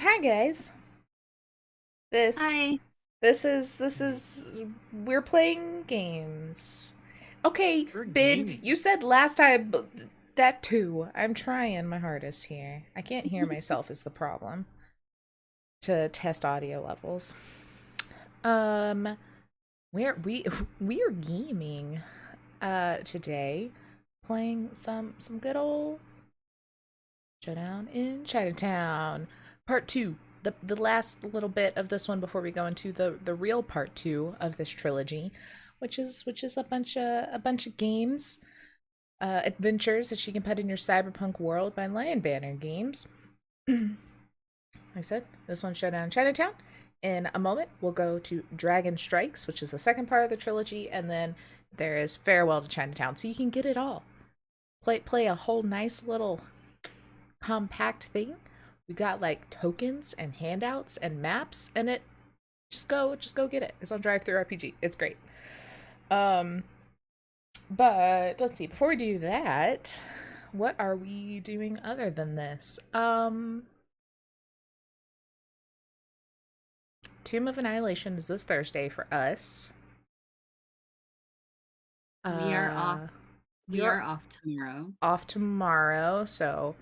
Hi guys. This Hi. this is we're playing games. Okay, We're Bin, gaming. you said last time that too. I'm trying my hardest here. I can't hear myself is the problem to test audio levels. Um where we are gaming today, playing some good old Showdown in Chinatown. Part 2. The last little bit of this one before we go into the real part 2 of this trilogy, which is a bunch of games, adventures that you can put in your cyberpunk world by Lion Banner Games. Like I said, this one's Showdown in Chinatown. In a moment, we'll go to Dragon Strikes, which is the second part of the trilogy, and then there is Farewell to Chinatown, so you can get it all. Play a whole nice little compact thing. We got like tokens and handouts and maps, and it just go get it. It's on DriveThroughRPG. It's great. Um, but let's see. Before we do that, what are we doing other than this? Tomb of Annihilation is this Thursday for us. We are off. We you're are off tomorrow. off tomorrow, so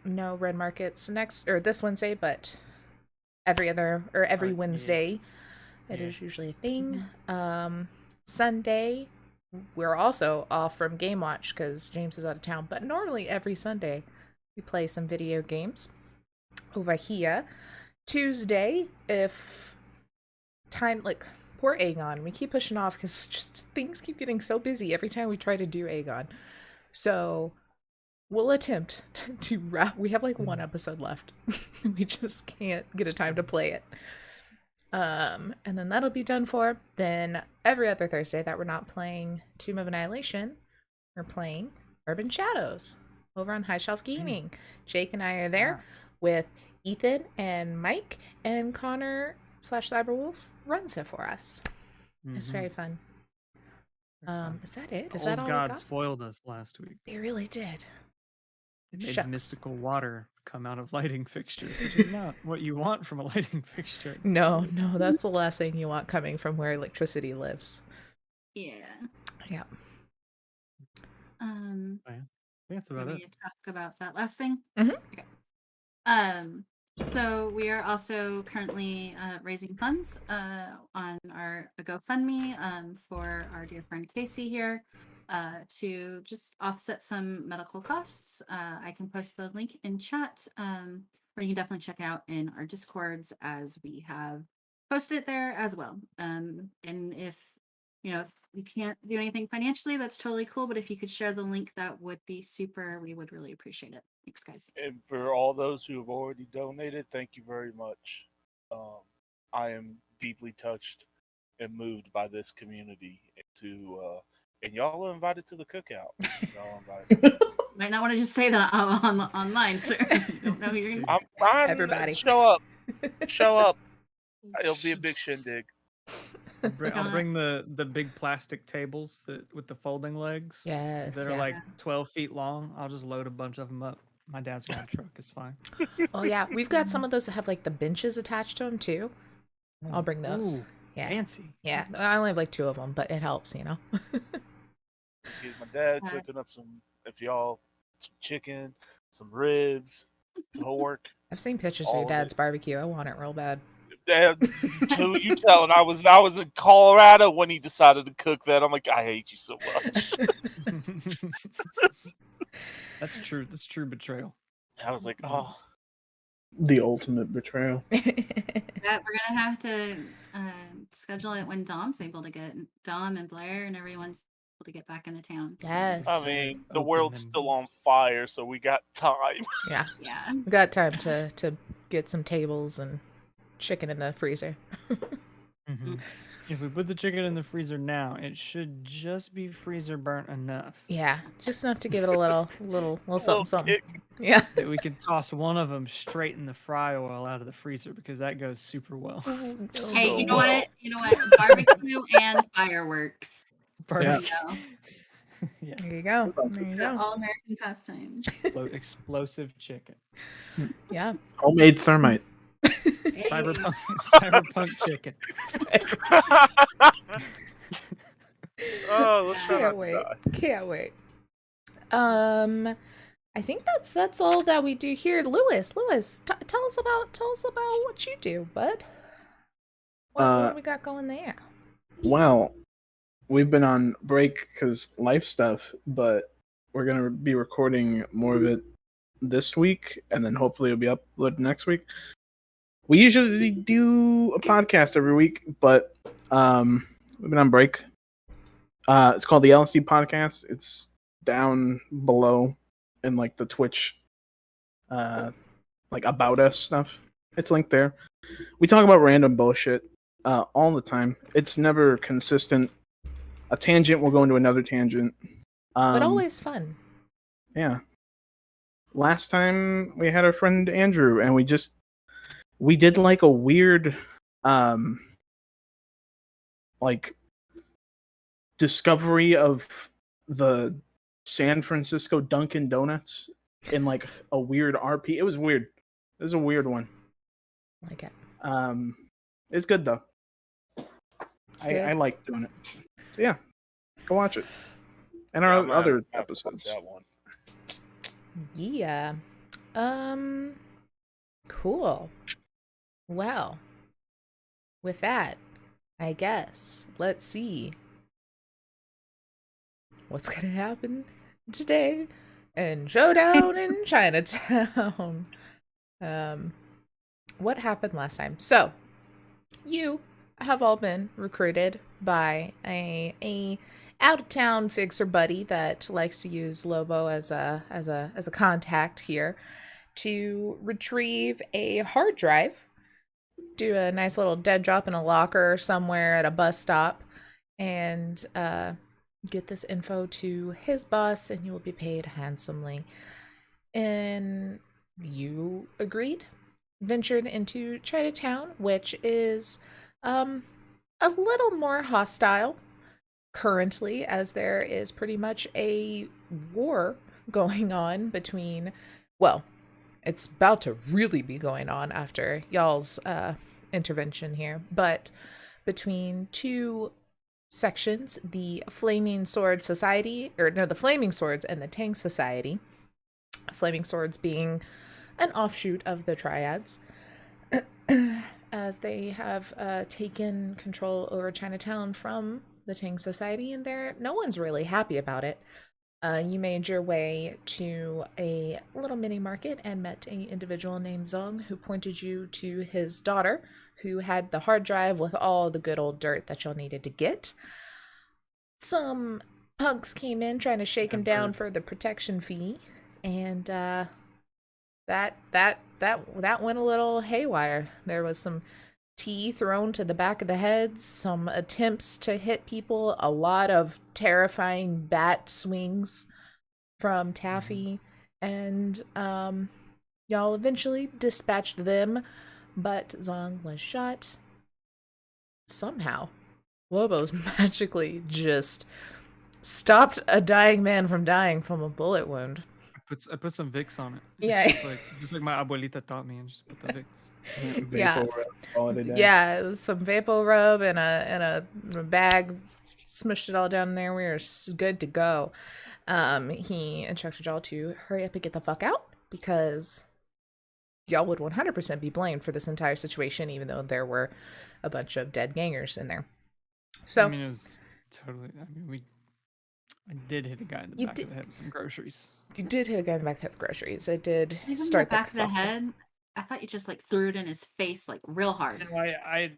no red markets next or this Wednesday, but every other or every Yeah. Wednesday. It Yeah. is usually a thing. Sunday, we're also off from Game Watch because James is out of town. But normally every Sunday, we play some video games over here. Tuesday, if time like poor Aegon, we keep pushing off because just things keep getting so busy every time we try to do Aegon. So we'll attempt to wrap. We have like one episode left. We just can't get a time to play it. And then that'll be done for. Then every other Thursday that we're not playing Tomb of Annihilation, we're playing Urban Shadows over on High Shelf Gaming. Jake and I are there with Ethan and Mike, and Connor / Cyberwolf runs it for us. It's very fun. Is that it? Is that all we God got? spoiled us last week. They really did. It made Shucks. mystical water come out of lighting fixtures, which is not what you want from a lighting fixture. No, that's the last thing you want coming from where electricity lives. Yeah. Yeah. That's about we it. talk about that last thing. Mhm. Okay. So we are also currently raising funds on our GoFundMe for our dear friend Casey here to just offset some medical costs. I can post the link in chat, or you can definitely check it out in our Discords as we have posted it there as well. And if we can't do anything financially, that's totally cool. But if you could share the link, that would be super. We would really appreciate it. Thanks, guys. And for all those who have already donated, thank you very much. I am deeply touched and moved by this community. And y'all are invited to the cookout. Y'all invited. Might not want to just say that online, sir. You don't know who you're gonna. Everybody. Show up. Show up. It'll be a big shindig. I'll bring the big plastic tables with the folding legs. Yes. That are like 12 feet long. I'll just load a bunch of them up. My dad's got a truck. It's fine. Oh yeah, we've got some of those that have like the benches attached to them too. I'll bring those. Ooh, Yeah. fancy. Yeah, I only have like 2 of them, but it helps, Get my dad cooking up some chicken, some ribs, pork. I've seen pictures of your dad's barbecue. I want it real bad. Dad, who you telling? I was in Colorado when he decided to cook that. I'm like, I hate you so much. That's true. That's true betrayal. I was like, oh, the ultimate betrayal. Yeah, we're gonna have to schedule it when Dom's able to get Dom and Blair and everyone's able to get back into town. So. Yes. I mean, the world's still on fire, so we got time. Yeah. Yeah. We got time to get some tables and chicken in the freezer. If we put the chicken in the freezer now, it should just be freezer burnt enough. Yeah, just enough to give it a little something. Kick. Yeah. That we can toss one of them straight in the fry oil out of the freezer because that goes super well. Hey, you know what? Barbecue and fireworks. Barbecue. Yeah. There you go. There you The go. all-American pastimes. Explosive chicken. Yeah. Homemade thermite. Cyberpunk chicken. Oh, let's try not Can't to wait. die. Can't wait. I think that's all that we do here. Lewis, tell us about what you do, bud. What do we got going there? Well, we've been on break because life stuff, but we're gonna be recording more of it this week, and then hopefully it'll be uploaded next week. We usually do a podcast every week, but we've been on break. It's called the LSD Podcast. It's down below in like the Twitch, like about us stuff. It's linked there. We talk about random bullshit all the time. It's never consistent. A tangent will go into another tangent. But always fun. Yeah. Last time we had our friend Andrew, and we did like a weird like discovery of the San Francisco Dunkin' Donuts in like a weird RP. It was weird. It was a weird one. Like it. It's good though. I like doing it. So yeah, go watch it. And our I'm gonna other have to watch episodes. that one. Yeah. Cool. Well, with that, I guess let's see what's gonna happen today in Showdown in Chinatown. What happened last time? So, you have all been recruited by a out of town fixer buddy that likes to use Lobo as a contact here to retrieve a hard drive, do a nice little dead drop in a locker somewhere at a bus stop, and get this info to his boss, and you will be paid handsomely. And you agreed, ventured into Chinatown, which is a little more hostile currently, as there is pretty much a war going on between, well, it's about to really be going on after y'all's intervention here, but between two sections, the Flaming Sword Society, the Flaming Swords and the Tseng Society. Flaming Swords being an offshoot of the Triads, as they have taken control over Chinatown from the Tseng Society, and no one's really happy about it. You made your way to a little mini market and met an individual named Zong, who pointed you to his daughter, who had the hard drive with all the good old dirt that y'all needed to get. Some punks came in trying to shake him down for the protection fee, and that went a little haywire. There was some tea thrown to the back of the heads, some attempts to hit people, a lot of terrifying bat swings from Taffy, and y'all eventually dispatched them, but Zong was shot. Somehow, Lobo's magically just stopped a dying man from dying from a bullet wound. I put some Vicks on it. Yeah. Just like my abuelita taught me, and just put the Vicks. Yeah. It Yeah, it was some Vapo Rub and a bag, smushed it all down there. We were good to go. He instructed y'all to hurry up and get the fuck out, because y'all would 100% be blamed for this entire situation, even though there were a bunch of dead gangers in there. So I mean, it was totally. I did hit a guy in the back of the head with some groceries. You did hit a guy in the back of the head with groceries. It did Even start the back of the kerfuffle. head. I thought you just like threw it in his face like real hard.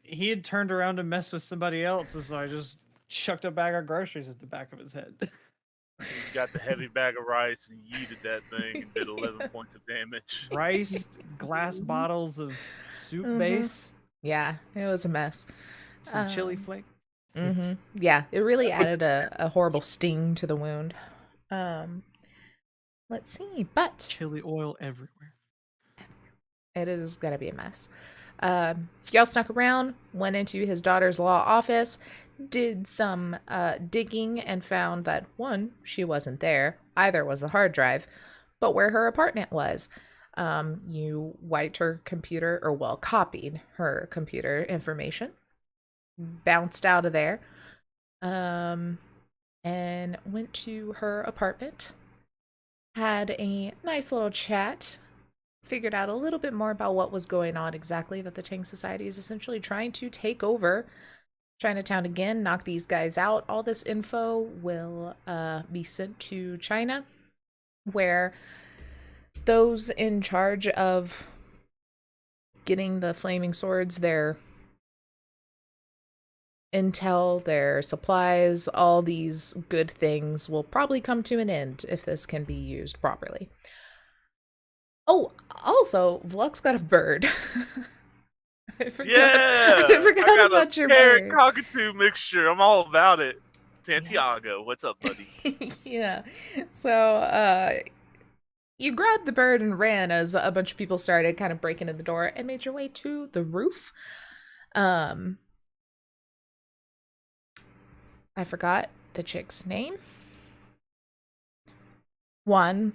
He had turned around to mess with somebody else, and so I just chucked a bag of groceries at the back of his head. You got the heavy bag of rice and yeeted that thing and did 11 points of damage. Rice, glass bottles of soup base, Yeah, it was a mess. some chili flake. Yeah, it really added a horrible sting to the wound. Let's see, but Chili oil everywhere. it is gonna be a mess. Y'all snuck around, went into his daughter's law office, did some digging, and found that one, she wasn't there, either was the hard drive, but where her apartment was. You wiped her computer, or well, copied her computer information, bounced out of there, and went to her apartment, had a nice little chat, figured out a little bit more about what was going on exactly, that the Tseng Society is essentially trying to take over Chinatown again, knock these guys out. All this info will be sent to China, where those in charge of getting the flaming swords, their intel, their supplies, all these good things will probably come to an end if this can be used properly. Oh, also, Vlux got a bird. I forgot about your bird. Cockatoo mixture. I'm all about it. Santiago, what's up, buddy? Yeah. So, you grabbed the bird and ran as a bunch of people started kind of breaking in the door, and made your way to the roof. I forgot the chick's name. One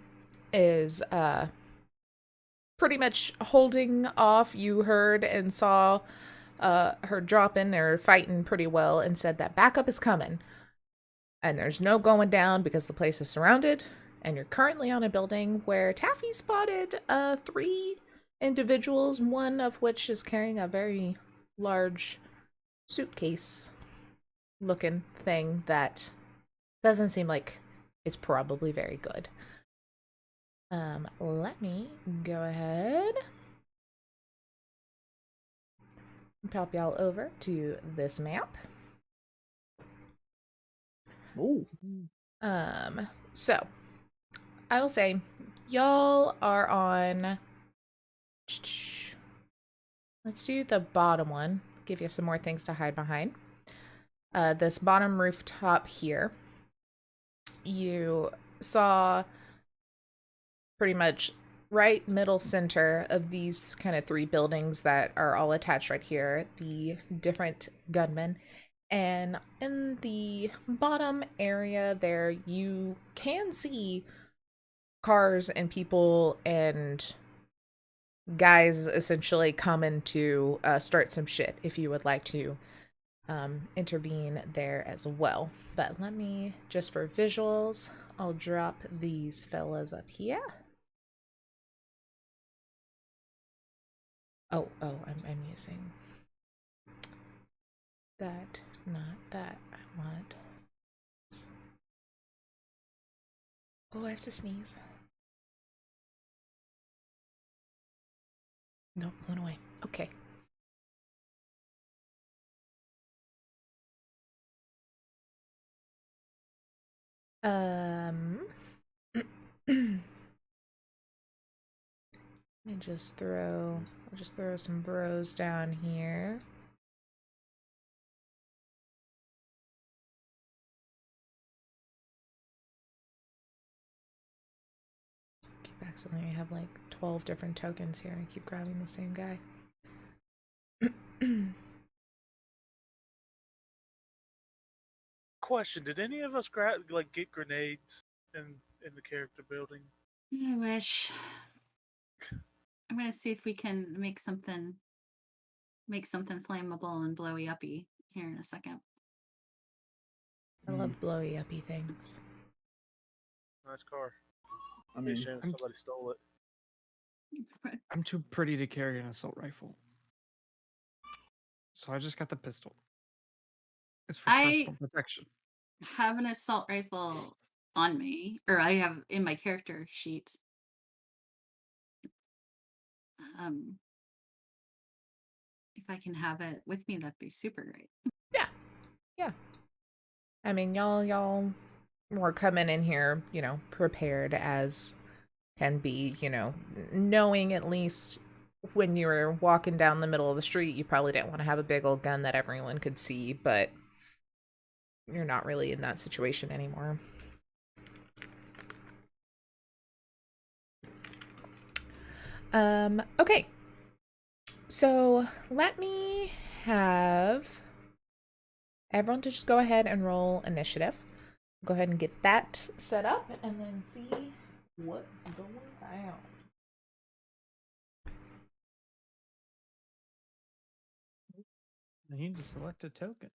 is, pretty much holding off. You heard and saw her dropping or fighting pretty well, and said that backup is coming. And there's no going down because the place is surrounded, and you're currently on a building where Taffy spotted 3 individuals, one of which is carrying a very large suitcase looking thing that doesn't seem like it's probably very good. Let me go ahead and pop y'all over to this map. Ooh. So I will say y'all are on, let's do the bottom one, give you some more things to hide behind. This bottom rooftop here, you saw pretty much right middle center of these kind of 3 buildings that are all attached right here, the different gunmen. And in the bottom area there, you can see cars and people and guys essentially coming to start some shit if you would like to intervene there as well. But let me, just for visuals, I'll drop these fellas up here. Oh, I'm using that, not that. I want. Oh, I have to sneeze. Nope, went away. Okay. I'll just throw some bros down here. Keep accidentally have like 12 different tokens here. I keep grabbing the same guy. Question: did any of us get grenades in the character building? I wish. I'm gonna see if we can make something flammable and blowy uppy here in a second. I love blowy uppy things. Nice car. I I'd be mean, ashamed if somebody stole it. I'm too pretty to carry an assault rifle. So I just got the pistol. It's for personal protection. Have an assault rifle on me, or I have in my character sheet. If I can have it with me, that'd be super great. Yeah. I mean, y'all were coming in here, you know, prepared as can be, you know, knowing at least when you were walking down the middle of the street, you probably didn't want to have a big old gun that everyone could see, but you're not really in that situation anymore. Okay. So let me have everyone to just go ahead and roll initiative. Go ahead and get that set up and then see what's going on. I need to select a token.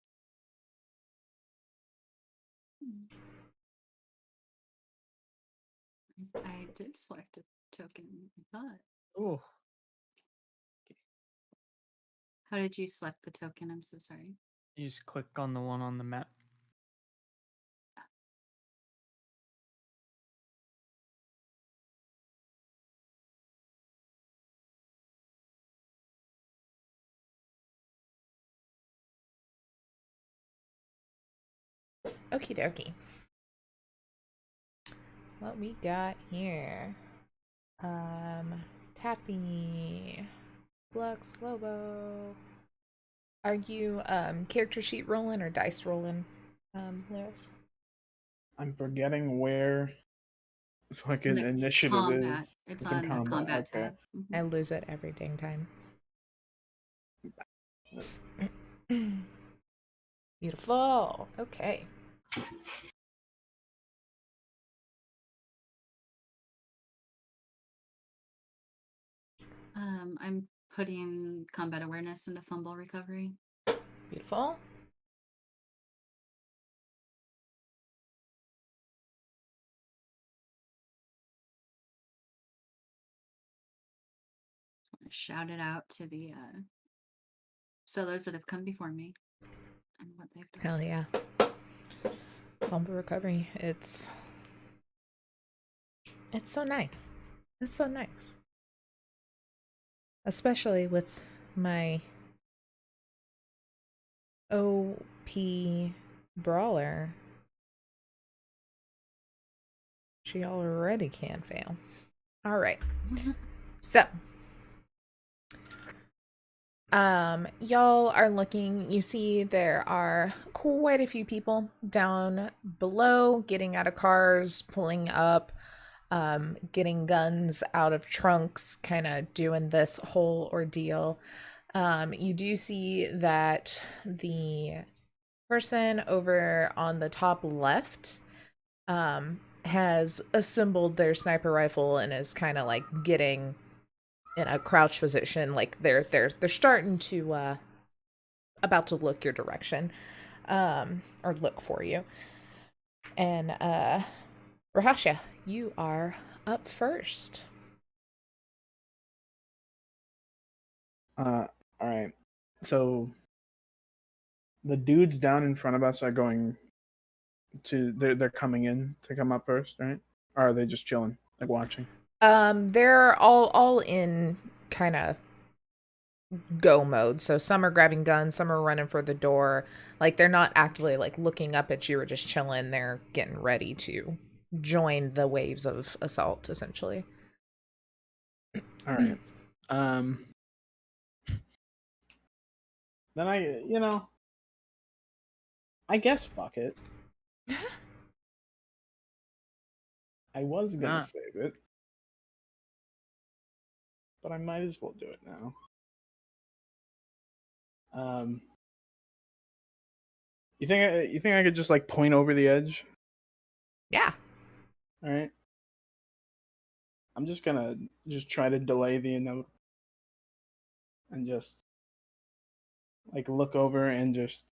I did select a token, I thought. Oh, How did you select the token? I'm so sorry. you just click on the one on the map. Okie dokie. What we got here? Tappy, Flux, Lobo. Are you character sheet rolling or dice rolling, Lewis? I'm forgetting where fucking The initiative combat. is. It's It's in on the combat, combat okay. tab. Mhm. I lose it every dang time. Beautiful. Okay. I'm putting combat awareness into fumble recovery. Beautiful. Shout it out to the solos that have come before me and what they've done. Hell yeah. Fumble recovery. It's so nice. It's so nice. Especially with my OP brawler. She already can fail. All right. So, y'all are looking, you see there are quite a few people down below getting out of cars, pulling up, getting guns out of trunks, kind of doing this whole ordeal. You do see that the person over on the top left has assembled their sniper rifle and is kind of like getting in a crouch position, like they're starting to about to look your direction, or look for you. And Rahasha, you are up first. All right. So the dudes down in front of us are going to. They're coming in to come up first, right? Or are they just chilling, like watching? They're all in kind of go mode. So some are grabbing guns, some are running for the door. Like they're not actively like looking up at you or just chilling. They're getting ready to join the waves of assault, essentially. All right. Then I guess fuck it. I was gonna save it, but I might as well do it now. You think I could just like point over the edge? Yeah. All right. I'm just gonna try to delay the inevitable and just like look over and just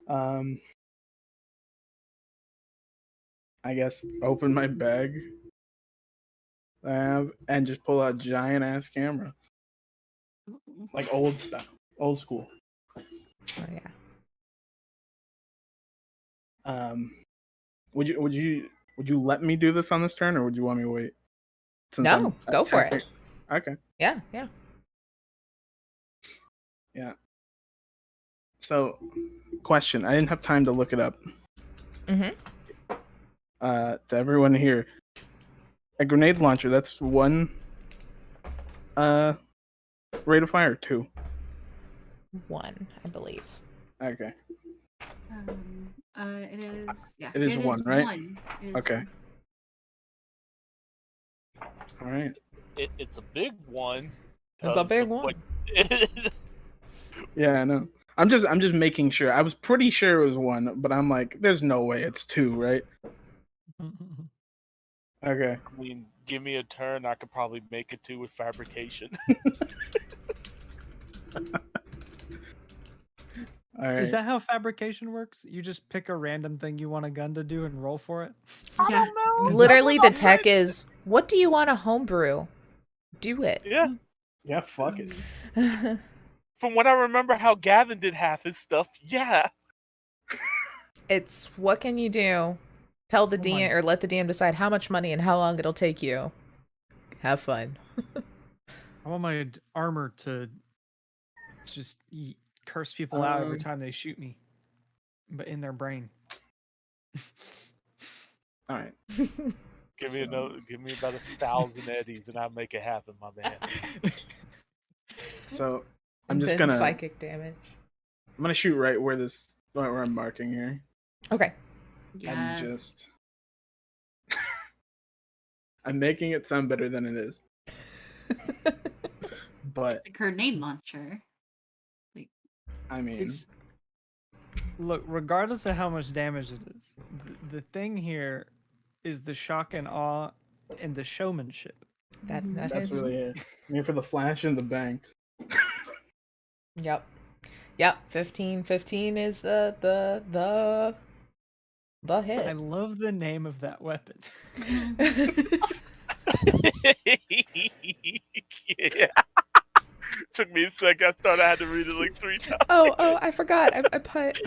I guess open my bag I have and just pull out a giant ass camera. Like old style, old school. Oh yeah. Would you let me do this on this turn, or would you want me to wait? No, go for it. Okay. Yeah. So, question. I didn't have time to look it up. Mm-hmm. To everyone here, a grenade launcher, that's one rate of fire, or two? One, I believe. Okay. It is. Yeah. It is one, right? It is Okay. one. All right. It's a big one. That's a 'Cause, big one. Yeah, I know. I'm just making sure. I was pretty sure it was 1, but I'm like, there's no way it's 2, right? Okay. I mean, give me a turn, I could probably make it 2 with fabrication. All right. Is that how fabrication works? You just pick a random thing you want a gun to do and roll for it? I Yeah. don't know. Literally, the That's what I tech is, what do you want to homebrew? Do it. Yeah. Yeah, fuck it. From what I remember how Gavin did half his stuff, yeah. It's what can you do? Tell the Oh DM my- or let the DM decide how much money and how long it'll take you. Have fun. I want my armor to just curse people out every Um, time they shoot me, but in their brain. All right. Give me about 1,000 eddies and I'll make it happen, my man. So I'm just Then gonna psychic damage. I'm gonna shoot right where I'm marking here, Okay. Yes. and just I'm making it sound better than it is, but The grenade launcher. I mean, It's look, regardless of how much damage it is, the thing here is the shock and awe and the showmanship. That Mhm. that's hits. really it. I mean, for the flash and the bang. Yep. 15 is the I hit. love the name of that weapon. Yeah. Took me a sec. I had to read it like 3 times. oh, I forgot. I put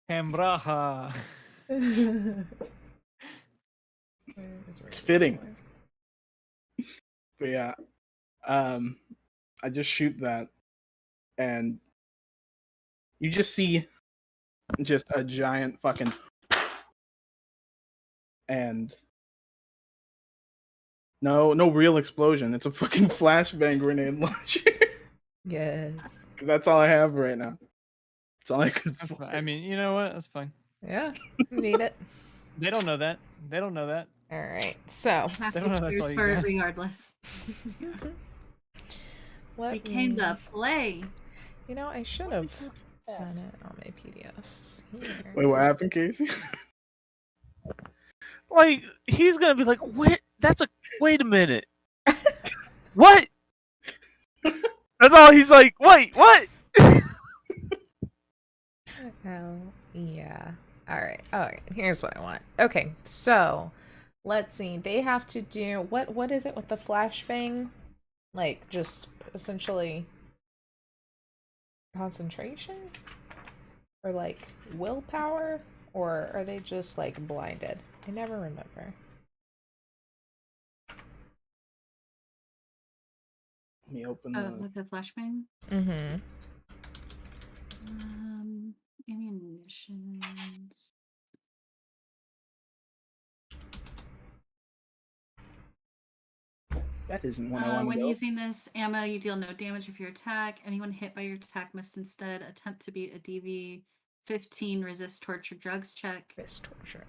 Cambraha. It's fitting. But yeah, I just shoot that, and you just see just a giant fucking, and no real explosion. It's a fucking flashbang grenade launcher. Yes. Because that's all I have right now. That's all I could. That's fine. I mean, you know what? That's fine. Yeah. Need it. They don't know that. They don't know that. All right. So Have They to don't know that's cheers all you for it got. regardless. what We came to play. You know, I should have done it on my PDFs. Here. Wait, what happened, Casey? Like, he's gonna be like, wait a minute. What? That's all he's like, wait, what? Oh, yeah. All right. Here's what I want. Okay, so let's see. They have to do what is it with the flashbang? Like just essentially concentration? Or like willpower? Or are they just like blinded? I never remember. Let me open With the flashbang. Mm-hmm. Ammunitions. That isn't what I want When to go. using this ammo, you deal no damage if you attack. Anyone hit by your attack must instead attempt to beat a DV 15 resist torture drugs check. Fist torture.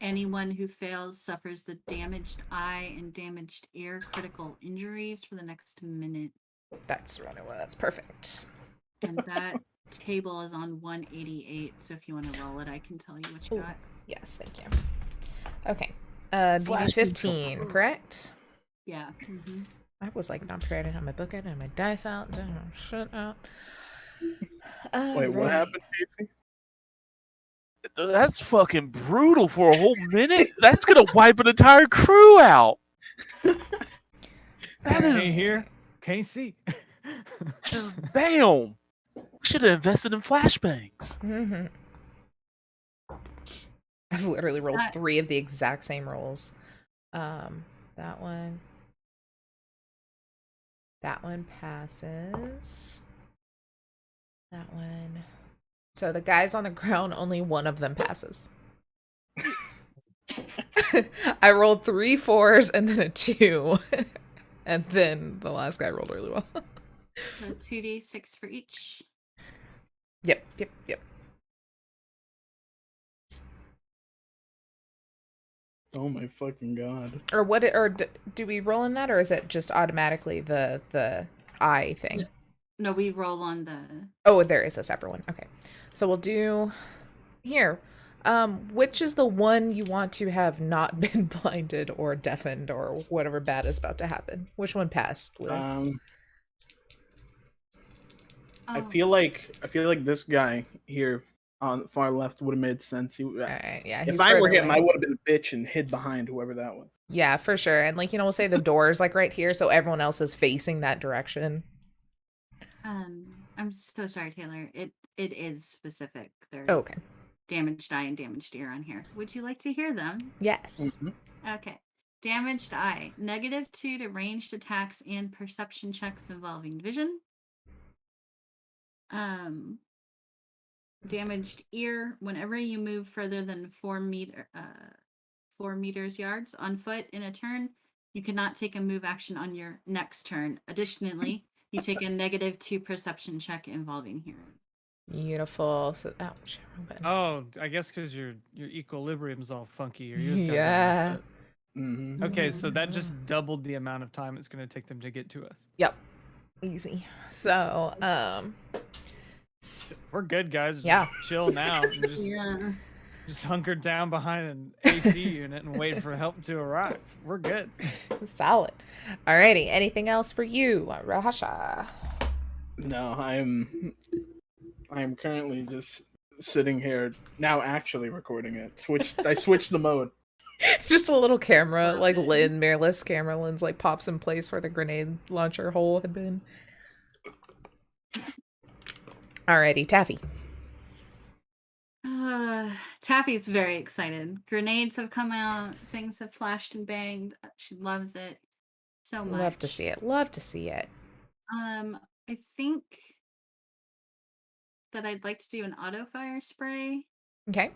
Anyone who fails suffers the damaged eye and damaged ear critical injuries for the next minute. That's what it was. Perfect. And that table is on 188, so if you want to roll it, I can tell you what you Ooh. got. Yes, thank you. Okay. DD15, correct? Yeah. Mm-hmm. I was like not prepared to have my book out and my dice out. Shut out. Wait, what happened, Casey? That's fucking brutal for a whole minute. That's gonna wipe an entire crew out. That Hey, is here, Casey. just damn. We should have invested in flashbangs. Mm-hmm. I've literally rolled That- 3 of the exact same rolls. That one. That one passes. That one. So the guys on the ground, only one of them passes. I rolled 3 4s and then a 2. And then the last guy rolled really well. So 2d6 for each. Yep. Oh my fucking god. Or what? Or do we roll in that, or is it just automatically the eye thing? No, we roll on the. Oh, there is a separate one. Okay, so we'll do here. Which is the one you want to have not been blinded or deafened or whatever bad is about to happen? Which one passed, Lou? I feel like this guy here on the far left would have made sense. All right, yeah. If I were him, I would have been a bitch and hid behind whoever that was. Yeah, for sure. And like, we'll say the door's like right here, so everyone else is facing that direction. I'm so sorry, Taylor. It is specific. There's Okay. damaged eye and damaged ear on here. Would you like to hear them? Yes. Mm-hmm. Okay. Damaged eye. -2 to ranged attacks and perception checks involving vision. Damaged ear. Whenever you move further than 4 meters yards on foot in a turn, you cannot take a move action on your next turn. Additionally, you take a -2 perception check involving hearing. Beautiful. So, ouch. Oh, I guess because your equilibrium's all funky. Your ears got Yeah. messed up. Mm-hmm. Okay, so that just doubled the amount of time it's going to take them to get to us. Yep. Easy. So, We're good, guys. Just Yeah. chill now. And just hunker down behind an AC unit and wait for help to arrive. We're good. Solid. Alrighty. Anything else for you, Rahasha? No, I'm currently just sitting here now, actually recording it. I switched the mode. Just a little camera, like mirrorless camera lens, like pops in place where the grenade launcher hole had been. Alrighty, Taffy. Taffy's very excited. Grenades have come out. Things have flashed and banged. She loves it so much. Love to see it. Love to see it. I think that I'd like to do an auto fire spray. Okay.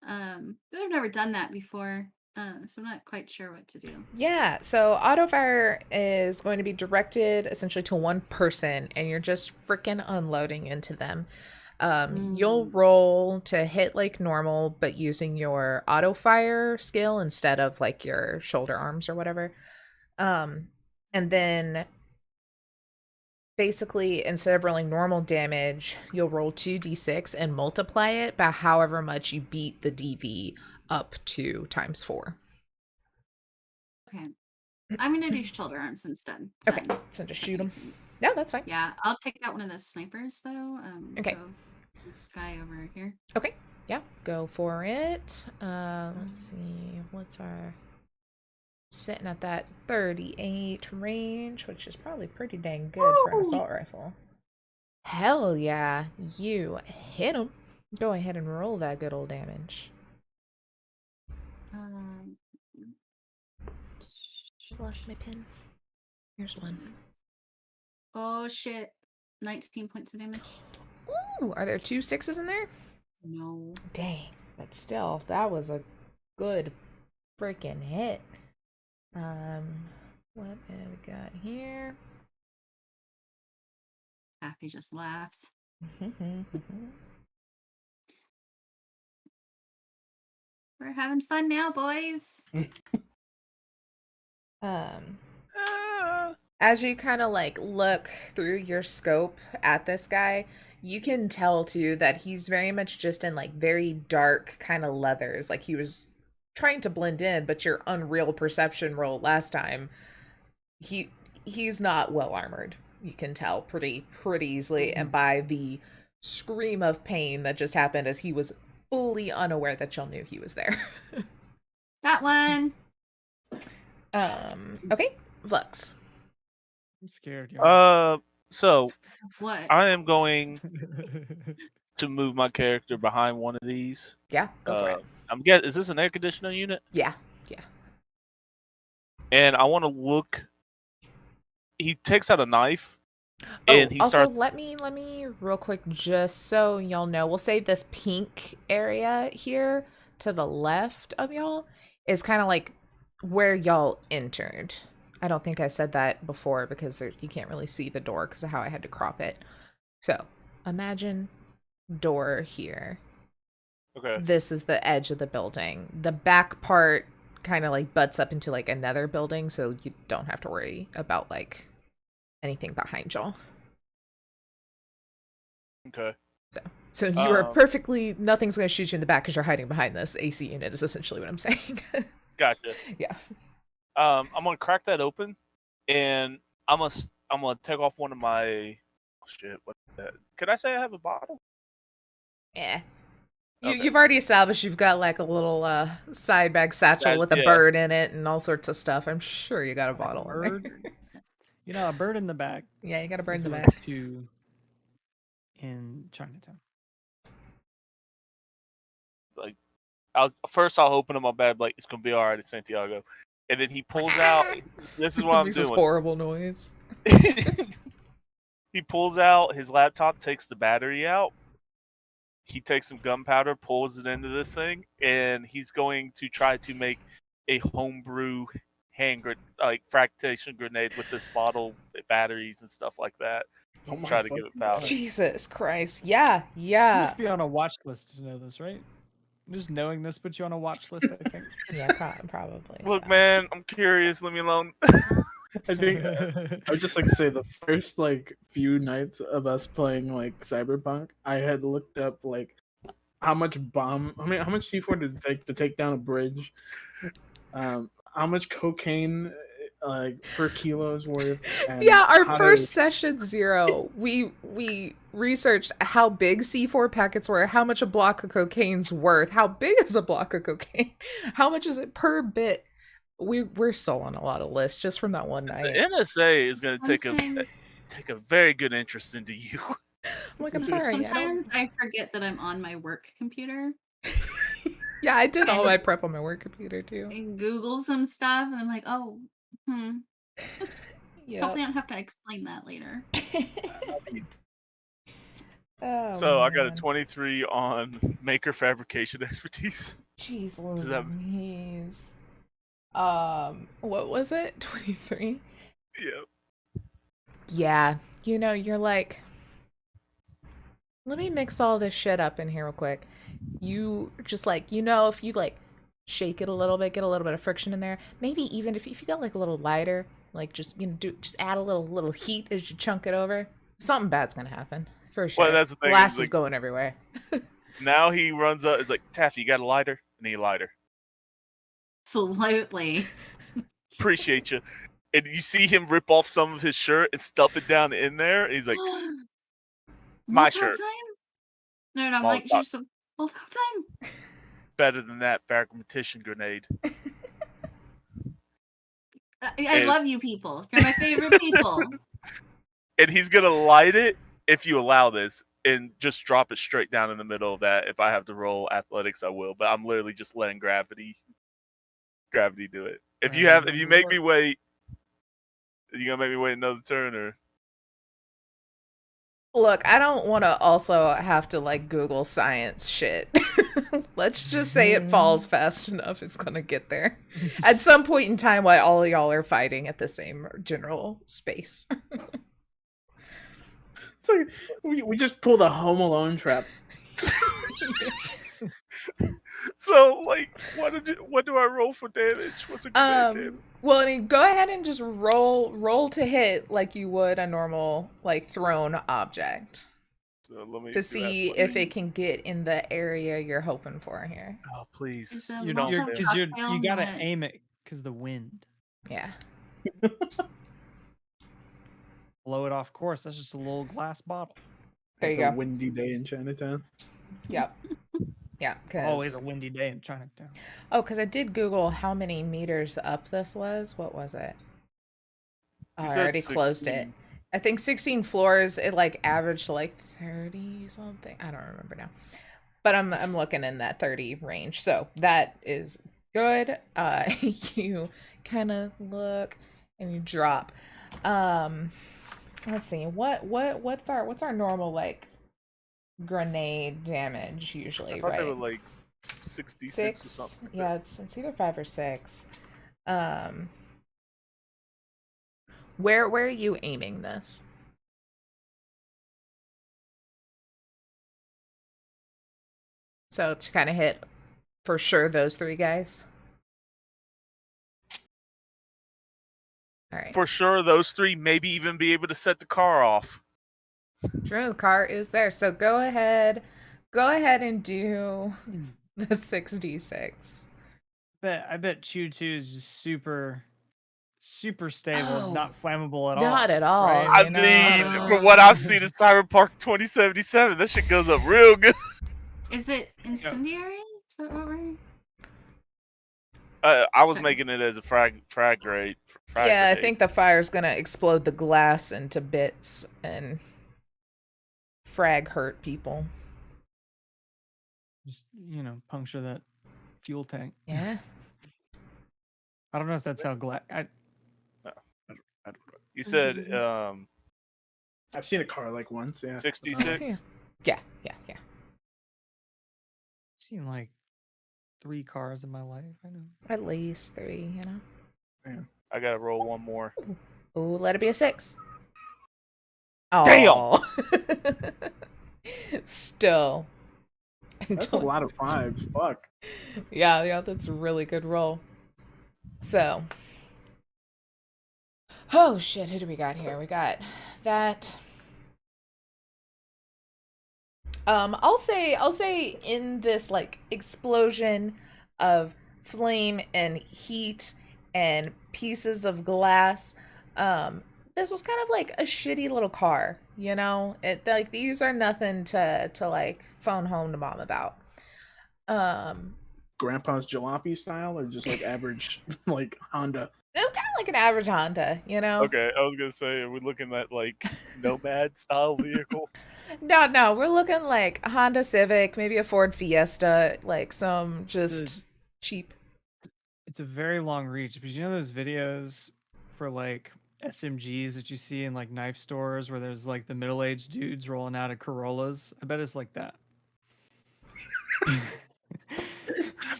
But I've never done that before, so I'm not quite sure what to do. Yeah, so auto fire is going to be directed essentially to one person, and you're just freaking unloading into them. You'll roll to hit like normal, but using your auto fire skill instead of like your shoulder arms or whatever. And then basically, instead of rolling normal damage, you'll roll 2d6 and multiply it by however much you beat the DV up to times 4. Okay. I'm going to do shoulder arms instead. Okay, so just shoot them. No, that's fine. Yeah, I'll take out one of those snipers, though. Okay. Go this guy over here. Okay, yeah, go for it. Let's see, what's our... Sitting at that 38 range, which is probably pretty dang good for an assault rifle. Hell yeah, you hit him. Go ahead and roll that good old damage. Lost my pin. Here's one. Oh shit. 19 points of damage. Ooh, are there 2 6s in there? No. Dang, but still, that was a good freaking hit. What have we got here? Taffy just laughs. We're having fun now, boys. As you kind of like look through your scope at this guy, you can tell too that he's very much just in like very dark kind of leathers. Like he was trying to blend in, but your unreal perception roll last time, he's not well armored. You can tell pretty easily, and by the scream of pain that just happened as he was fully unaware that y'all knew he was there. That one. Okay, Flux. I'm scared. So What? I am going to move my character behind one of these. Yeah, go for it. I'm guessing, is this an air conditioner unit? Yeah. And I want to look. He takes out a knife, and he also, starts. let me real quick, just so y'all know. We'll say this pink area here to the left of y'all is kind of like where y'all entered. I don't think I said that before because you can't really see the door because of how I had to crop it. So imagine door here. Okay. This is the edge of the building. The back part kind of like butts up into like another building, so you don't have to worry about like anything behind y'all. Okay. So you are Um, perfectly, nothing's going to shoot you in the back because you're hiding behind this AC unit is essentially what I'm saying. Gotcha. Yeah. I'm gonna crack that open, and I'm gonna take off one of my. Oh, shit, what is that? Can I say I have a bottle? Yeah. Okay. You've already established you've got like a little side bag satchel with a Yeah. bird in it and all sorts of stuff. I'm sure you got a Like a bottle in there. bird? You know, a bird in the back. Yeah, you got a bird in the Is back. worth two in Chinatown. Like, I'll open up my bag like it's gonna be all right at Santiago, and then he pulls out. This is what I'm Makes this doing. horrible noise. He pulls out his laptop, takes the battery out. He takes some gunpowder, pulls it into this thing, and he's going to try to make a homebrew fractation grenade with this bottle, batteries and stuff like that. Oh my Try to give it fucking power. God. Jesus Christ. Yeah, You yeah. must be on a watch list to know this, right? Just knowing this puts you on a watch list, I think. Yeah, probably. Look, so. man, I'm curious. Leave me alone. I think I would just like to say the first like few nights of us playing like Cyberpunk, I had looked up like how much C4 does it take to take down a bridge? How much cocaine like per kilo is worth? And Yeah, our how first session 0, we researched how big C4 packets were, how much a block of cocaine's worth, how big is a block of cocaine, how much is it per bit. We're still on a lot of lists just from that one The night. NSA is going to take Sometimes- a very good interest into you. I'm like, I'm sorry. Sometimes I forget that I'm on my work computer Yeah, I did all my prep on my work computer too. and Google some stuff, and I'm like, oh, Yeah. hopefully I don't have to explain that later. Oh, So I got a man. 23 on maker fabrication expertise. Jeez Does that- Louise. What was it? 23? Yeah. Yeah. You know, you're like, let me mix all this shit up in here real quick. You just like, you know, if you like shake it a little bit, get a little bit of friction in there, maybe even if you got like a little lighter, like just, you know, just add a little heat as you chunk it over, something bad's gonna happen. For sure. Well, that's the thing. Glass is, is like, going everywhere. now he runs up. It's like, Taffy, you got a lighter? I need a lighter. Absolutely. Appreciate you. And you see him rip off some of his shirt and stuff it down in there. And he's like, my Molotov shirt. time? No, I'm like, Molotov. here's some Molotov time. Better than that fragmentation grenade. I And- love you people. You're my favorite people. And he's going to light it if you allow this and just drop it straight down in the middle of that. If I have to roll athletics, I will. But I'm literally just letting gravity do it. If you make me wait, are you going to make me wait another turn or? Look, I don't want to also have to like Google science shit. Let's just say it falls fast enough. It's gonna get there at some point in time while all of y'all are fighting at the same general space. It's like we just pulled a Home Alone trap. So, like, what do I roll for damage? What's a grenade damage? Well, I mean, go ahead and just roll to hit like you would a normal like thrown object So let me to do see that, if please. it can get in the area you're hoping for here. Oh, please. It's a You Molotov cocktail gotta that- aim it because the wind. Yeah. Blow it off course. That's just a little glass bottle. There It's you a go. windy day in Chinatown. Yep. Yeah. Always a windy day in Chinatown. Oh, because I did Google how many meters up this was. What was it? Oh, He I says already closed it. 16. I think 16 floors. It like averaged to like 30 something. I don't remember now. But I'm looking in that 30 range. So that is good. You kind of look and you drop. Let's see. What's our normal like grenade damage usually, I thought right? they were like 66 or something. Yeah, it's either 5 or 6. Where are you aiming this? So to kind of hit for sure those 3 guys. All right. For sure, those three maybe even be able to set the car off. True, the car is there. So go ahead and do the 6d6. I bet Chew 2 is just super stable, Oh, not flammable at all. not at all. right? I You know? mean, from what I've seen in Cyberpunk 2077, that shit goes up real good. Is it incendiary? Is that what we're? I was Sorry. making it as a frag grade. Yeah, I think the fire's gonna explode the glass into bits and frag hurt people. Just puncture that fuel tank. Yeah. I don't know if that's how You said I've seen a car like once. Yeah. 66. Yeah. I've seen like 3 cars in my life. I know. At least 3, you know. I gotta roll one more. Ooh, let it be a 6. Oh. Damn! Still. That's a lot of 5s. Fuck. Yeah, that's a really good roll. So. Oh shit, who do we got here? We got that. I'll say in this like explosion of flame and heat and pieces of glass, this was kind of like a shitty little car, you know? It like these are nothing to like phone home to mom about. Grandpa's jalopy style, or just like average like Honda? It was kind of like an average Honda, you know? Okay, I was gonna say, are we looking at like Nomad style vehicles? No, we're looking like a Honda Civic, maybe a Ford Fiesta, like some just cheap. It's a very long reach, because you know those videos for like SMGs that you see in like knife stores where there's like the middle-aged dudes rolling out of Corollas? I bet it's like that.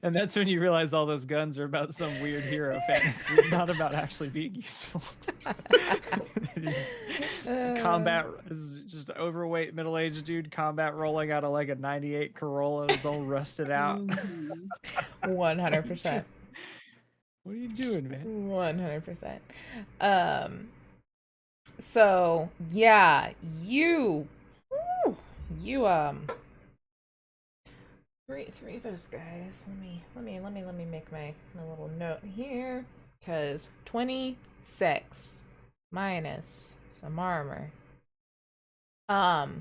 and that's when you realize all those guns are about some weird hero fantasy, not about actually being useful. Combat is just overweight middle-aged dude combat rolling out of like a 98 Corolla that's all rusted out. 100%. What are you doing, man? 100%. So yeah, you three of those guys. Let me make my little note here, because 26 minus some armor. Roll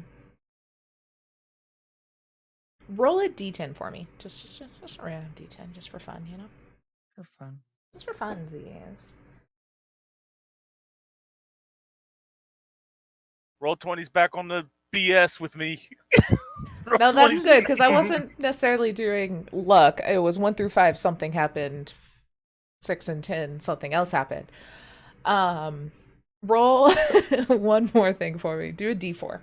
a d10 for me. Just a random d10, just for fun, you know. For fun. Just for funsies. Roll 20s back on the BS with me. No, that's good, because I wasn't necessarily doing luck. It was 1 through 5, something happened. 6 and 10, something else happened. Roll one more thing for me. Do a d4.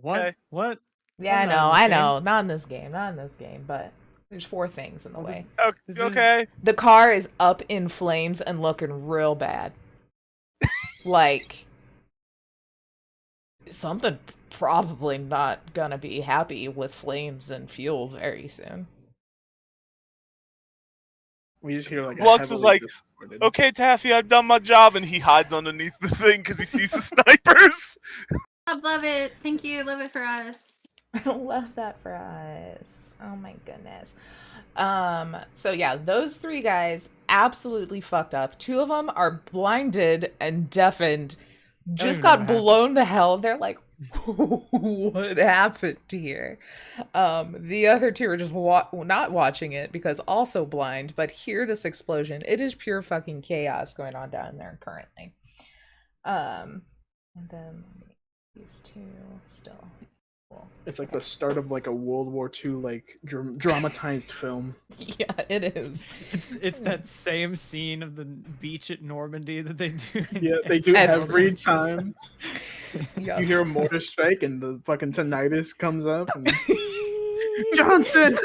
What? Okay. What? Yeah, That's I not in this know. Not in this game, but there's 4 things in the Well, way. Okay. The car is up in flames and looking real bad. Like, something probably not gonna be happy with flames and fuel very soon. We just hear like Lux is like, okay, Taffy, I've done my job, and he hides underneath the thing because he sees the snipers. Love it. Thank you. Love it for us. I love that for us. Oh my goodness. So yeah, those 3 guys absolutely fucked up. 2 of them are blinded and deafened. Just got blown to hell. They're like, what happened here? The other 2 are just not watching it because also blind, but hear this explosion. It is pure fucking chaos going on down there currently. And then these 2 still. Cool. It's like the start of like a World War II like dramatized film. Yeah, it is. It's that same scene of the beach at Normandy that they do. Yeah, they do every time. Yep. You hear a mortar strike and the fucking tinnitus comes up. And... Johnson!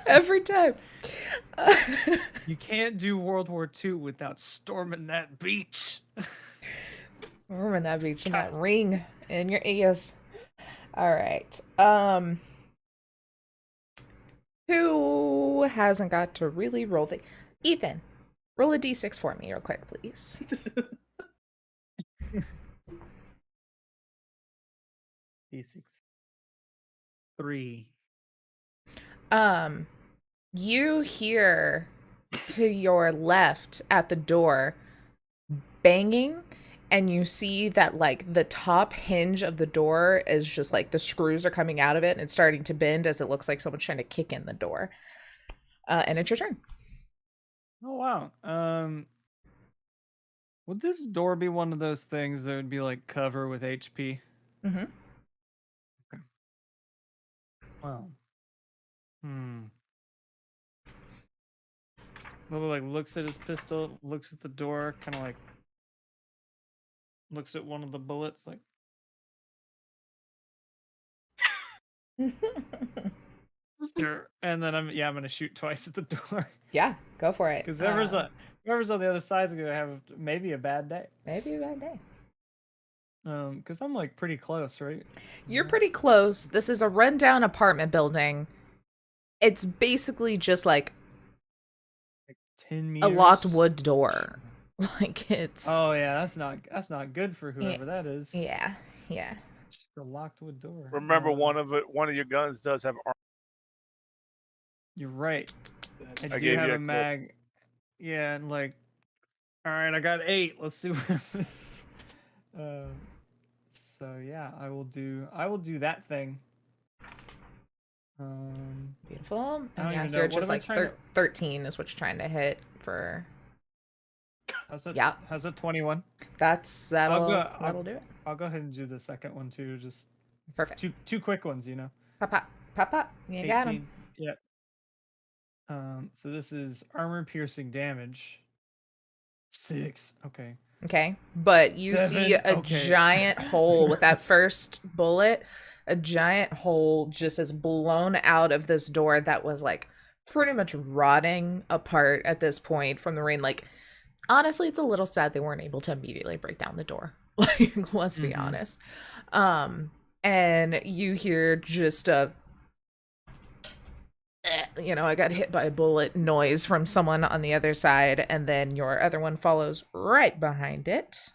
Every time. You can't do World War II without storming that beach. Remember that beach and that ring in your ears. All right. Who hasn't got to really roll the... Ethan, roll a d6 for me real quick, please. D6. 3. You hear to your left at the door banging, and you see that like the top hinge of the door is just like the screws are coming out of it and it's starting to bend as it looks like someone's trying to kick in the door. And it's your turn. Oh wow. Would this door be one of those things that would be like cover with HP? Mm-hmm. Okay. Wow. Lobo like looks at his pistol, looks at the door, kind of like looks at one of the bullets, like sure. And then I'm gonna shoot twice at the door Yeah, go for it. because whoever's on the other side's gonna have maybe a bad day. Maybe a bad day. Because I'm like pretty close, right? You're pretty close. This is a rundown apartment building. It's basically just like 10 a meters. locked wood door. Like it's... Oh yeah, that's not good for whoever that is. Yeah. Just a locked wood door. Remember, one of your guns does have armor. You're right. I do gave have you a a clip. mag. Yeah, and like, all right, I got 8. Let's see what happens. So yeah, I will do that thing. Beautiful. I don't And yeah, even know. you're What just am I like trying to- 13 is what you're trying to hit for... How's it 21? That'll I'll do it. I'll go ahead and do the second one too. Just Perfect. two quick ones, you know. Pop. You got him. 18. Yep. So this is armor piercing damage. 6. Okay. Okay, but you 7, see a okay. giant hole with that first bullet. A giant hole just is blown out of this door that was like pretty much rotting apart at this point from the rain. Like, honestly, it's a little sad they weren't able to immediately break down the door. Like, let's be honest. And you hear just a, I got hit by a bullet noise from someone on the other side, and then your other one follows right behind it.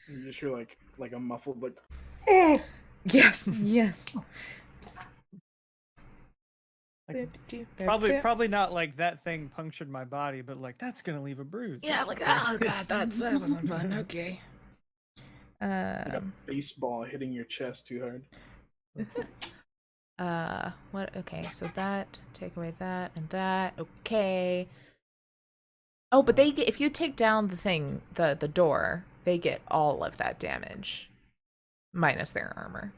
You just hear like a muffled like, oh, yes. Like, probably not like that thing punctured my body, but like that's gonna leave a bruise. Yeah, like, oh god, that wasn't fun. Okay. like a baseball hitting your chest too hard. What? Okay, so that, take away that and that. Okay. Oh, but they get, if you take down the thing, the door, they get all of that damage, minus their armor.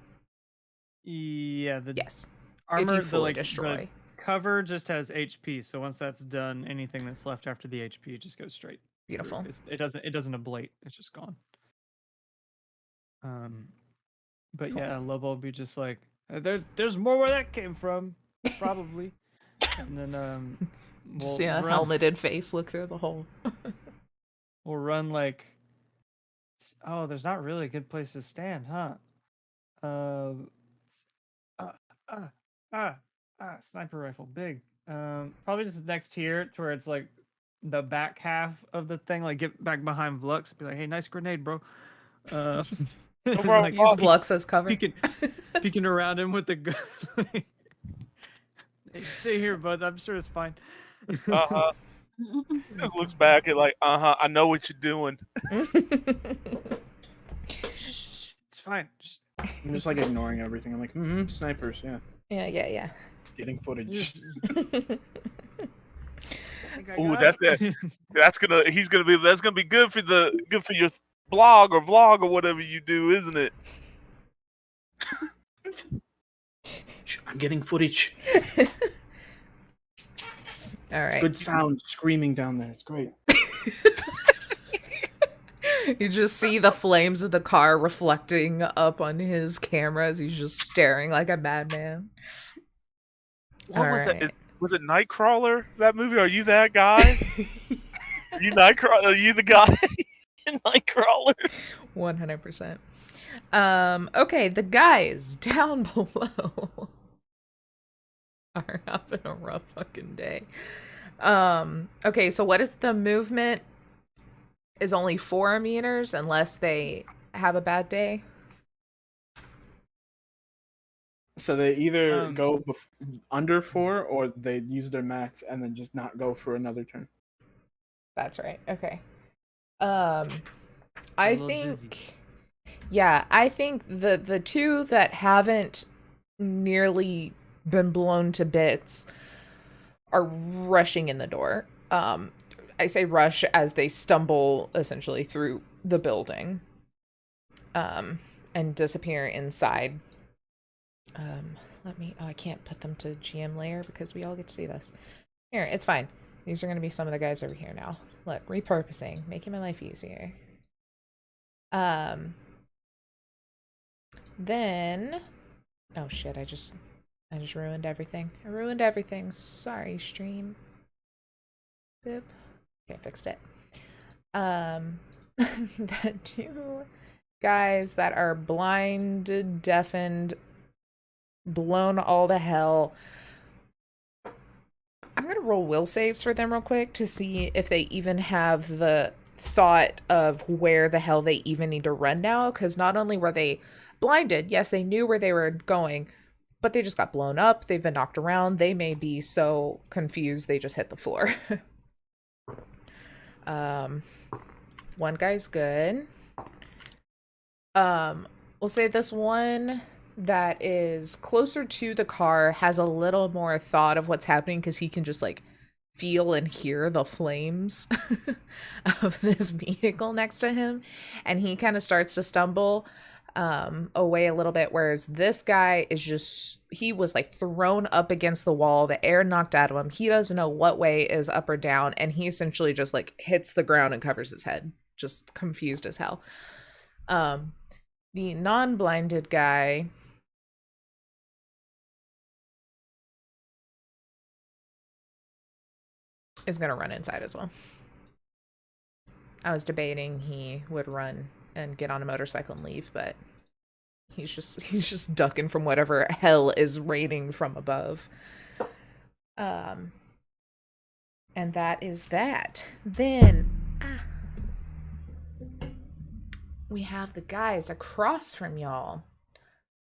Yeah. Yes. Armor, if you fully the destroy. Cover just has HP, so once that's done, anything that's left after the HP just goes straight. Beautiful. It doesn't ablate. It's just gone. But Cool. yeah, Lobo will be just like, there's more where that came from, probably. And then we'll Just see a run, helmeted face look through the hole. we'll run like, oh, there's not really a good place to stand, huh? Sniper rifle, big. Probably just next here to where it's like the back half of the thing, like get back behind Vlux, be like, hey, nice grenade, bro. problem. Use Vlux as cover. Peeking around him with the gun. Hey, stay here, bud. I'm sure it's fine. Just looks back at like, I know what you're doing. It's fine. I'm just like ignoring everything. I'm like, snipers, yeah. Yeah. Getting footage. Ooh, that's it. That's gonna be good for your blog or vlog or whatever you do, isn't it? I'm getting footage. All right. It's good sound screaming down there. It's great. You just see the flames of the car reflecting up on his camera as he's just staring like a madman. What was Alright. that? Was it Nightcrawler? That movie? Are you that guy? Are you Nightcrawler? Are you the guy in Nightcrawler? 100%. Okay, the guys down below. are having a rough fucking day. Okay, so what is the movement? Is only 4 meters unless they have a bad day? So they either Um, go under 4 or they use their max and then just not go for another turn. That's right. Okay. a I little dizzy. think yeah, I think the two that haven't nearly been blown to bits are rushing in the door. I say rush as they stumble essentially through the building. And disappear inside. I can't put them to GM layer because we all get to see this. Here, it's fine. These are going to be some of the guys over here now. Look, repurposing, making my life easier. Then, oh shit, I just ruined everything. I ruined everything. Sorry, stream. Boop. Okay, fixed it. The two guys that are blinded, deafened, blown all to hell. I'm gonna roll will saves for them real quick to see if they even have the thought of where the hell they even need to run now, because not only were they blinded, yes, they knew where they were going, but they just got blown up, they've been knocked around, they may be so confused they just hit the floor. One guy's good. We'll say this one that is closer to the car has a little more thought of what's happening because he can just like feel and hear the flames of this vehicle next to him, and he kind of starts to stumble away a little bit, whereas this guy is just, he was like thrown up against the wall, the air knocked out of him, he doesn't know what way is up or down, and he essentially just like hits the ground and covers his head, just confused as hell. The non-blinded guy is gonna run inside as well. I was debating he would run and get on a motorcycle and leave, but he's just ducking from whatever hell is raining from above. And that is that. Then we have the guys across from y'all.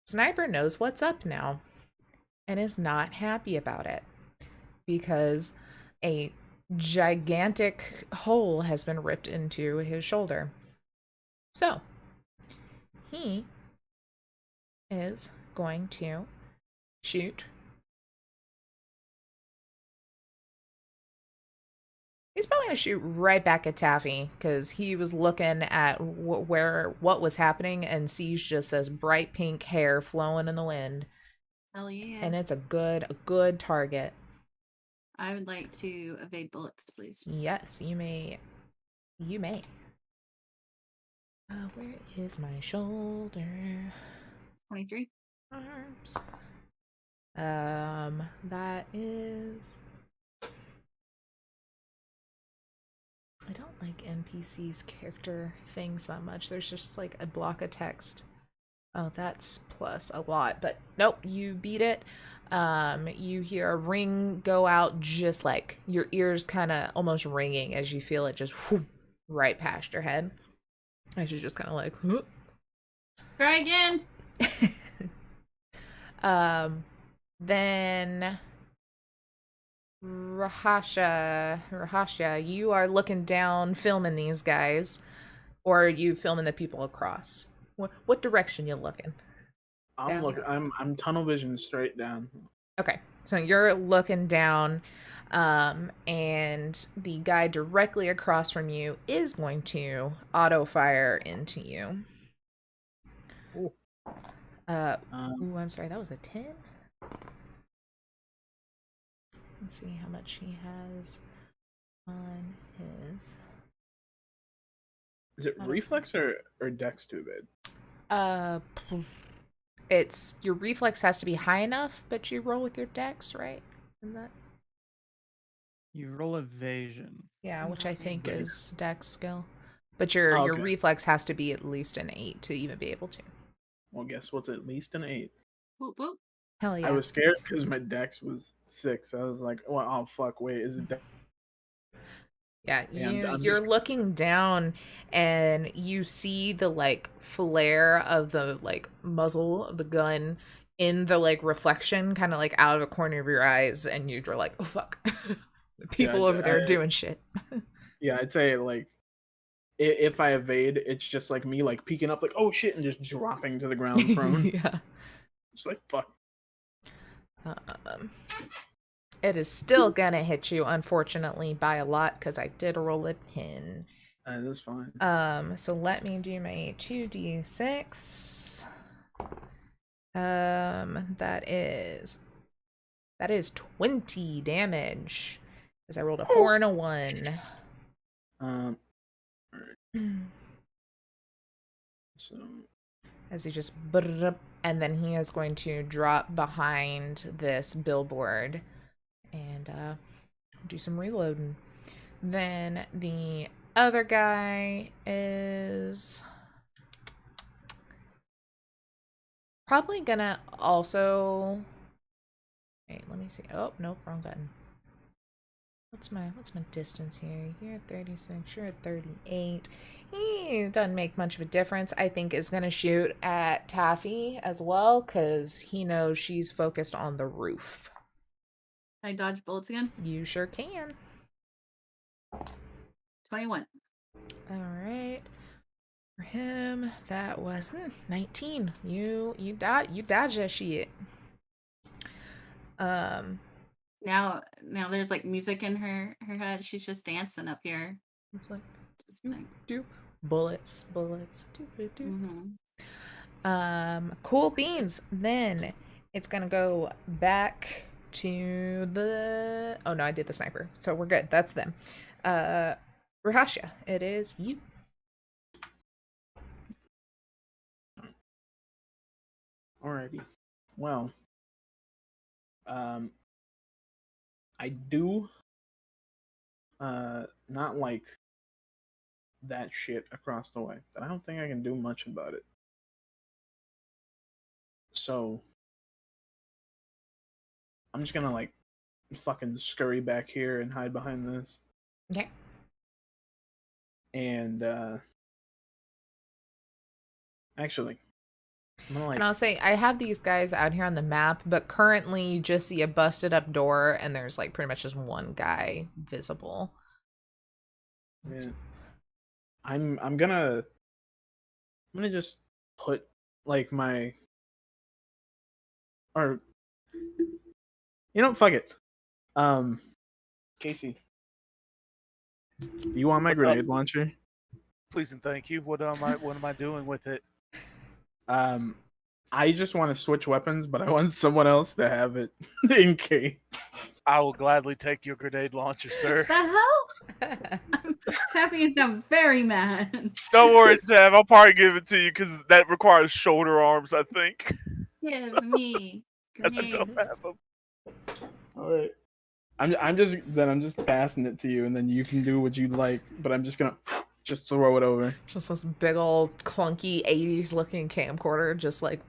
Sniper knows what's up now and is not happy about it because a gigantic hole has been ripped into his shoulder. So he is going to shoot. He's probably going to shoot right back at Taffy because he was looking at what was happening and sees just this bright pink hair flowing in the wind. Hell yeah. And it's a good target. I would like to evade bullets, please. Yes, you may. You may. Where is my shoulder? 23. Arms. That is. I don't like NPC's character things that much. There's just like a block of text. Oh, that's plus a lot, but nope, you beat it. You hear a ring go out, just like your ears kind of almost ringing as you feel it just whoosh, right past your head. As you just kind of like, whoop. Try again. Then Rahasha, you are looking down, filming these guys, or are you filming the people across? What direction you looking? I'm Down. looking. I'm tunnel vision straight down. Okay, so you're looking down, and the guy directly across from you is going to auto fire into you. Ooh. Ooh, I'm sorry, that was a 10. Let's see how much he has on his. Is it reflex or dex too bad? It's your reflex has to be high enough, but you roll with your dex, right? Isn't that? You roll evasion. Yeah, which I think Evasion. is dex skill. But your Okay. reflex has to be at least an 8 to even be able to. Well, guess what's at least an 8? Whoop, whoop. Hell yeah. I was scared because my dex was 6. I was like, well, oh fuck, wait, is it? Yeah, I'm you're just looking down and you see the like flare of the like muzzle of the gun in the like reflection kind of like out of a corner of your eyes, and you're like, oh fuck. The yeah, people over there doing shit. yeah. I'd say like if I evade, it's just like me like peeking up like oh shit and just dropping to the ground prone. Yeah. Just like fuck. It is still gonna hit you, unfortunately, by a lot because I did roll a 10. That's fine. So let me do my 2d6. That is 20 damage because I rolled a 4 and a 1. So As he just and then he is going to drop behind this billboard and do some reloading. Then the other guy is probably gonna also wait, let me see. Oh, nope, wrong button. What's my distance here? You're at 36, you're at 38. He doesn't make much of a difference. I think is gonna shoot at Taffy as well, because he knows she's focused on the roof. Can I dodge bullets again? You sure can. 21. Alright. For him, that was 19. You dodged that shit. Now there's like music in her head. She's just dancing up here. It's like Just like, do bullets. mhm. Cool beans. Then it's gonna go back to the oh no, I did the sniper. So we're good. That's them. Rahasha, it is you. alrighty. Well, I do not like that shit across the way, but I don't think I can do much about it. So I'm just gonna like fucking scurry back here and hide behind this. Okay. And actually, I'm gonna like And I'll say I have these guys out here on the map, but currently you just see a busted up door and there's like pretty much just one guy visible. yeah. I'm gonna just put like my or fuck it. Casey, do you want my grenade launcher? Please and thank you. What am I doing with it? I just want to switch weapons, but I want someone else to have it in case. I will gladly take your grenade launcher, sir. The hell? Taffy is now very mad. Don't worry, Tab. I'll probably give it to you because that requires shoulder arms, I think. Give me I grenades. don't have them. All right. I'm just passing it to you, and then you can do what you like. But I'm just gonna just throw it over. Just this big old clunky 80s looking camcorder just like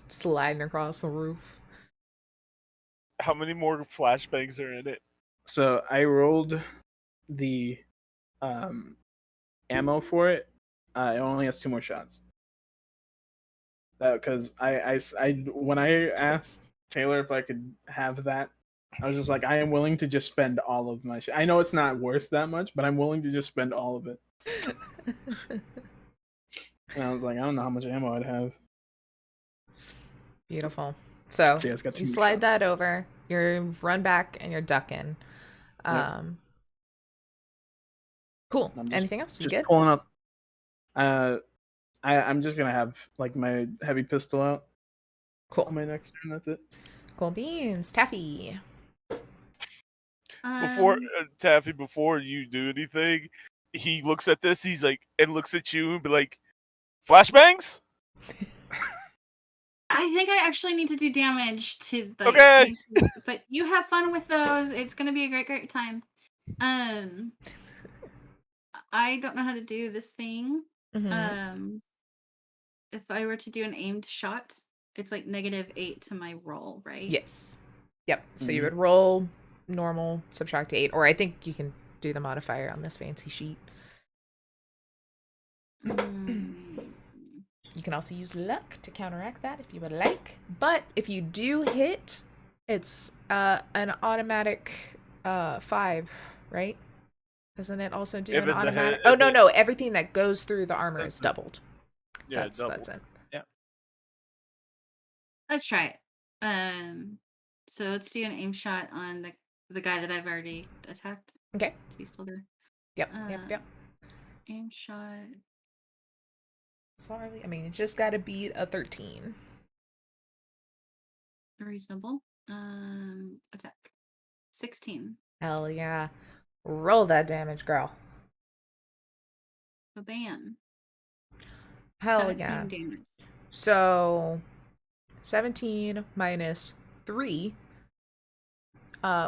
sliding across the roof. How many more flashbangs are in it? So I rolled the ammo for it. It only has 2 more shots. Because I when I asked Taylor if I could have that, I was just like, I am willing to just spend all of my I know it's not worth that much, but I'm willing to just spend all of it. And I was like, I don't know how much ammo I'd have. Beautiful. So See, it's got 2 you more slide shots. that over, you run back, and you're ducking. Yep. Cool. I'm just- Anything else? You Just good? pulling up. I'm just gonna have like my heavy pistol out Cool. on my next turn. That's it. Cool beans. Taffy. Before Taffy, before you do anything, he looks at this. He's like, and looks at you and be like, "Flashbangs." I think I actually need to do damage to the. Okay. But you have fun with those. It's gonna be a great time. I don't know how to do this thing. Mhm. If I were to do an aimed shot, it's like -8 to my roll, right? Yes. Yep. So you Mhm. would roll normal, subtract 8, or I think you can do the modifier on this fancy sheet. Mm. You can also use luck to counteract that if you would like. But if you do hit, it's an automatic 5, right? Doesn't it also do If an it's a hit, automatic? Oh if no, it- no, everything that goes through the armor is That's it. doubled. Yeah, That's double. it. Let's try it. So let's do an aim shot on the guy that I've already attacked. Okay. Is he still there? Yep. Yep. Aim shot. Sorry. I mean, it just got to beat a 13. Reasonable. Attack. 16. Hell yeah. Roll that damage, girl. Bam. Hell 17 yeah. damage. So 17 minus 3.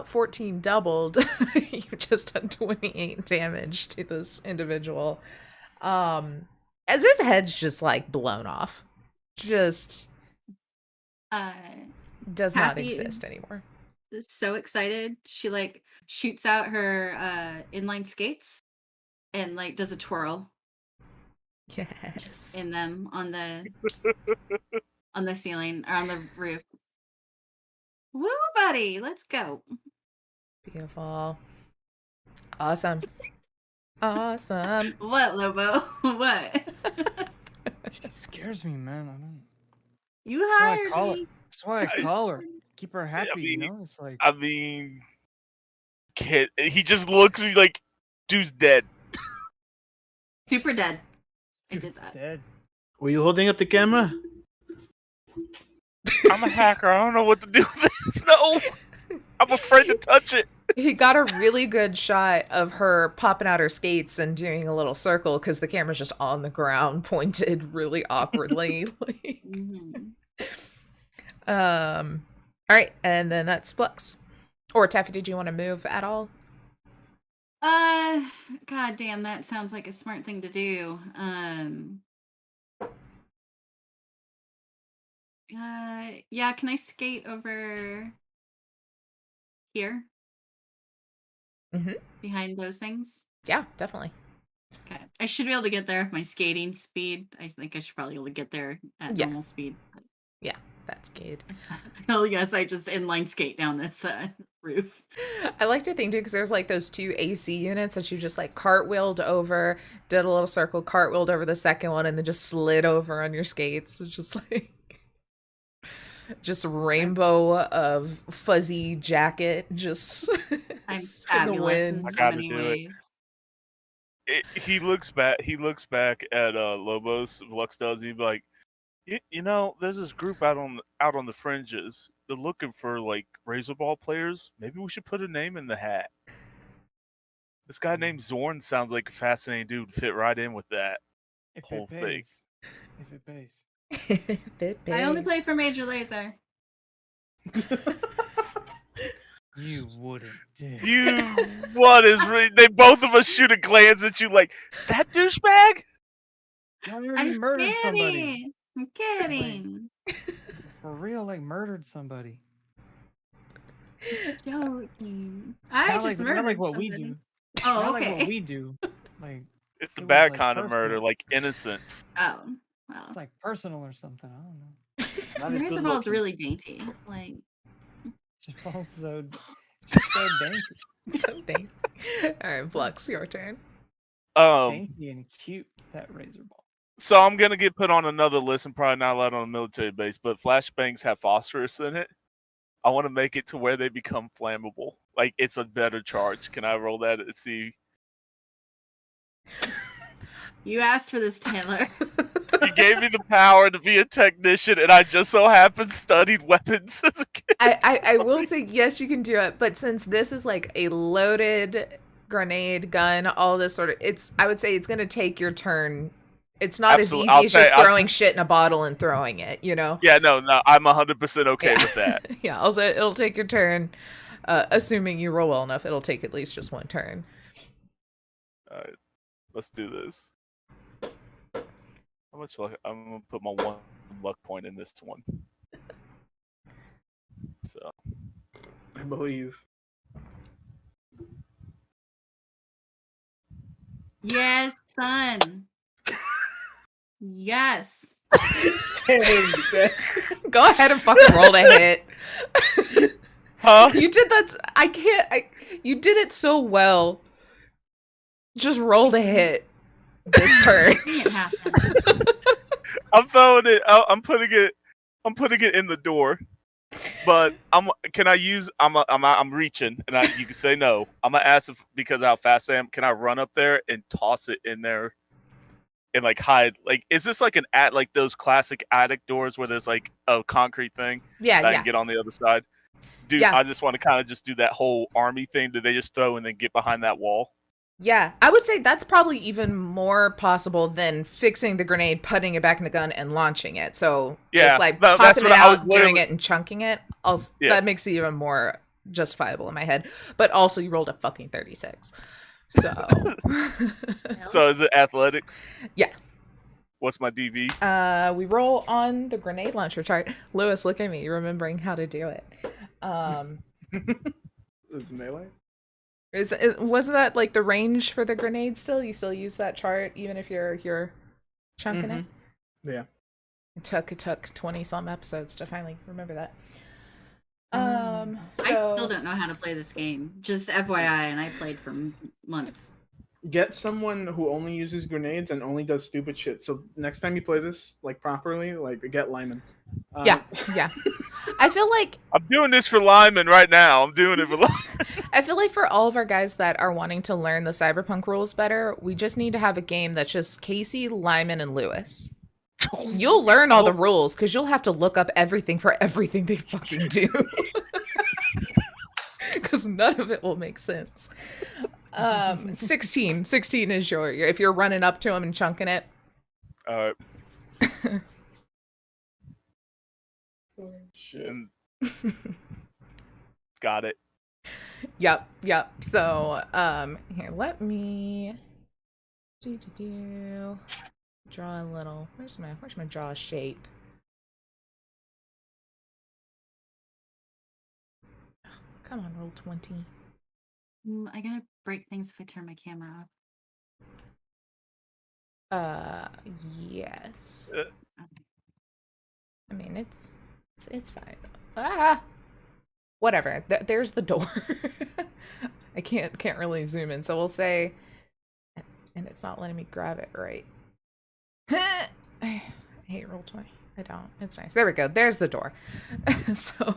14 doubled. You've just done 28 damage to this individual. As his head's just like blown off. Just does not Happy exist anymore. is so excited. She like shoots out her inline skates and like does a twirl Yes. in them on the ceiling or on the roof. Woo, buddy, let's go. Beautiful. Awesome. Awesome. What, Lobo? What? She scares me, man. I don't. You That's why I hired call me. her. That's why I call her. Keep her happy, mean, you know. It's like I mean, kid, he just looks he's like, dude's dead. Super dead. I did dude's that. dead. Were you holding up the camera? I'm a hacker. I don't know what to do with this. No, I'm afraid to touch it. He got a really good shot of her popping out her skates and doing a little circle because the camera's just on the ground, pointed really awkwardly. Like, Mhm. all right, and then that's Flux. Or Taffy, did you want to move at all? God damn, that sounds like a smart thing to do. Yeah, can I skate over here? Mhm. Behind those things? Yeah, definitely. Okay. I should be able to get there with my skating speed. I think I should probably be able to get there at Yeah. normal speed. Yeah, that's good. Oh yes, I just inline skate down this roof. I like to think too, because there's like those 2 AC units that you just like cartwheeled over, did a little circle, cartwheeled over the second one, and then just slid over on your skates. It's just like just rainbow of fuzzy jacket, just I'm in the fabulous in wind. so I gotta many do it. ways. He looks back. He looks back at Lobos. Lux does. He'd be like, you know, there's this group out on the fringes. They're looking for like Razorball players. Maybe we should put a name in the hat. This guy named Zorn sounds like a fascinating dude. Fit right in with that If whole it thing. pays. If it pays. Bit I only base. play for Major Laser. You wouldn't. Dude. You what is? They both of us shoot a glance at you like that douchebag. You already I'm murdered somebody. kidding. I'm kidding. For real, like murdered somebody. Joking. I Not just like, murdered not like what somebody. we do. Oh, Not okay. like what we do. Like It's the It was, bad like, kind of murder, personal. like innocence. Oh, well. it's like personal or something. I don't know. Not as good Razorball is looking. really dainty. Like, It's also just so dainty, So thank. All right, Flux, your turn. dainty and cute. That razor ball. So I'm gonna get put on another list and probably not allowed on a military base, but flashbangs have phosphorus in it. I want to make it to where they become flammable. Like it's a better charge. Can I roll that and see? you asked for this, Taylor. You gave me the power to be a technician, and I just so happened studied weapons as a kid. I will say yes, you can do it, but since this is like a loaded grenade gun, all this sort of, I would say it's gonna take your turn. It's not Absolutely. as easy as just I'll throwing shit in a bottle and throwing it, you know? Yeah, no, I'm 100% okay Yeah. with that. Yeah, also it'll take your turn. Assuming you roll well enough, it'll take at least just one turn. All right, let's do this. How much luck? I'm gonna put my 1 luck point in this one. I believe. Yes, son. Yes. Dang, Zach. Go ahead and fucking roll to hit. Huh? You did that. You did it so well. Just roll to hit this turn. Making it happen. I'm throwing it. I'm putting it. I'm putting it in the door. But can I use? I'm reaching, and you can say no. I'm gonna ask if, because of how fast I am. Can I run up there and toss it in there, and like hide? Like, is this like like those classic attic doors where there's like a concrete thing Yeah, that I yeah. can get on the other side? Dude, Yeah. I just want to kind of just do that whole army thing. Do they just throw and then get behind that wall? Yeah, I would say that's probably even more possible than fixing the grenade, putting it back in the gun, and launching it. So Yeah, just like no, that's popping what it I was out, doing literally- it, and chunking it. Yeah. That makes it even more justifiable in my head. But also, you rolled a fucking 36. So, So is it athletics? Yeah. What's my DV? we roll on the grenade launcher chart. Lewis, look at me, remembering how to do it. Is melee? Wasn't that like the range for the grenade still? You still use that chart even if you're chunking it? Yeah. It took 20 some episodes to finally remember that. I still don't know how to play this game. Just FYI, and I played for months. Get someone who only uses grenades and only does stupid shit. So next time you play this like properly, like get Lyman. Yeah. I feel like I'm doing this for Lyman right now. I'm doing it for Lyman. I feel like for all of our guys that are wanting to learn the Cyberpunk rules better, we just need to have a game that's just Casey, Lyman, and Lewis. You'll learn all the rules because you'll have to look up everything for everything they fucking do. Because none of it will make sense. 16 is your if you're running up to him and chunking it. All right. Shit. Got it. Yep. So, here, let me draw a little. Where's my jaw shape? Come on, roll 20. I gotta break things if I turn my camera Yes. Uh. I mean, it's fine. Ah, whatever. There's the door. I can't really zoom in, so we'll say, and it's not letting me grab it right. I hate roll 20. I don't. It's nice. There we go. There's the door. So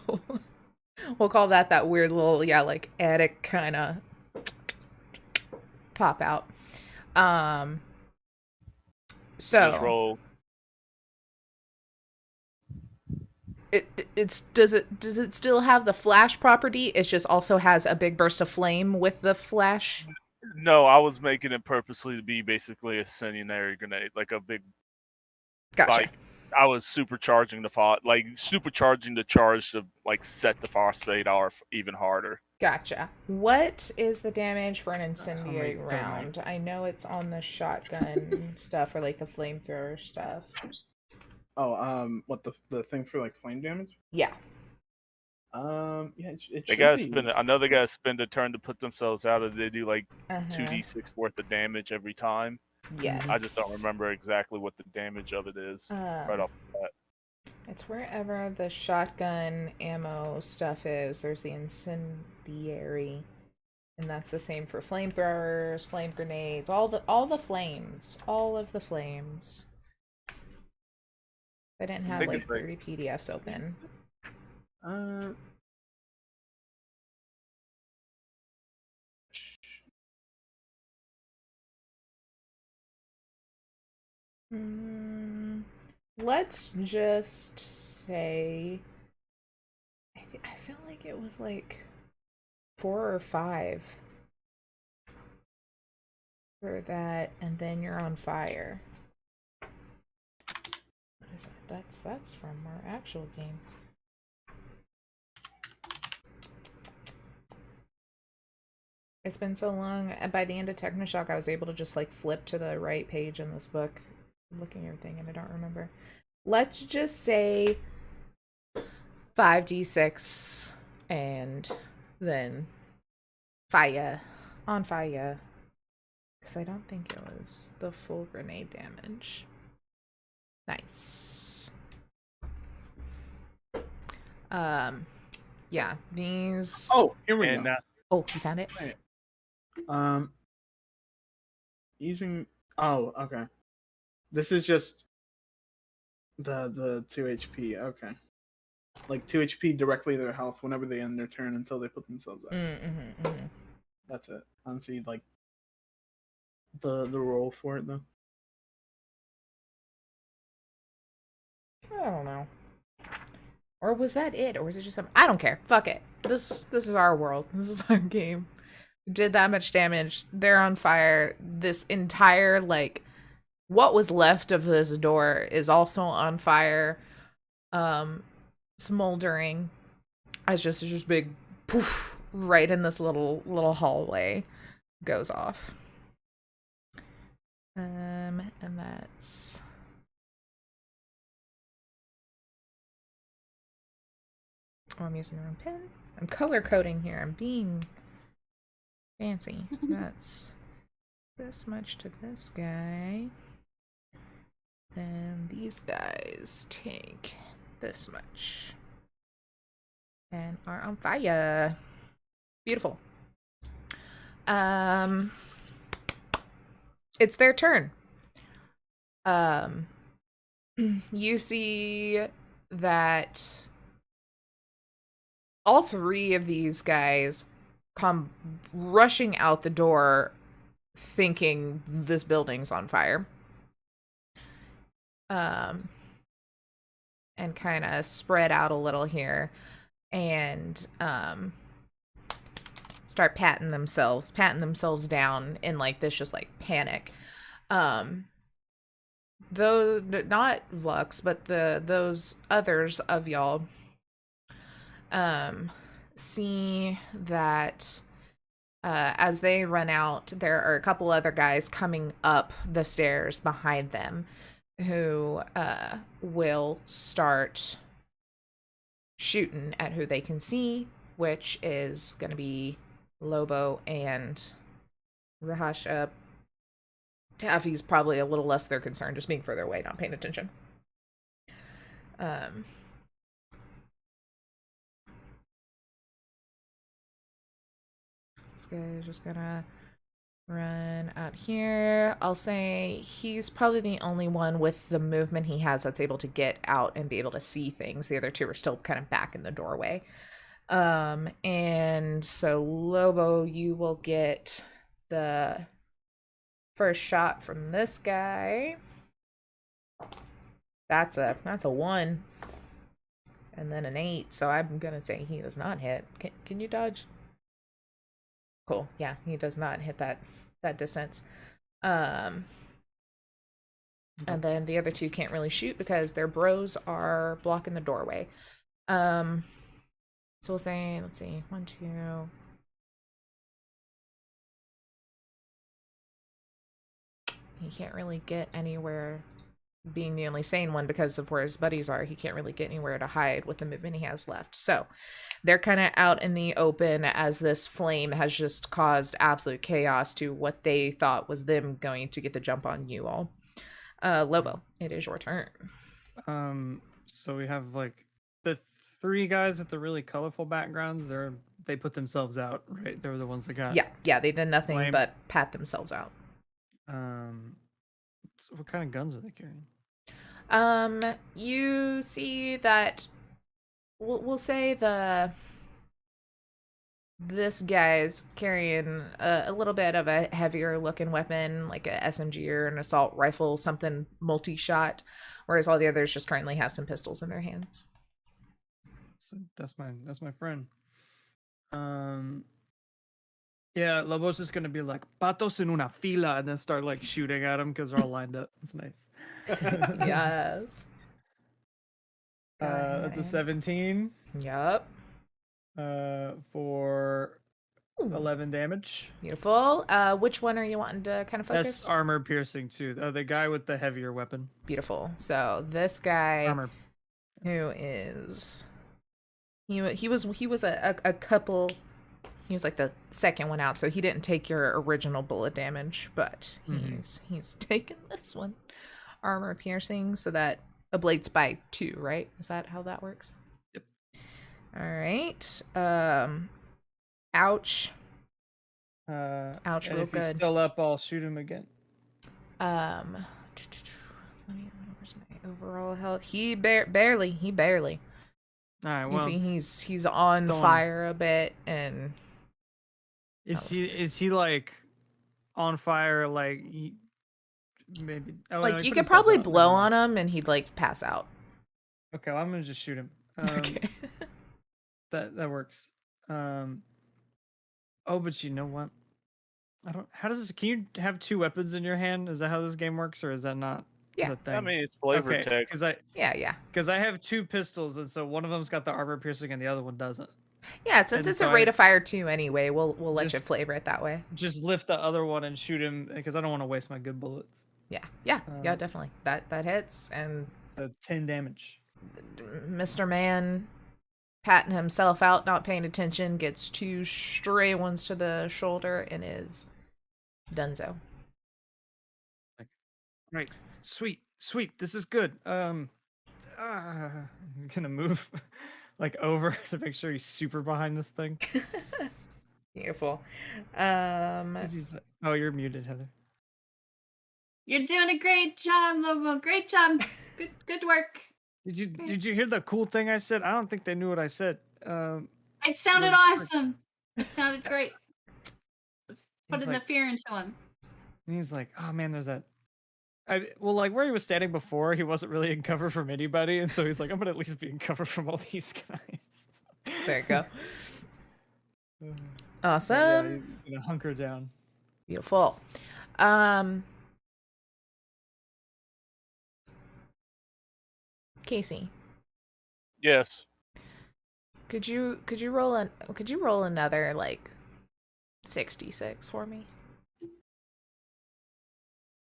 we'll call that weird little like attic kind of pop out. So Just roll. does it still have the flash property? It just also has a big burst of flame with the flash. No, I was making it purposely to be basically a incendiary grenade, like a big. Gotcha. Like, I was supercharging the charge to like set the phosphate off even harder. Gotcha. What is the damage for an incendiary make round? I know it's on the shotgun stuff or like the flamethrower stuff. Oh, what the thing for like flame damage? Yeah. Yeah, it They should gotta be. spend it. I know they gotta spend a turn to put themselves out of. They do like Uh-huh. 2d6 worth of damage every time. Yes. I just don't remember exactly what the damage of it is right off the bat. It's wherever the shotgun ammo stuff is. There's the incendiary, and that's the same for flamethrowers, flame grenades, all of the flames. I didn't have think like it's like- 30 PDFs open. Let's just say I feel like it was like 4 or 5 for that, and then you're on fire. What is that? That's from our actual game. It's been so long. By the end of Technoshock, I was able to just like flip to the right page in this book, looking at everything, and I don't remember. Let's just say 5d6 and then fire. On fire. Because I don't think it was the full grenade damage. Nice. Yeah, these... Oh, here we And go. Oh, you found it? Using... Oh, okay. This is just the 2 HP. Okay. Like 2 HP directly to their health whenever they end their turn until they put themselves out. That's it. I don't see like the roll for it though. I don't know. Or was that it? Or was it just something? I don't care. Fuck it. This is our world. This is our game. Did that much damage. They're on fire. This entire, like, what was left of this door is also on fire. Smoldering. It's just big poof right in this little hallway goes off. And that's... Oh, I'm using the wrong pen. I'm color coding here. I'm being fancy. That's this much to this guy. And these guys take this much. And are on fire. Beautiful. It's their turn. You see that all three of these guys come rushing out the door thinking this building's on fire. And kind of spread out a little here and start patting themselves down in like this just like panic. Though not Lux, but those others of y'all see that as they run out, there are a couple other guys coming up the stairs behind them who will start shooting at who they can see, which is going to be Lobo and Rahasha. Taffy's probably a little less their concern, just being further away, not paying attention. This guy's just gonna run out here. I'll say he's probably the only one with the movement he has that's able to get out and be able to see things. The other two are still kind of back in the doorway. And so Lobo, you will get the first shot from this guy. That's a 1. And then an 8. So I'm gonna say he does not hit. Can you dodge? Cool. Yeah, he does not hit that distance. And then the other two can't really shoot because their bros are blocking the doorway. So we'll say, let's see, 1, 2. He can't really get anywhere, being the only sane one because of where his buddies are. He can't really get anywhere to hide with the movement he has left. So they're kind of out in the open as this flame has just caused absolute chaos to what they thought was them going to get the jump on you all. Lobo, it is your turn. So we have like the 3 guys with the really colorful backgrounds. They put themselves out, right? They were the ones that got Yeah, they did nothing flame. but pat themselves out. So what kind of guns are they carrying? You see that we'll say this guy's carrying a little bit of a heavier looking weapon, like a SMG or an assault rifle, something multi-shot, whereas all the others just currently have some pistols in their hands. So that's my friend. Yeah, Lobo's just gonna be like patos en una fila and then start like shooting at them because they're all lined up. It's nice. Yes. That's a 17. Yep. For Ooh. 11 damage. Beautiful. Which one are you wanting to kind of focus? That's armor piercing too. The guy with the heavier weapon. Beautiful. So this guy Armor. who is he was a couple he was like the second one out, so he didn't take your original bullet damage, but Mhm. he's taken this one. Armor piercing, so that ablates by 2, right? Is that how that works? Yep. All right. Ouch. Ouch, And real if he's good. still up, I'll shoot him again. Where's my overall health? He barely. All right. You Well, see, he's on don't wanna- fire a bit, and is he like on fire? Like he maybe. Oh, no, like he you put could himself probably out. blow Never on mind. him, and he'd like pass out. Okay, well, I'm gonna just shoot him. Okay. That works. Oh, but you know what? I don't. How does this? Can you have 2 weapons in your hand? Is that how this game works, or is that not Yeah. the thing? I mean, it's flavor Okay, text. Yeah. because I have 2 pistols, and so one of them's got the armor piercing, and the other one doesn't. Yeah, since And it's so a rate I of fire 2 anyway, we'll let you just- flavor it that way. Just lift the other one and shoot him because I don't want to waste my good bullets. Yeah, Um, definitely. That hits, and So 10 damage. Mr. Man patting himself out, not paying attention, gets 2 stray ones to the shoulder and is donezo. Right. Sweet. This is good. I'm gonna move like over to make sure he's super behind this thing. Beautiful. 'Cause he's oh, you're muted, Heather. You're doing a great job, Lobo. Great job. Good work. Did you hear the cool thing I said? I don't think they knew what I said. It sounded Yes, awesome. It sounded great. Putting the like- fear into him. And he's like, oh man, there's that. Well, like where he was standing before, he wasn't really in cover from anybody, and so he's like, I'm gonna at least be in cover from all these guys. There you go. So, Awesome. yeah, he's gonna hunker down. Beautiful. Casey, Yes. could you roll another like 66 for me?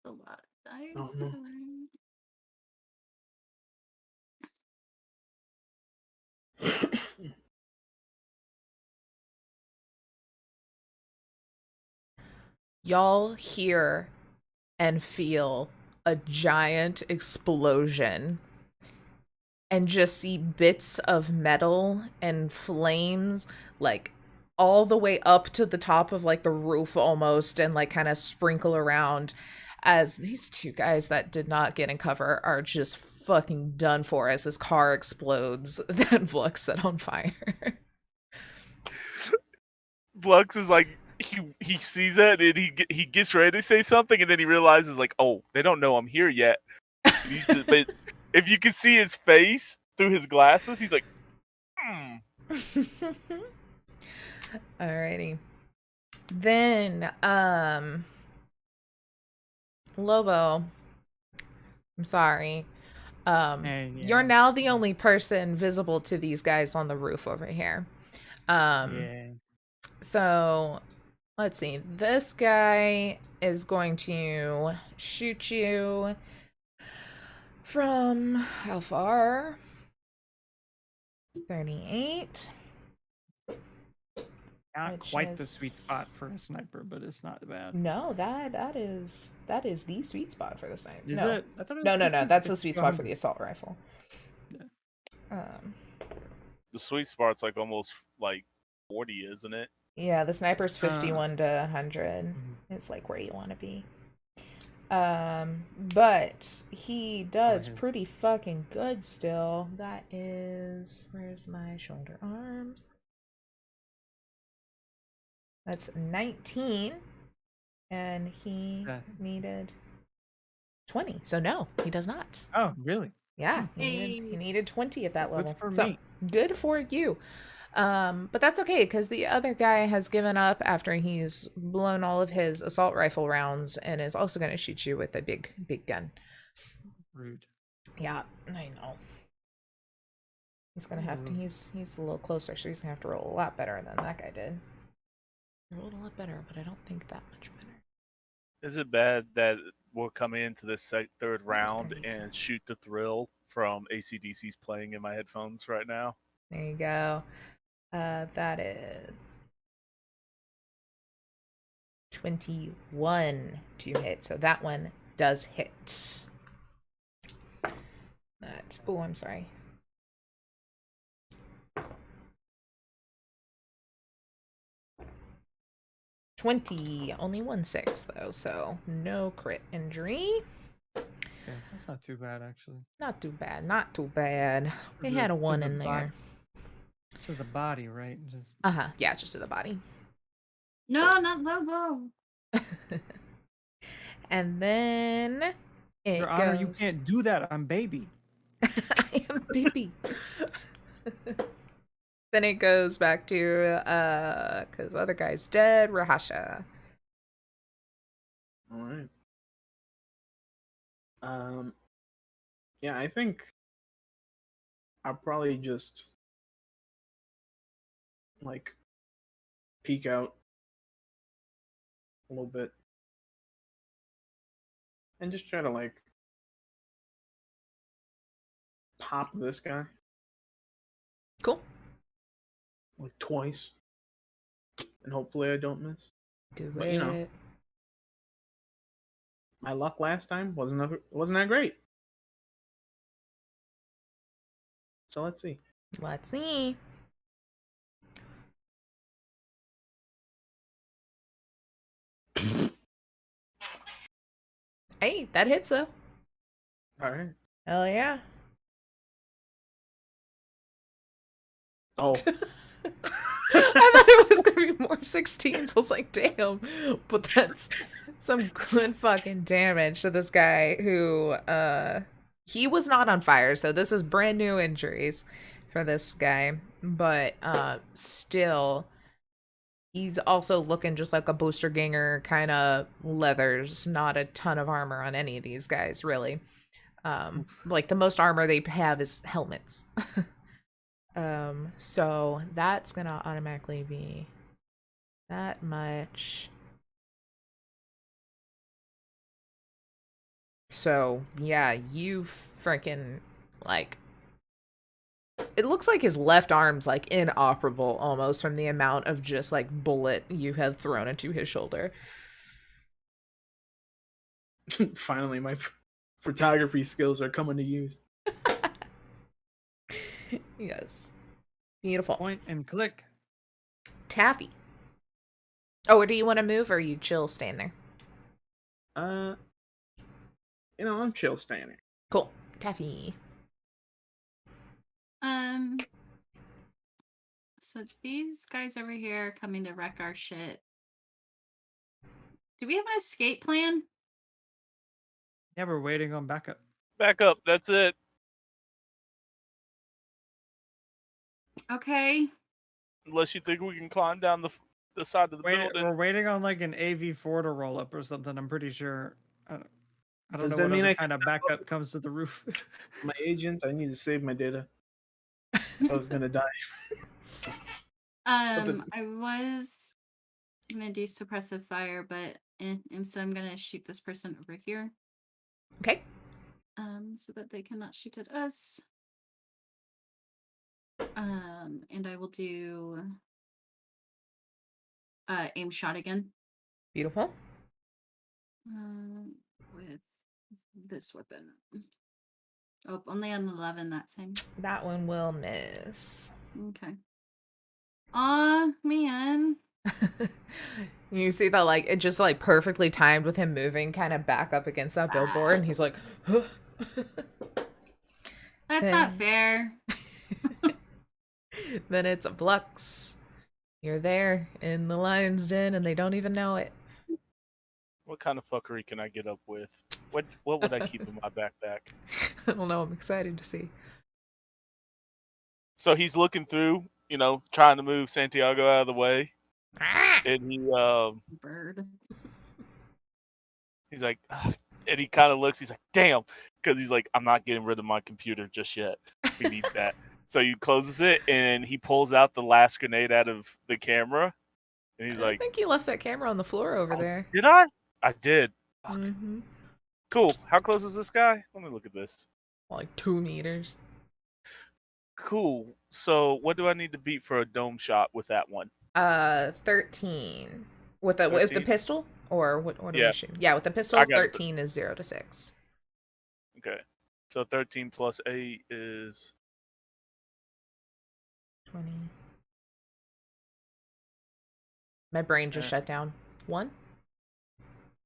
A lot of dice. Oh, no. Y'all hear and feel a giant explosion and just see bits of metal and flames like all the way up to the top of like the roof almost, and like kind of sprinkle around as these 2 guys that did not get in cover are just fucking done for as this car explodes that Vlux set on fire. Flux is like he sees that and he gets ready to say something, and then he realizes like, oh, they don't know I'm here yet. And he's just, but if you can see his face through his glasses, he's like, Alrighty. Then, Lobo, I'm sorry. You're now the only person visible to these guys on the roof over here. Yeah. So, let's see. This guy is going to shoot you from how far? 38. Not Which quite the sweet spot is- for a sniper, but it's not bad. No, that is the sweet spot for the sniper. Is no. it? I thought it was No, 50, that's the 50, sweet spot for 100. the assault rifle. Yeah. the sweet spot's like almost like 40, isn't it? Yeah, the sniper's 51 to 100. Mhm. It's like where you want to be. But he does ahead. pretty fucking good still. That is, where's my shoulder arms? That's 19, and he Okay. needed 20. So no, he does not. Oh, really? Yeah, Hey. he needed 20 at that Good level. for So me. good for you. But that's okay because the other guy has given up after he's blown all of his assault rifle rounds and is also going to shoot you with a big gun. Rude. Yeah, I know. He's gonna have to. He's a little closer, so he's gonna have to roll a lot better than that guy did. He rolled a lot better, but I don't think that much better. Is it bad that we'll come into this third was round 37. and shoot the thrill from AC/DC's playing in my headphones right now? There you go. That is 21 to hit. So that one does hit. That's, oh, I'm sorry. Only 1/6 though, so no crit injury. Okay, that's not too bad actually. Not too bad, not too bad. They had a 1 in there. To the body, right? Just Yeah, just to the body. No, not Lobo. And then it Your Honor, goes... you can't do that. I'm baby. I am baby. Then it goes back to because other guy's dead, Rahasha. All right. Yeah, I think I'll probably just like peek out a little bit and just try to like pop this guy Cool. like twice, and hopefully I don't miss. Do But, it. you know. My luck last time wasn't that great. So let's see. Let's see. Hey, that hits though. All right. Hell yeah. Oh. I thought it was gonna be more 16s. I was like, damn. But that's some good fucking damage to this guy who he was not on fire, so this is brand new injuries for this guy. But still he's also looking just like a booster ganger kind of leathers, not a ton of armor on any of these guys, really. Like the most armor they have is helmets. So that's gonna automatically be that much. So yeah, you freaking like it looks like his left arm's like inoperable almost from the amount of just like bullet you have thrown into his shoulder. Finally, my photography skills are coming to use. Yes. Beautiful. Point and click. Taffy. Oh, or do you want to move or are you chill staying there? I'm chill staying here. Cool. Taffy. So these guys over here are coming to wreck our shit. Do we have an escape plan? Yeah, we're waiting on backup. Back up. That's it. Okay. Unless you think we can climb down the side of the building. We're waiting on like an AV4 to roll up or something. I'm pretty sure. I don't Does know that what mean other I kind can of backup comes to the roof. My agent, I need to save my data. I was gonna die. I was gonna do suppressive fire, but instead I'm gonna shoot this person over here. Okay. So that they cannot shoot at us. And I will do aim shot again. Beautiful. With this weapon. Oh, only an 11 that time. That one will miss. Okay. Aw, man. You see that, like, it just, like, perfectly timed with him moving kind of back up against that billboard, and he's like, huh. That's not fair. Then it's a Blux. You're there in the lion's den, and they don't even know it. What kind of fuckery can I get up with? What would I keep in my backpack? I don't know. I'm excited to see. So he's looking through, trying to move Santiago out of the way, and Bird. he's like, "Ugh," and he kind of looks. He's like, "Damn," because he's like, "I'm not getting rid of my computer just yet. We need that." So he closes it, and he pulls out the last grenade out of the camera, and he's I like, think you left that camera on the floor over there. "Did I? I did." Fuck. Mm-hmm. Cool. How close is this guy? Let me look at this. Like 2 meters. Cool. So what do I need to beat for a dome shot with that one? 13. With the 13? pistol? Or what are Yeah. we shooting? Yeah, with the pistol, I got it. 13 is 0 to 6. Okay. So 13 plus 8 is 20. My brain just Eh. shut down. 1?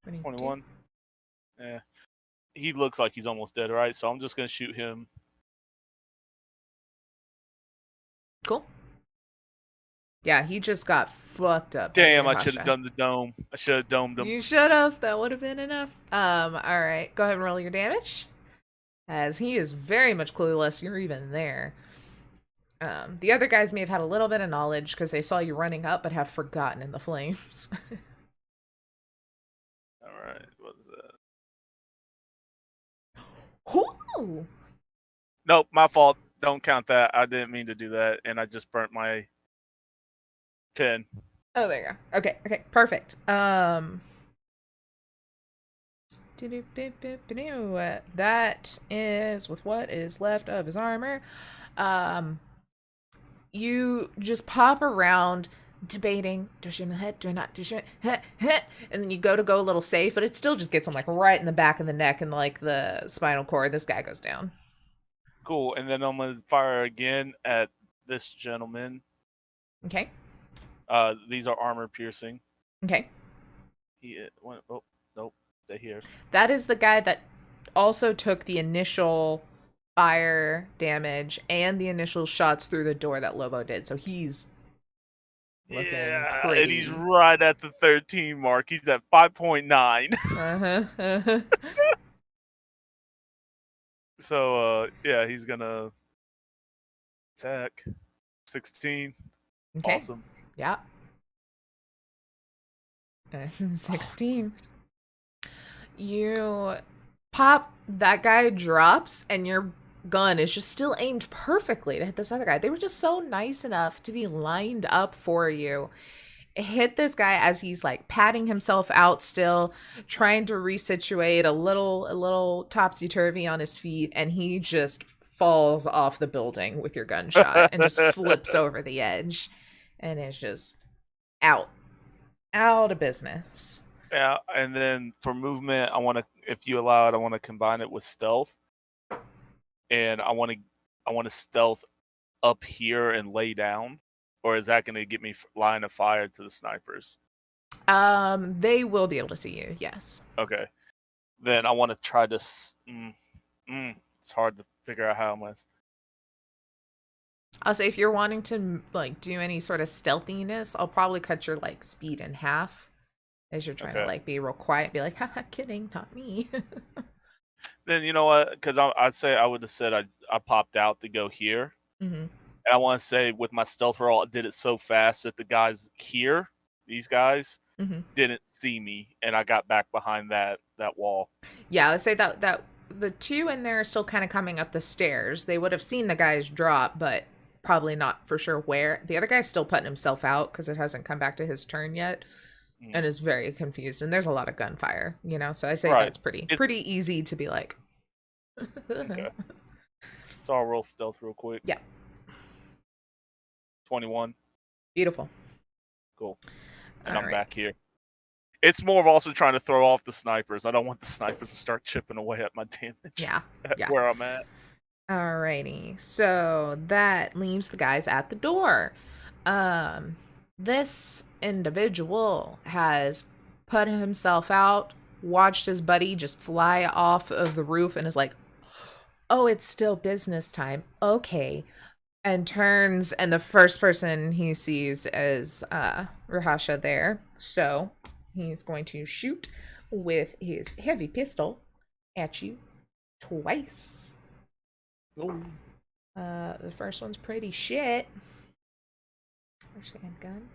21. Yeah. He looks like he's almost dead, right? So I'm just going to shoot him. Cool. Yeah, he just got fucked up. by Damn, I Rihasha. should have done the dome. I should have domed him. You should have. That would have been enough. All right. Go ahead and roll your damage. As he is very much clueless you're even there. The other guys may have had a little bit of knowledge because they saw you running up, but have forgotten in the flames. All right. What is that? Ooh! Nope, my fault. Don't count that. I didn't mean to do that, and I just burnt my 10. Oh, there you go. Okay, perfect. That is with what is left of his armor. You just pop around debating, do I shoot him in the head, do I not, do I shoot him, and then you go a little safe, but it still just gets him like right in the back of the neck and like the spinal cord. This guy goes down. Cool, and then I'm going to fire again at this gentleman. Okay. These are armor piercing. Okay. Oh, nope, they're here. That is the guy that also took the initial fire damage and the initial shots through the door that Lobo did. So he's looking pretty. And he's right at the 13 mark. He's at 5.9. So, yeah, he's gonna attack. 16. Okay. Awesome. Yeah. 16. You pop, that guy drops, and your gun is just still aimed perfectly to hit this other guy. They were just so nice enough to be lined up for you. Hit this guy as he's like patting himself out still, trying to resituate, a little topsy-turvy on his feet, and he just falls off the building with your gunshot and just flips over the edge and is just out of business. Yeah, and then for movement, if you allow it, I want to combine it with stealth. And I want to stealth up here and lay down. Or is that going to get me line of fire to the snipers? They will be able to see you, yes. Okay. Then I want to try to... it's hard to figure out how I'm going to... I'll say if you're wanting to like do any sort of stealthiness, I'll probably cut your like speed in half as you're trying to like be real quiet, be like, haha, kidding, not me. Then you know what? Because I'd say I would have said I popped out to go here. Mm-hmm. And I want to say with my stealth roll, I did it so fast that the guys here, these guys, didn't see me, and I got back behind that wall. Yeah, I would say that the two in there are still kind of coming up the stairs. They would have seen the guys drop, but probably not for sure where. The other guy's still putting himself out because it hasn't come back to his turn yet, and is very confused. And there's a lot of gunfire, you know. So I say that's pretty easy to be like. Okay. So I'll roll stealth real quick. Yeah. 21. Beautiful. Cool. And I'm back here. It's more of also trying to throw off the snipers. I don't want the snipers to start chipping away at my damage. Yeah. Where I'm at. Alrighty. So that leaves the guys at the door. This individual has put himself out, watched his buddy just fly off of the roof, and is like, oh, it's still business time. Okay. And turns, and the first person he sees is Rihasha there. So he's going to shoot with his heavy pistol at you twice. Oh. The first one's pretty shit. Where's the handgun?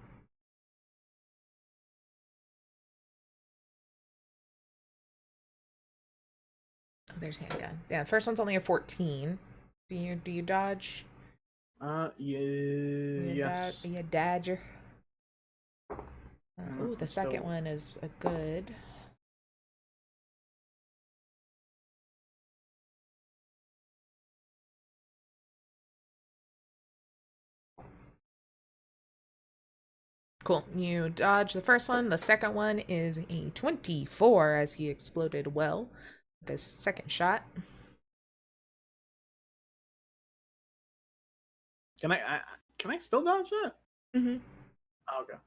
Oh, there's handgun. Yeah, the first one's only a 14. Do you dodge? Yeah. Yes. You dodger. Ooh, the second one is a good. Cool. You dodge the first one. The second one is a 24 as he exploded well. This second shot. Can I still dodge that? Mm-hmm. Oh, okay.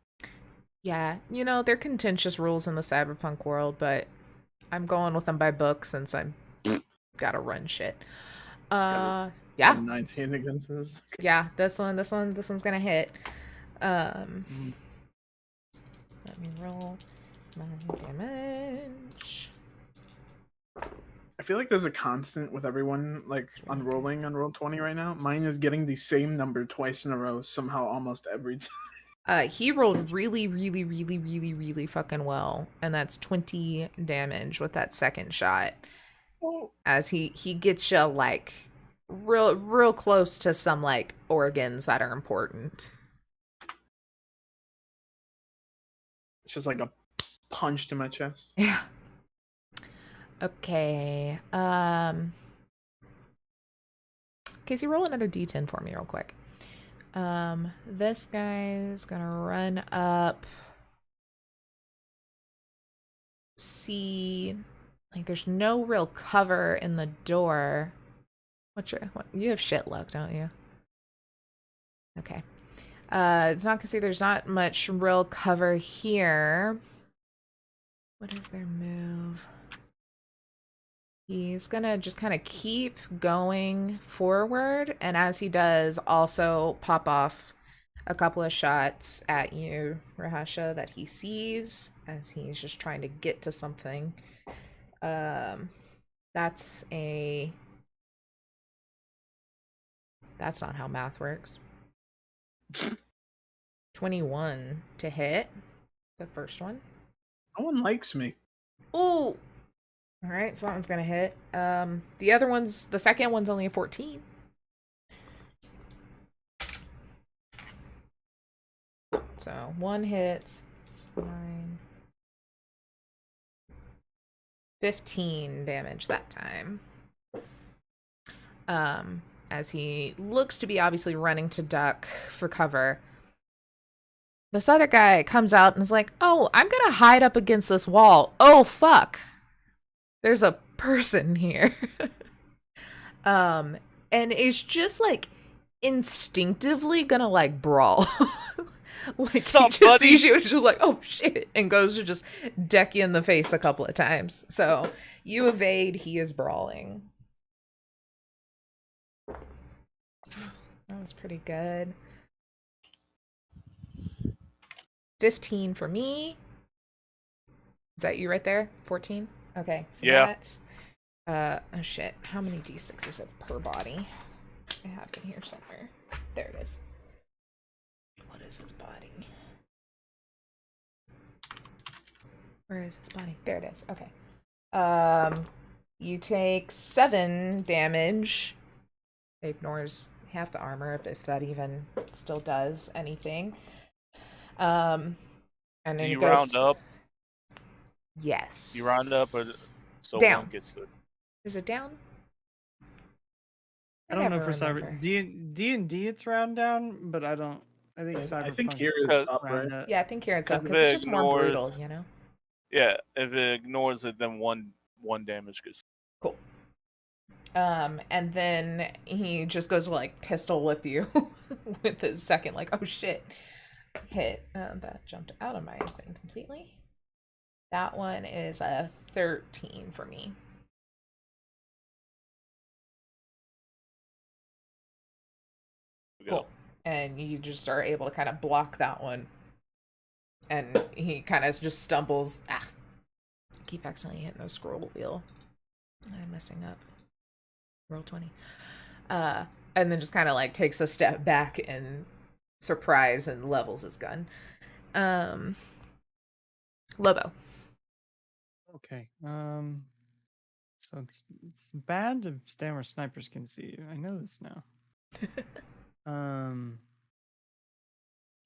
Yeah, they're contentious rules in the Cyberpunk world, but I'm going with them by book since I'm gotta run shit. Yeah. 19 against this. Yeah, this one's gonna hit. Let me roll my damage. I feel like there's a constant with everyone like unrolling on roll 20 right now. Mine is getting the same number twice in a row somehow almost every time. He rolled really, really, really, really, really fucking well, and that's 20 damage with that second shot. Oh. As he gets you like real close to some like organs that are important. It's just like a punch to my chest. Yeah. Okay. Casey, roll another d10 for me real quick. This guy's gonna run up. See, like there's no real cover in the door. What you have shit luck, don't you? Okay. It's not gonna say there's not much real cover here. What is their move? He's gonna just kind of keep going forward, and as he does, also pop off a couple of shots at you, Rahasha, that he sees as he's just trying to get to something. That's not how math works. 21 to hit the first one. No one likes me. Ooh. All right, so that one's gonna hit. The second one's only a 14. So one hits. 9, 15 damage that time. As he looks to be obviously running to duck for cover. This other guy comes out and is like, "Oh, I'm gonna hide up against this wall. Oh fuck. There's a person here." And it's just like instinctively gonna like brawl. Like he just sees you and just like, "Oh shit," and goes to just deck you in the face a couple of times. So you evade, he is brawling. That was pretty good. 15 for me. Is that you right there? 14? Okay. So yeah. That's oh shit. How many d6 is it per body? I have it here somewhere. There it is. What is his body? Where is his body? There it is. Okay. You take 7 damage. It ignores half the armor, if that even still does anything. And then Do you goes round up? Yes. You round up, or so down. one gets the. Is it down? I don't know never for remember. Cyber D&D it's round down, but I think Cyberpunk. I think here is up, right? Yeah, I think here it's up Because because it's it just more brutal, ignores- you know? Yeah, if it ignores it, then one damage gets. Cool. And then he just goes to like pistol whip you with his second, like, oh shit, hit. That jumped out of my thing completely. That one is a 13 for me. Cool. And you just are able to kind of block that one. And he kind of just stumbles. I keep accidentally hitting the scroll wheel. I'm messing up. Roll 20. And then just kind of like takes a step back in surprise and levels his gun. Lobo. Okay. So it's bad to stand where snipers can see you. I know this now.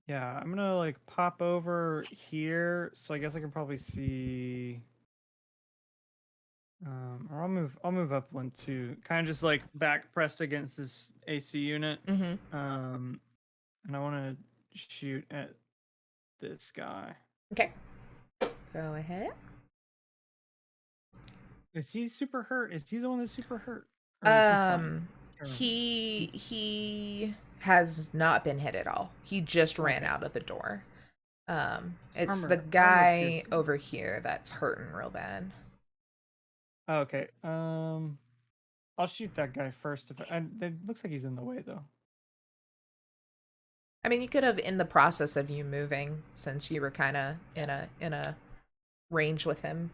Yeah, I'm gonna like pop over here, so I guess I can probably see. Or I'll move up one too, kind of just like back pressed against this AC unit. Mm-hmm. And I want to shoot at this guy. Okay. Go ahead. Is he super hurt? Is he the one that's super hurt? Or is he fine? He has not been hit at all. He just ran Okay. out of the door. It's the Armor guy piercing. over here that's hurting real bad. Oh, okay. I'll shoot that guy first. It looks like he's in the way though. I mean, you could have, in the process of you moving, since you were kind of in a range with him.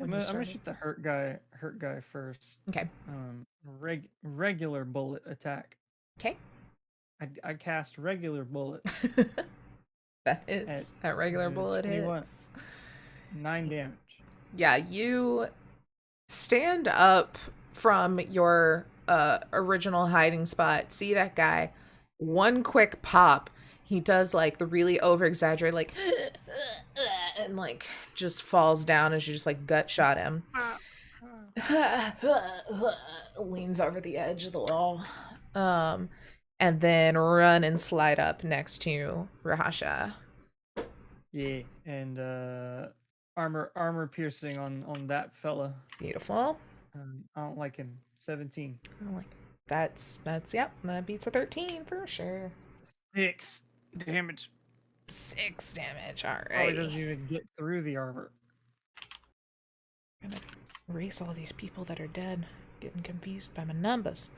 I'm gonna shoot the hurt guy first. Okay. Regular bullet attack. Okay. I cast regular bullet. That hits. That regular bullet 21. hits. 9 damage. Yeah, you stand up from your original hiding spot, see that guy, one quick pop, he does like the really over exaggerated like and like just falls down as you just like gut shot him. Leans over the edge of the wall, and then run and slide up next to Rahasha. Yeah, and armor piercing on that fella. Beautiful. I don't like him. 17. I'm like, that's yep, that beats a 13 for sure. 6 damage. 6 damage. All Probably right. doesn't even get through the armor. I'm gonna erase all these people that are dead. Getting confused by my numbers.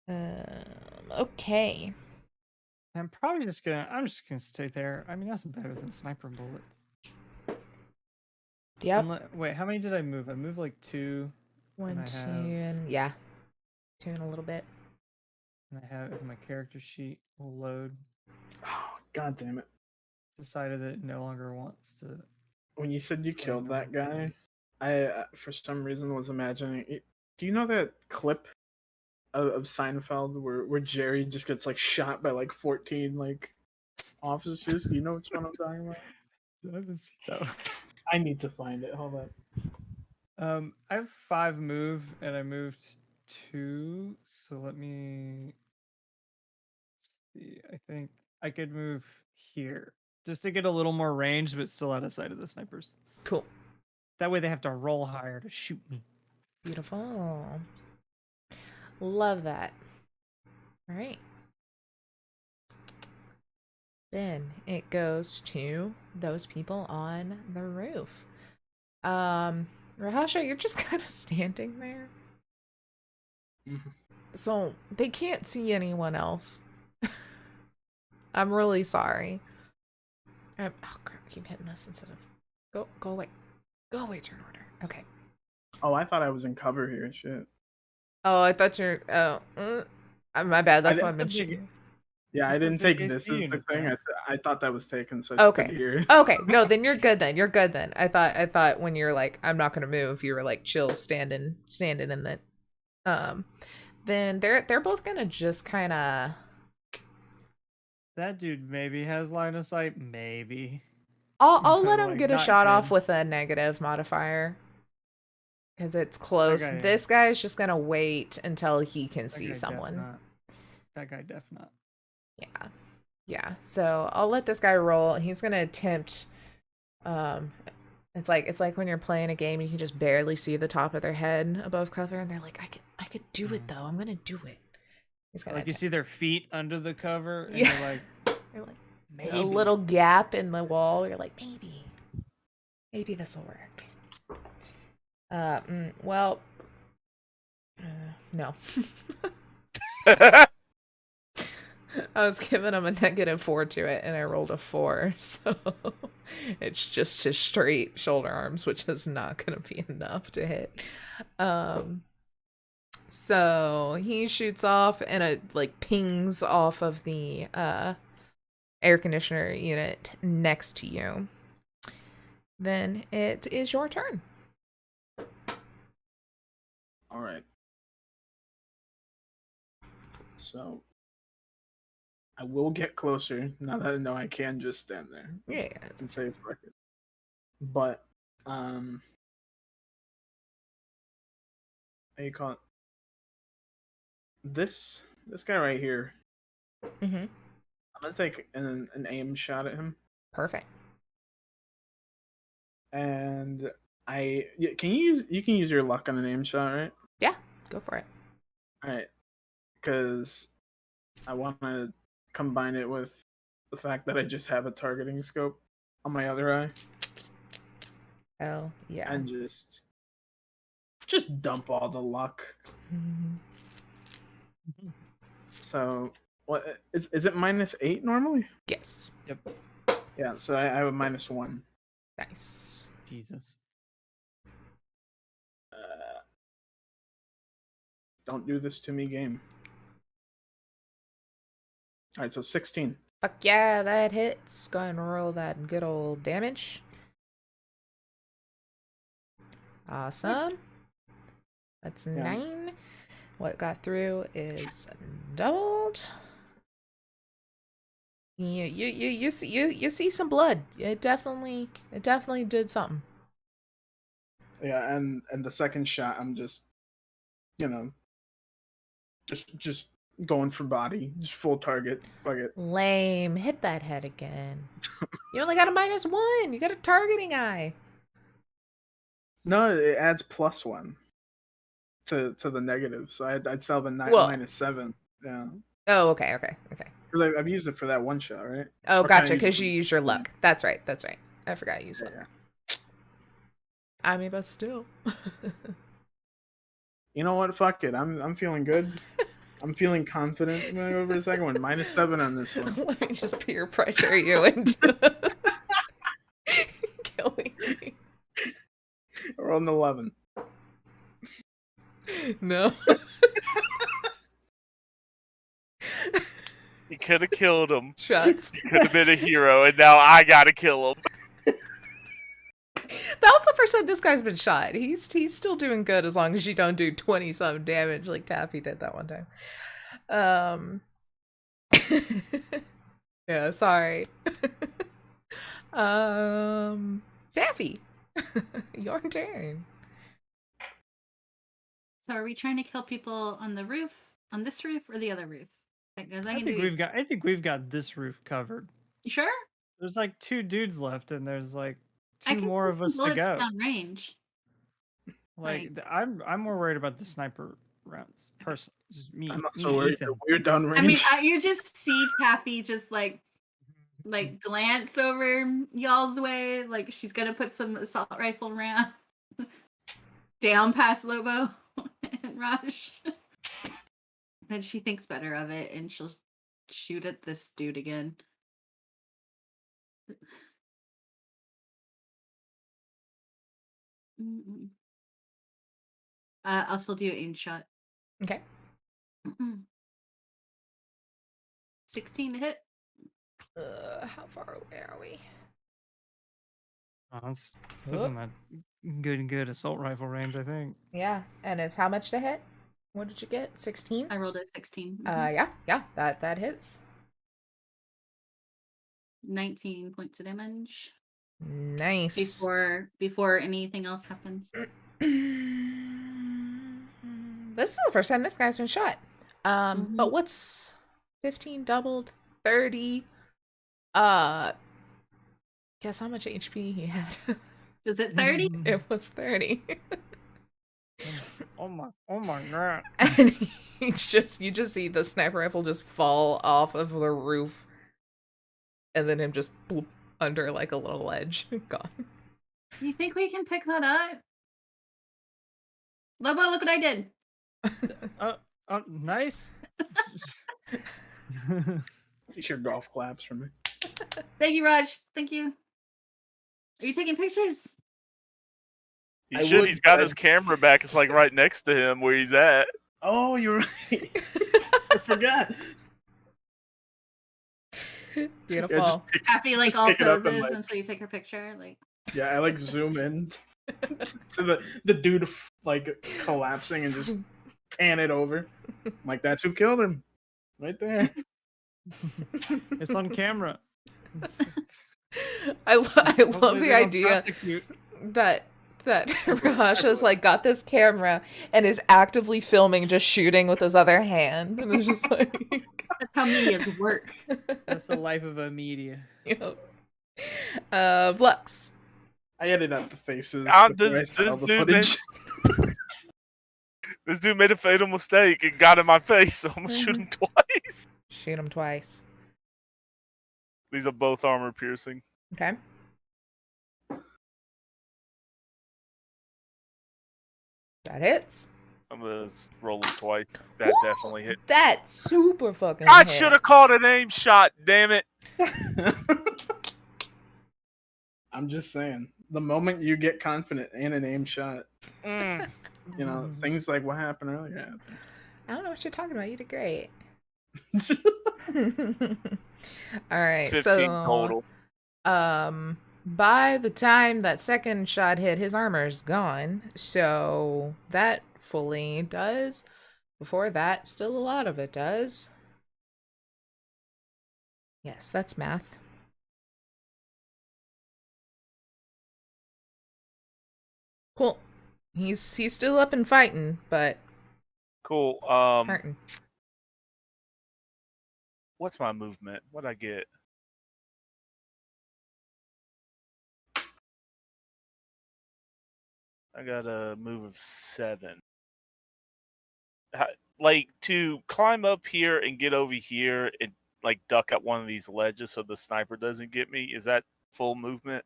Okay. I'm just gonna stay there. I mean, that's better than sniper bullets. Yep. Wait, how many did I move? I moved like 2. 1, and I 2, have- and yeah, 2 in a little bit. And I have my character sheet will load. Oh, God damn it. Decided that it no longer wants to. When you said you killed that guy, I for some reason was imagining it. Do you know that clip of Seinfeld where Jerry just gets like shot by like 14 like officers? Do you know which one I'm talking about? I haven't seen that one. I need to find it. Hold on. I have 5 move, and I moved 2. So let me see. I think I could move here just to get a little more range, but still out of sight of the snipers. Cool. That way they have to roll higher to shoot me. Beautiful. Love that. All right. Then it goes to those people on the roof. Rahasha, you're just kind of standing there. Mhm. So they can't see anyone else. I'm really sorry. Oh crap, I keep hitting this instead of go away. Go away, turn order. Okay. Oh, I thought I was in cover here. Shit. Oh, I thought you're my bad. That's I why I've been didn't shooting. Yeah, I That's didn't the take biggest this as the unit, thing. though. I thought that was taken, so I just Okay. here. Okay, no, then you're good then. You're good then. I thought when you're like, I'm not gonna move, you were like chill standing in the then they're both gonna just kinda That dude maybe has line of sight. Maybe. I'll let him Like, get a not shot off good. with a negative modifier. Because it's close. guy- This guy's just gonna wait until he can That see guy someone. That guy def not. Yeah. Yeah. So I'll let this guy roll. He's gonna attempt it's like when you're playing a game you can just barely see the top of their head above cover and they're like, I could do it though. I'm gonna do it. He's gonna Like you see their feet under the cover, and Yeah. you're like, You're like maybe. a little gap in the wall. You're like, maybe this will work. Well, no. I was giving him a -4 to it, and I rolled a 4, so it's just his straight shoulder arms, which is not gonna be enough to hit. So he shoots off, and it like pings off of the air conditioner unit next to you. Then it is your turn. All right. So I will get closer now that I know I can just stand there. Yeah, it's And say fuck it. But how you call it? This guy right here Mm-hmm. I'm gonna take an aim shot at him, Perfect. and you can use your luck on an aim shot, right? Yeah, go for it. All right, because I want to combine it with the fact that I just have a targeting scope on my other eye, Oh, yeah. and just dump all the luck. Mhm. So what is it -8 normally? Yes. Yep. Yeah, so I have a -1. Nice. Jesus. Don't do this to me, game. All right, so 16. Fuck yeah, that hits. Go ahead and roll that good old damage. Awesome. That's Yeah. 9. What got through is doubled. You see some blood. It definitely did something. Yeah, and the second shot, I'm just, just going for body, just full target. Fuck it. Lame. Hit that head again. You only got a -1. You got a targeting eye. No, it adds +1 to the negative, so I'd sell the Well- -7. Yeah, Oh, okay. because I've used it for that one shot, right? Oh, Or can I gotcha. use it Because for- you use your luck. That's right. I forgot you used luck. Yeah. I mean, but still. You know what? Fuck it. I'm feeling good. I'm feeling confident. I'm gonna go for the second one. -7 on this one. Let me just peer pressure you into killing me. I rolled an 11. No. You could have killed him. Shots. Could have been a hero, and now I gotta kill him. That was the first time this guy's been shot. He's still doing good as long as you don't do 20-some damage like Taffy did that one time. Yeah, sorry. Taffy. Your turn. So are we trying to kill people on the roof, on this roof, or the other roof? Because I I can think do. I think we've got this roof covered. You sure? There's like 2 dudes left, and there's like I 2 can more see of some us to bullets go. down range. Like I'm more worried about the sniper rounds. Person, just me. I'm not me so and worried. Ethan. We're done range. I mean, you just see Taffy just like glance over y'all's way, like she's gonna put some assault rifle round down past Lobo and Rush. Then she thinks better of it, and she'll shoot at this dude again. I'll still do aim shot. Okay. 16 to hit. How far away are we? Oh, that's in that good assault rifle range, I think. Yeah, and it's how much to hit? What did you get? 16? I rolled a 16. Yeah, that hits. 19 points of damage. Nice. Before anything else happens. This is the first time this guy's been shot. But what's 15 doubled? 30. Guess how much HP he had? Was it 30? It was 30. Oh my god. And you just see the sniper rifle just fall off of the roof, and then him just bloop under like a little ledge. Gone. You think we can pick that up? Lobo, look what I did. Nice. These are golf claps for me. Thank you, Raj. Thank you. Are you taking pictures? He should. He's got his camera back. It's like right next to him where he's at. Oh, you're right. I forgot. Beautiful. Yeah, just Happy like Just all pick it up and, poses like- until you take her picture. Like I like zoom in to the dude like collapsing and just pan it over. Like that's who killed him, right there. It's on camera. I love Hopefully the they don't idea prosecute. that that Rahasha's like got this camera and is actively filming, just shooting with his other hand, and it's just like That's how medias work. That's the life of a media. Yep. Flux. I edited out the faces. I'm before I this saw the dude made, footage. this dude made a fatal mistake and got in my face, so I'm gonna shoot him twice. Shoot him twice. These are both armor piercing. Okay. That hits. I'm gonna roll them twice. That Woo! definitely hit. That super fucking I hits. should have called an aim shot. Damn it! I'm just saying, the moment you get confident in an aim shot, Mm. you know, things like what happened earlier happen. I don't know what you're talking about. You did great. All right, 15 so total. by the time that second shot hit, his armor's gone. So that fully does. Before that, still a lot of it does. Yes, that's math. Cool. He's still up and fighting, but Cool. hurting. What's my movement? What'd I get? I got a move of 7. Like, to climb up here and get over here and, like, duck at one of these ledges so the sniper doesn't get me, is that full movement?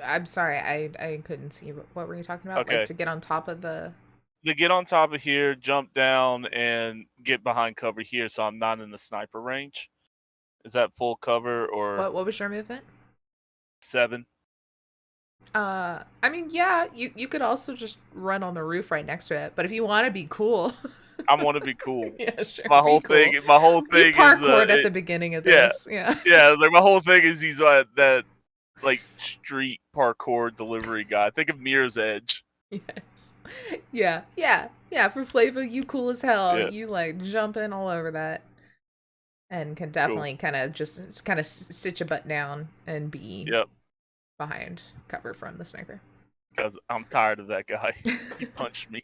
I'm sorry, I couldn't see. What were you talking about? Okay. Like to get on top of the... To get on top of here, jump down, and get behind cover here so I'm not in the sniper range. Is that full cover or What was your movement? 7? I mean, yeah, you could also just run on the roof right next to it, but if you want to be cool... I want to be cool. Yeah, sure. My be whole cool. thing, my whole You thing is parkoured at the beginning of yeah. this. Yeah. yeah, it's like my whole thing is he's that like street parkour delivery guy. Think of Mirror's Edge. Yes. Yeah. For flavor, you cool as hell. Yeah. You like jumping all over that, and can definitely kind of sit your butt down and be Yep, behind cover from the sniper. because I'm tired of that guy. He punched me.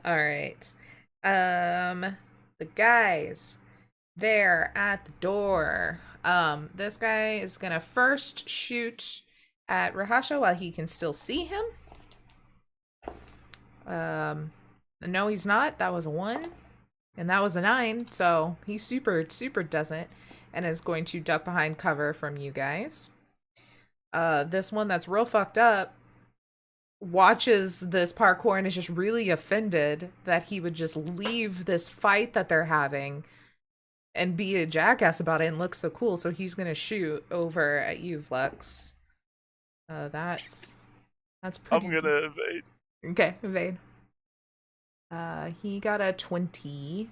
All right. The guys there at the door. This guy is gonna first shoot at Rahasha while he can still see him. No, he's not. That was a 1. And that was a 9. So he super doesn't, and is going to duck behind cover from you guys. This one that's real fucked up watches this parkour and is just really offended that he would just leave this fight that they're having and be a jackass about it and look so cool. So he's gonna shoot over at you, Flux. That's pretty. I'm gonna evade. Okay, evade. He got a 20.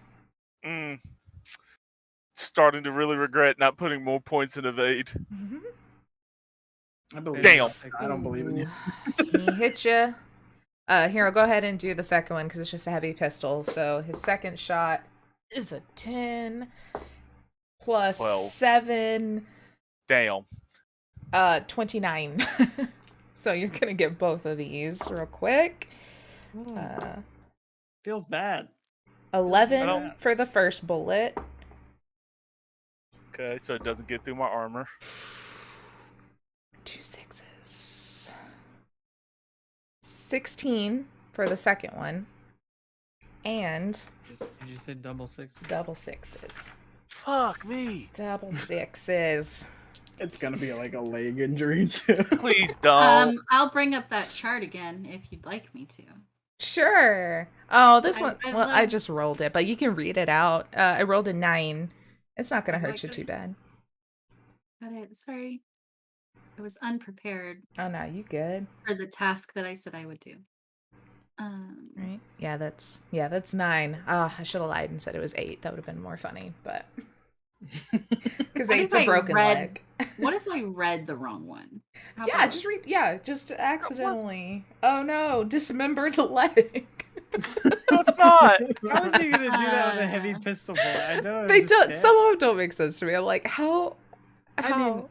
Starting to really regret not putting more points in evade. I believe Damn. I don't believe in you. He hit you. Here, I'll go ahead and do the second one because it's just a heavy pistol. So his second shot is a 10 plus 12. 7. Damn. 29. So you're gonna get both of these real quick. Feels bad. 11 for the first bullet. Okay, so it doesn't get through my armor. 2 6s. 16 for the second one. And Did you say double 6? double 6s. Fuck me. Double 6s. It's gonna be like a leg injury too. Please don't. I'll bring up that chart again if you'd like me to. Sure. Oh, this one. I Well, I love- just rolled it, but you can read it out. I rolled a 9. It's not gonna Oh, I hurt you too bad. Got it. Sorry. I was unprepared Oh no, you good. for the task that I said I would do. Right? Yeah, that's 9. Ah, I should have lied and said it was 8. That would have been more funny, but because What if 8's a I broken read- leg. What if I read the wrong one? How Yeah, about- just read. Yeah, just accidentally. Oh no, dismember the leg. No, it's not. How is he gonna do that with a heavy Uh, pistol bullet? I don't They don't. understand. Some of them don't make sense to me. I'm like, how? I mean,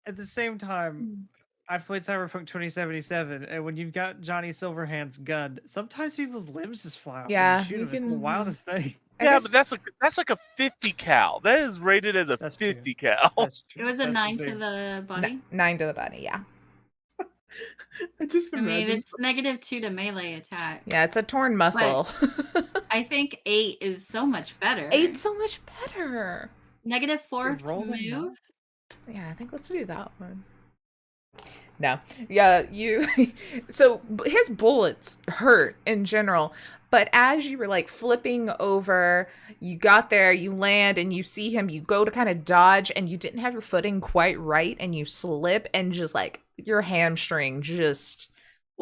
At the same time, I've played Cyberpunk 2077, and when you've got Johnny Silverhand's gun, sometimes people's limbs just fly off Yeah, when you shoot you them. It's the can- wildest thing. I Yeah, guess- but that's like a 50 cal. That is rated as a That's true. 50 cal. That's true. It was a That's 9 true. to the body. 9 to the body, yeah. I just I mean, imagine. it's -2 to melee attack. Yeah, it's a torn muscle. I think 8 is so much better. 8's so much better. -4 to roll them now? move. Yeah, I think let's do that one. No. Yeah, you so his bullets hurt in general, but as you were like flipping over, you got there, you land and you see him, you go to kind of dodge and you didn't have your footing quite right and you slip and just like your hamstring just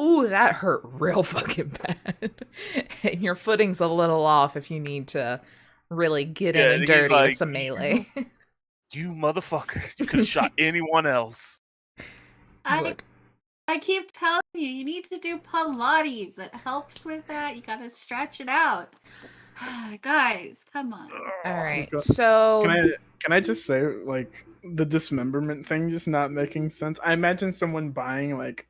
ooh, that hurt real fucking bad. And your footing's a little off if you need to really get in Yeah, and he's dirty like, with some melee. You motherfucker. You could have shot anyone else. Look. I keep telling you, you need to do Pilates. It helps with that. You gotta stretch it out. Guys, come on. All right. God. So Can I just say, like, the dismemberment thing just not making sense? I imagine someone buying like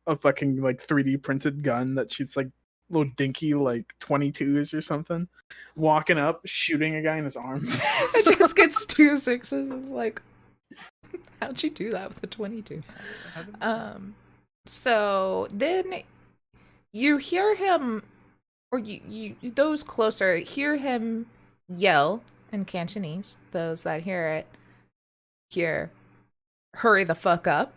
a fucking like 3D printed gun that shoots like little dinky like 22s or something, walking up, shooting a guy in his arm. it just gets 2 6s. It's like, how'd you do that with a 22? So then you hear him, or you those closer hear him yell in Cantonese. Those that hear it hear, hurry the fuck up,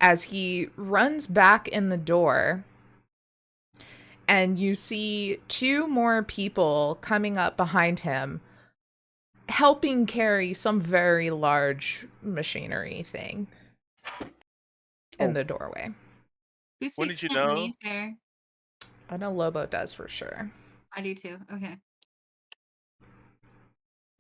as he runs back in the door. And you see 2 more people coming up behind him, helping carry some very large machinery thing in the doorway. Who When speaks did you know? Cantonese there? I know Lobo does for sure. I do too. Okay.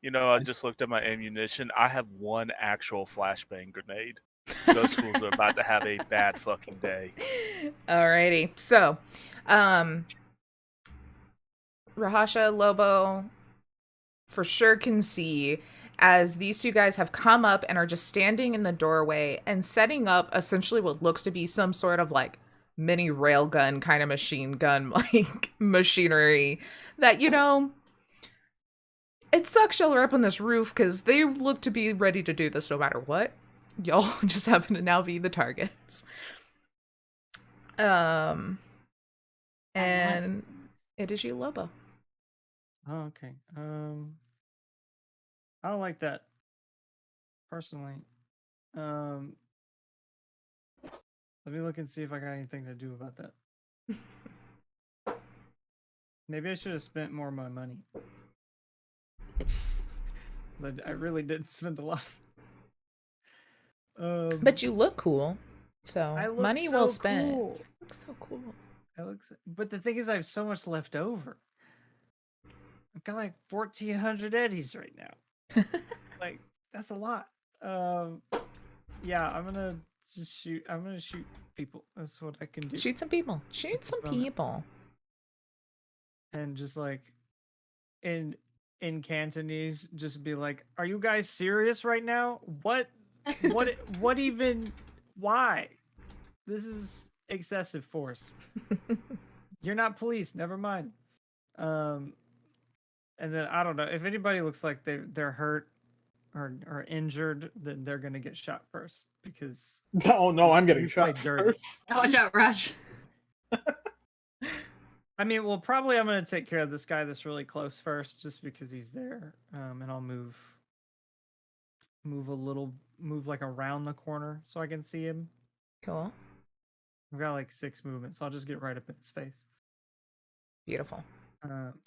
You know, I just looked at my ammunition. I have 1 actual flashbang grenade. Those fools are about to have a bad fucking day. Alrighty. So, Rahasha, Lobo for sure can see as these 2 guys have come up and are just standing in the doorway and setting up essentially what looks to be some sort of like mini railgun kind of machine gun like machinery that, you know, it sucks y'all are up on this roof because they look to be ready to do this no matter what. Y'all just happen to now be the targets. And it is you, Lobo. Oh, okay. I don't like that personally. Let me look and see if I got anything to do about that. Maybe I should have spent more of my money. I really did spend a lot. But you look cool. So I look money so well spent. cool. Looks so cool. But the thing is, I have so much left over. I've got like 1,400 eddies right now. Like, that's a lot. Yeah, I'm gonna just shoot. I'm gonna shoot people. That's what I can do. Shoot some people. Shoot some moment. people. And just like in Cantonese, just be like, "Are you guys serious right now? What even? Why? This is excessive force. You're not police. Never mind." And then I don't know if anybody looks like they're hurt or injured, then they're gonna get shot first because Oh no, I'm getting you shot played dirty. first. Watch out, Rush. I mean, well, probably I'm gonna take care of this guy that's really close first, just because he's there. And I'll move like around the corner so I can see him. Cool. I've got like 6 movements, so I'll just get right up in his face. Beautiful.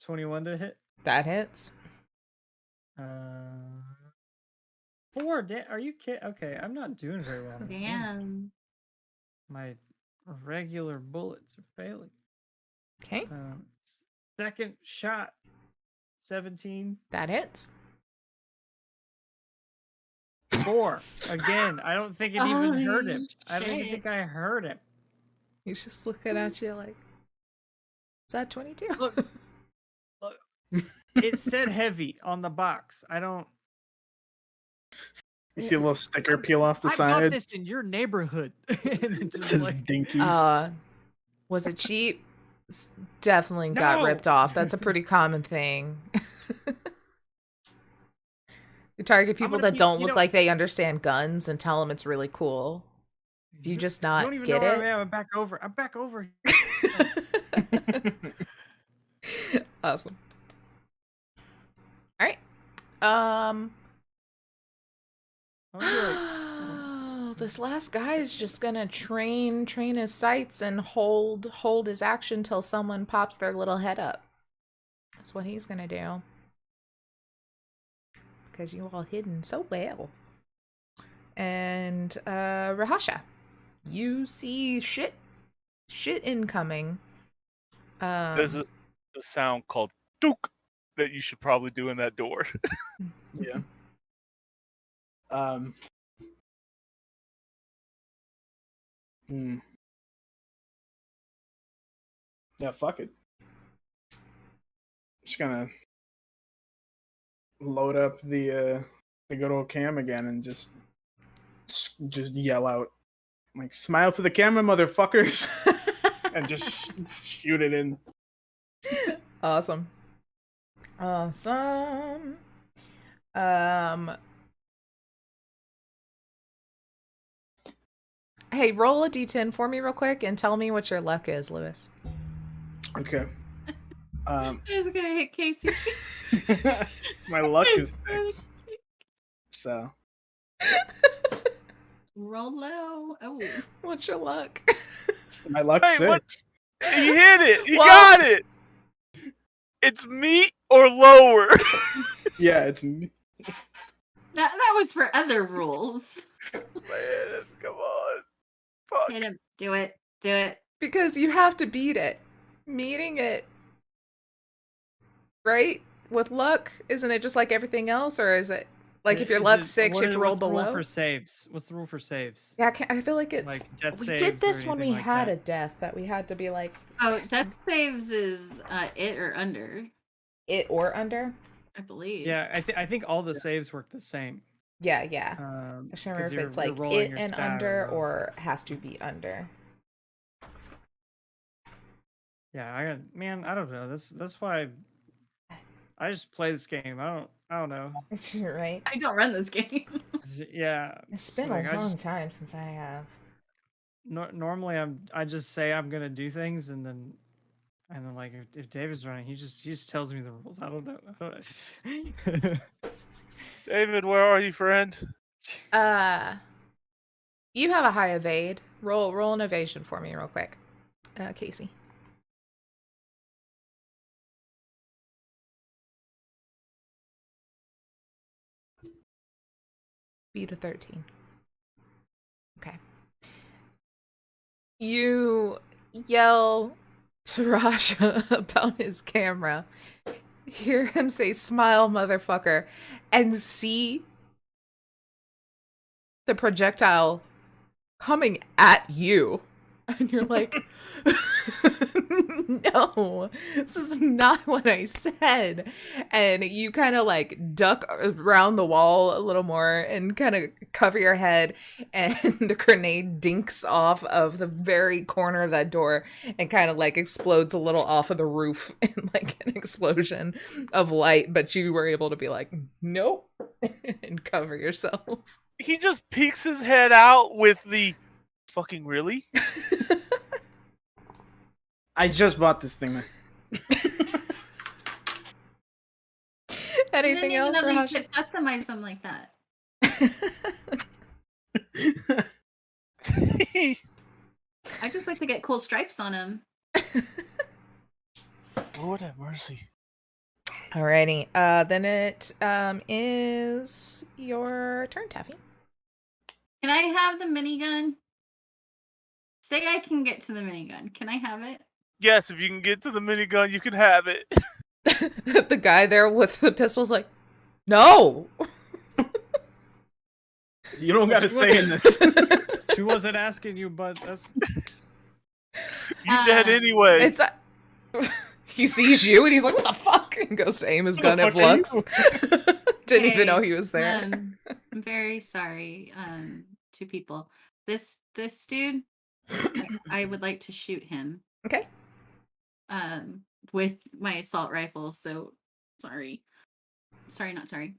21 to hit. That hits. 4. Are you kidding? Okay, I'm not doing very well. Damn. My regular bullets are failing. Okay. Second shot. 17. That hits. 4. Again, I don't think it even hurt him. Holy I don't even shit. think I hurt him. He's just looking at you like, is that 22? Look. It said heavy on the box. I don't. You see a little sticker peel off the I bought side. this in your neighborhood. And it It just says like, dinky. Was it cheap? Definitely got No. ripped off. That's a pretty common thing. You target I'm people gonna that be- don't you look know- like they understand guns and tell them it's really cool. Do you just you not don't even get know where it? I am. I'm back over. I'm back over. Awesome. All right. I'm gonna be like, This last guy is just gonna train his sights and hold his action till someone pops their little head up. That's what he's gonna do. Because you all hidden so well. And Rahasha, you see shit incoming. There's this the sound called "dook" that you should probably do in that door. Yeah. Yeah, fuck it. Just gonna load up the good old cam again and just yell out like, "Smile for the camera, motherfuckers!" and just shoot it in. Awesome. Hey, roll a d10 for me real quick and tell me what your luck is, Lewis. Okay. I was gonna hit Casey. My luck is 6. So Roll low. Oh. What's your luck? my luck's Hey, what? 6. He hit it. He Well- got it. It's me or lower. Yeah, it's me. That was for other rules. Man, come on. Fuck. Hit him. Do it. Do it. Because you have to beat it. Meeting it. Right? With luck, isn't it just like everything else, or is it like if your is luck's it- 6, what you have is- to roll what's the rule below? for saves? What's the rule for saves? Yeah, I feel like it's Like death we saves did or this when we anything like had that? a death that we had to be like Oh, death saves is it or under, it or under. I believe. Yeah, I think all the saves work the same. Yeah. I just 'cause remember if you're- it's you're like rolling it your and stat under above. or has to be under. Yeah, I don't know. That's why I just play this game. I don't know. Right? I don't run this game. Yeah, It's been like, a I long just- time since I have. Normally I just say I'm gonna do things and then like if David's running, he just tells me the rules. I don't know. David, where are you, friend? You have a high evade. Roll an evasion for me real quick. Casey. Beat a 13. Okay. You yell to Rasha about his camera. Hear him say, "Smile, motherfucker," and see the projectile coming at you. And you're like, no, this is not what I said. And you kind of like duck around the wall a little more and kind of cover your head. And the grenade dinks off of the very corner of that door and kind of like explodes a little off of the roof in like an explosion of light. But you were able to be like, nope, and cover yourself. He just peeks his head out with the fucking really? I just bought this thing, man. I didn't Anything even else, know that you Rahash? could customize them like that. I just like to get cool stripes on them. Lord have mercy. Alrighty. Then it is your turn, Taffy. Can I have the minigun? Say I can get to the minigun. Can I have it? Yes, if you can get to the minigun, you can have it. The guy there with the pistol's like, no. You don't got to say in this. She wasn't asking you, but that's You dead anyway. It's he sees you and he's like, what the fuck? And goes to aim his gun at fuck are you? Flux. Didn't even Okay, know he was there. I'm very sorry to people. This dude, I would like to shoot him Okay. with my assault rifle. So sorry, not sorry.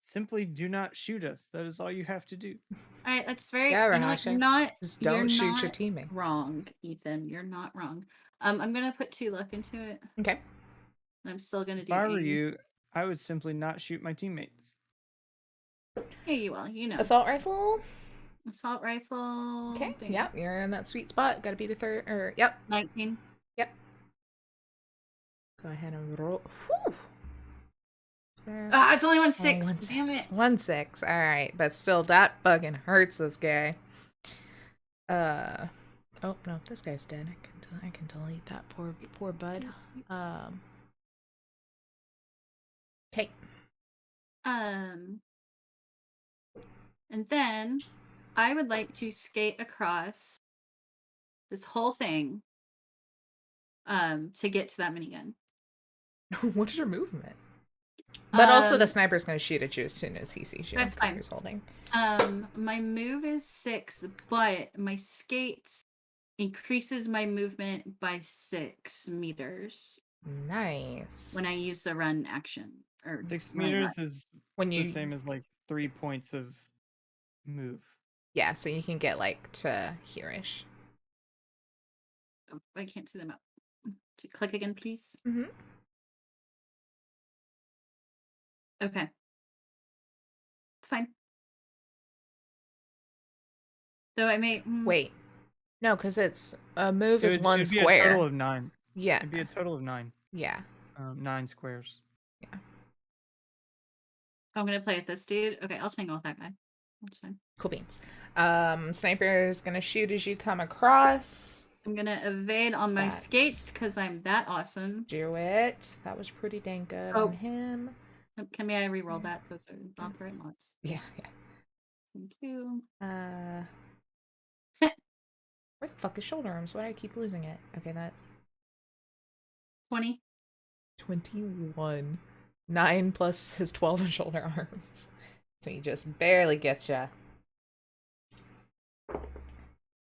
Simply do not shoot us. That is all you have to do. All right, that's very. Yeah, You know what? Rahasha. Just You're don't shoot your not teammates. wrong, Ethan. You're not wrong. I'm gonna put 2 luck into it. Okay. I'm still gonna If do I were aim. you, I would simply not shoot my teammates. Yeah, you will. You know. Assault rifle. Assault rifle. Okay. Thing. Yep, you're in that sweet spot. Got to be the third. Or yep. 19. Yep. Go ahead and roll. Whew. Ah, it's only 1 Oh, 6. 1 Damn 6. it. 1 6. All right, but still, that fucking hurts this guy. Oh no, this guy's dead. I can delete that poor bud. Okay. And then I would like to skate across this whole thing to get to that minigun. What is your movement? But also, the sniper's going to shoot at you as soon as he sees you. That's because fine. he's holding. My move is 6, but my skate increases my movement by 6 meters Nice. when I use the run action. Or 6 run meters run. is when you the same as like 3 points of move. Yeah, so you can get like to here-ish. Oh, I can't see the map. Click again, please. Mm-hmm. Okay. It's fine. So I may Wait. No, because it's a move is It'd 1 be square. a total of 9. Yeah. It'd be a total of 9. Yeah. 9 squares. Yeah. I'm gonna play with this dude. Okay, I'll tangle with that guy. That's fine. Cool beans. Sniper is gonna shoot as you come across. I'm gonna evade on my That's- skates because I'm that awesome. Do it. That was pretty dang good Oh. on him. Can I re-roll that? Those are not the right mods. Yeah. Thank you. Where the fuck is shoulder arms? Why do I keep losing it? Okay, that's 20. 21. 9 plus his 12 in shoulder arms. So you just barely get ya.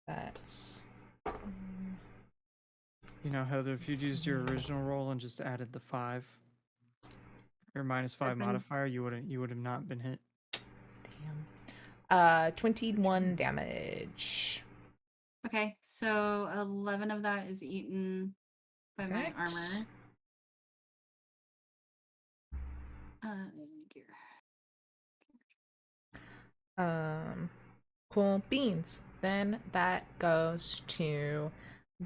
That's... You know, Heather, if you'd used your original roll and just added the 5, your -5 I've been- modifier, you would have not been hit. Damn. 21 damage. Okay, so 11 of that is eaten by my Perfect. armor. Gear. Cool beans. Then that goes to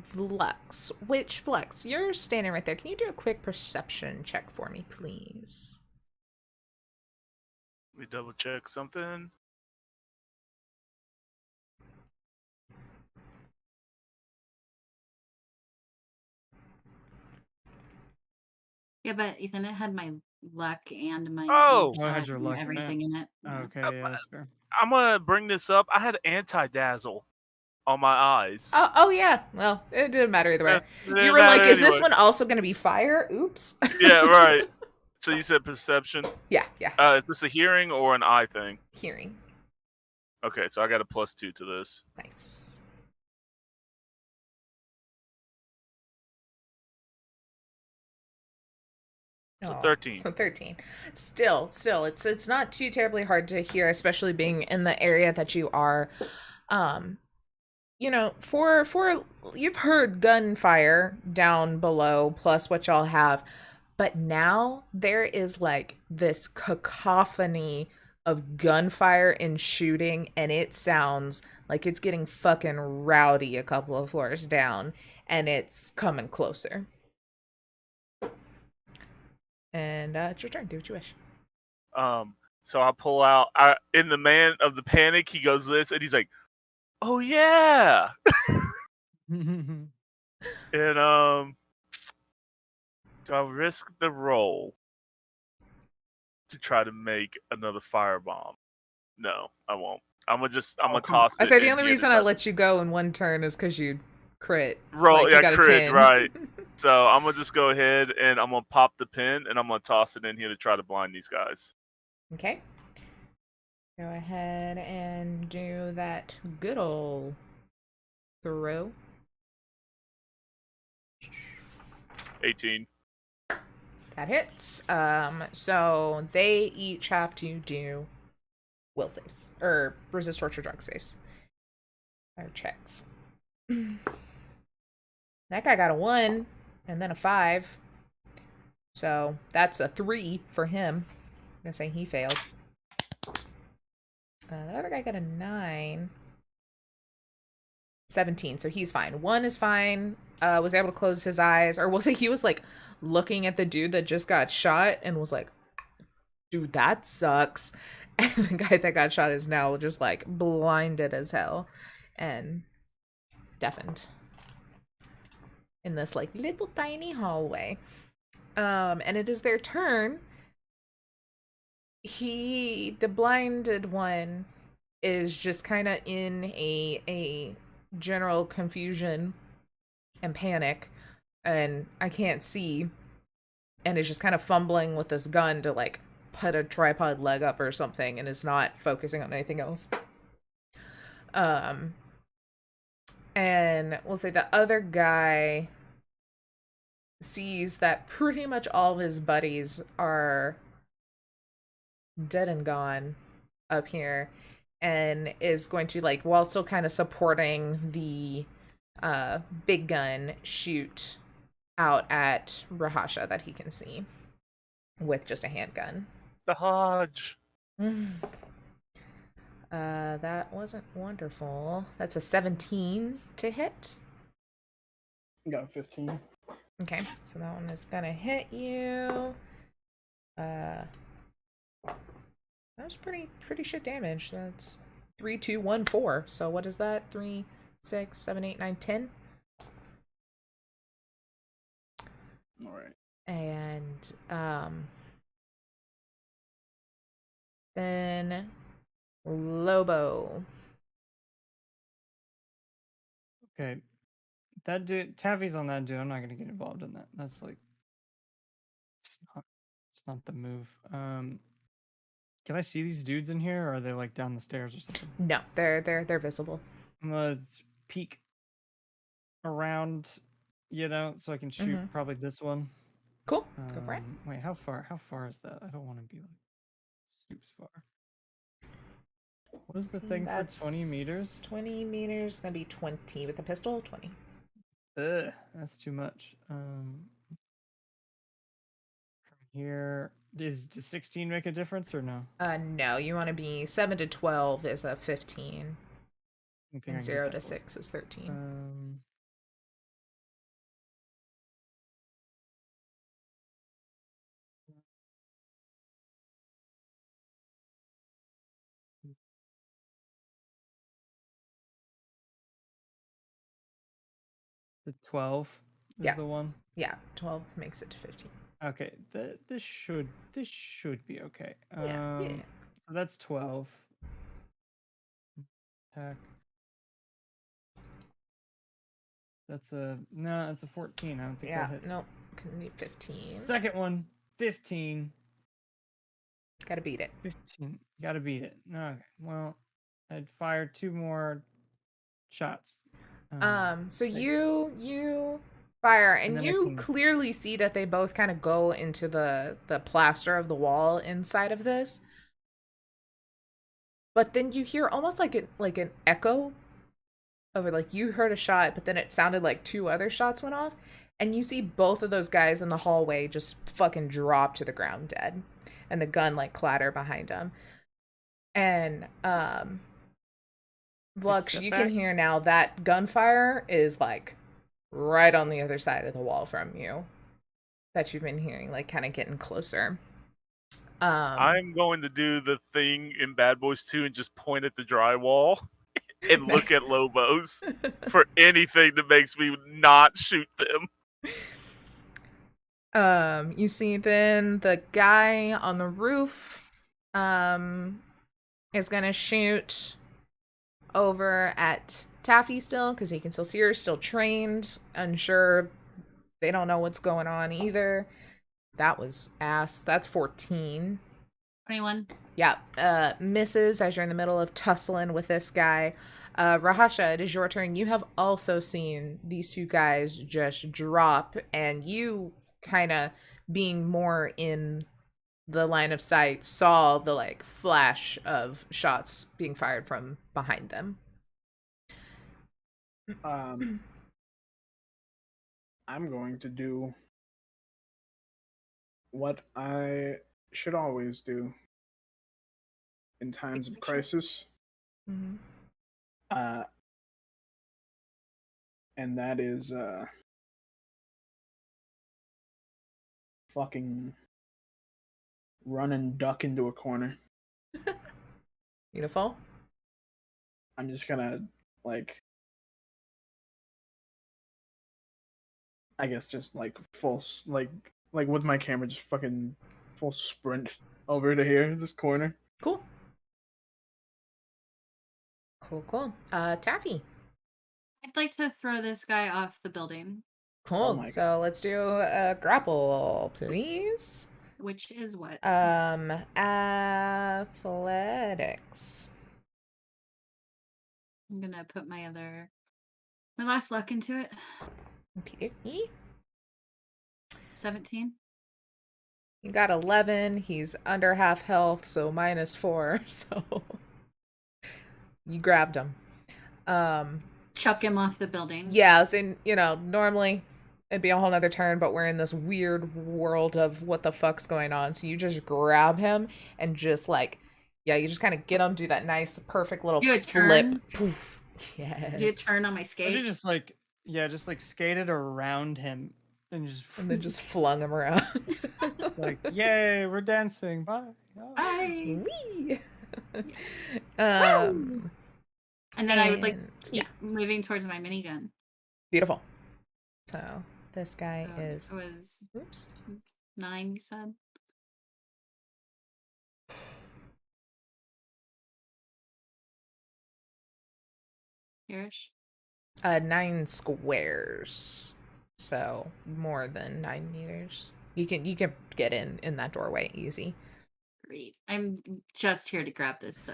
Flux. Which Flux? You're standing right there. Can you do a quick perception check for me, please? Let me double check something. Yeah, but Ethan, it had my luck and my Oh! Oh, it had your and luck in it. everything in it. Yeah. Okay, yeah, that's fair. I'm gonna bring this up. I had anti-dazzle on my eyes. Oh yeah. Well, it didn't matter either way. It didn't You were like, matter is this anyway. one also going to be fire? Oops. Yeah, right. So you said perception. Yeah. Yeah. Is this a hearing or an eye thing? Hearing. Okay, so I got a +2 to this. Nice. So Aw, 13. So 13. Still, it's not too terribly hard to hear, especially being in the area that you are. You know, for you've heard gunfire down below, plus what y'all have, but now there is like this cacophony of gunfire and shooting, and it sounds like it's getting fucking rowdy a couple of floors down, and it's coming closer. And it's your turn. Do what you wish. So I pull out. In the man of the panic, he goes this, and he's like, "Oh yeah!" And do I risk the roll to try to make another firebomb? No, I won't. I'm gonna toss it. I say the and only get reason it I up. let you go in one turn is because you crit. Roll, Like, you yeah, got a crit, 10. right. So I'm gonna just go ahead and I'm gonna pop the pin and I'm gonna toss it in here to try to blind these guys. Okay. Go ahead and do that good old throw. 18. That hits. So they each have to do will saves or resist torture drug saves or checks. That guy got a 1 and then a 5. So that's a 3 for him. I'm gonna say he failed. The other guy got a 9. 17, so he's fine. 1 is fine. Was able to close his eyes, or we'll say he was like looking at the dude that just got shot and was like, dude, that sucks. And the guy that got shot is now just like blinded as hell and deafened in this like little tiny hallway. And it is their turn. The blinded one is just kind of in a general confusion and panic, and I can't see, and is just kind of fumbling with this gun to like put a tripod leg up or something, and is not focusing on anything else. And we'll say the other guy sees that pretty much all of his buddies are dead and gone up here, and is going to, like, while still kind of supporting the big gun, shoot out at Rahasha that he can see with just a handgun. The Hodge. That wasn't wonderful. That's a 17 to hit. Got 15. Okay, so that one is gonna hit you. That was pretty shit damage. That's 3, 2, 1, 4. So what is that? 3, 6, 7, 8, 9, 10. All right. And then Lobo. Okay. That dude, Taffy's on that dude. I'm not gonna get involved in that. That's like, it's not the move. Can I see these dudes in here, or are they like down the stairs or something? No, they're visible. Let's peek around, so I can shoot probably this one. Cool. Go for it. Wait, how far is that? I don't want to be like super far. What is the thing for 20 meters? 20 meters, gonna be 20 with a pistol. 20. Ugh, that's too much. From here, does 16 make a difference or no? No, you want to be 7 to 12 is a 15, and 0 to 6 is 13. The 12 is the one. Yeah, 12 makes it to 15. Okay, this should be okay. Yeah. So that's 12. Attack. That's a 14. I don't think that hits. Nope. Can need 15. Second one, 15. Gotta beat it. 15. Gotta beat it. Okay. Well, I'd fire 2 more shots. So you fire, and you clearly see that they both kind of go into the plaster of the wall inside of this. But then you hear almost like an echo of it, like you heard a shot, but then it sounded like 2 other shots went off, and you see both of those guys in the hallway just fucking drop to the ground dead, and the gun like clatter behind them. And Lux, you can hear now that gunfire is like right on the other side of the wall from you, that you've been hearing, like kind of getting closer. I'm going to do the thing in Bad Boys 2 and just point at the drywall and look at Lobos for anything that makes me not shoot them. You see then the guy on the roof is gonna shoot over at Taffy still, because he can still see her, still trained, unsure. They don't know what's going on either. That was ass. That's 14. 21. Yeah, misses as you're in the middle of tussling with this guy. Rahasha, it is your turn. You have also seen these two guys just drop, and you kind of being more in the line of sight saw the like flash of shots being fired from behind them. I'm going to do what I should always do in times of crisis. Mm-hmm. And that is fucking run and duck into a corner. Beautiful. I'm just gonna like, I guess just like full like with my camera just fucking full sprint over to here, this corner. Cool. Cool. Taffy. I'd like to throw this guy off the building. Cool. my So let's do a grapple, please. Which is what? Athletics. I'm gonna put my last luck into it. Okay. 17. You got 11. He's under half health, so -4. So you grabbed him. Chuck him off the building. Yeah, I was in, normally it'd be a whole nother turn, but we're in this weird world of what the fuck's going on. So you just grab him and just like, you just kind of get him, do that nice, perfect little Do a flip. turn? Poof. Yes. Do a turn on my Or skate. you just like, just like skated around him and just And then just flung him around. like, yay, we're dancing. Bye. Oh. Bye. Whee! And then I would like and- keep moving towards my minigun. Beautiful. So this guy So is. it was Oops. 9, you said? Here-ish? 9 squares. So more than 9 meters. You can get in that doorway easy. Great. I'm just here to grab this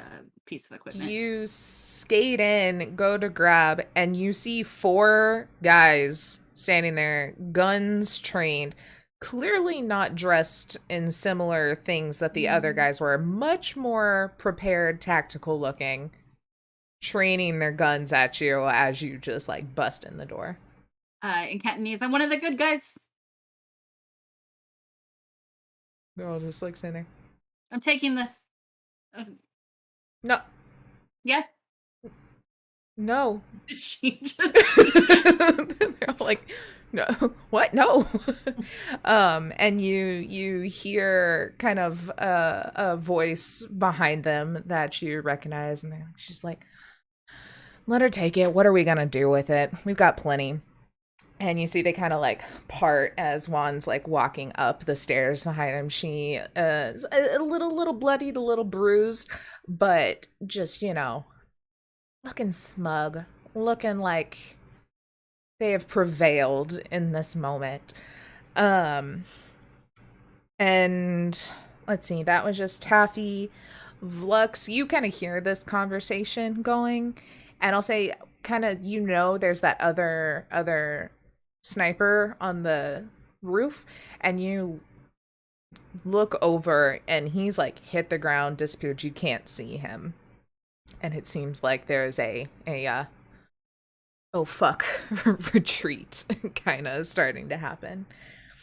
piece of equipment. You skate in, go to grab, and you see 4 guys standing there, guns trained, clearly not dressed in similar things that the other guys were, much more prepared, tactical looking, training their guns at you as you just like bust in the door. In Cantonese, I'm one of the good guys. They're all just like sitting there. I'm taking this. No. Yeah. No. She just. They're all like, no, what? No. And you hear kind of a voice behind them that you recognize, and she's like, let her take it. What are we gonna do with it? We've got plenty. And you see they kind of like part as Juan's like walking up the stairs behind him. She is a little bloodied, a little bruised, but just, looking smug, looking like they have prevailed in this moment. And let's see, that was just Taffy. Vlux, you kind of hear this conversation going, and I'll say kind of, there's that other sniper on the roof, and you look over and he's like hit the ground, disappeared. You can't see him, and it seems like there's a oh fuck retreat kind of starting to happen.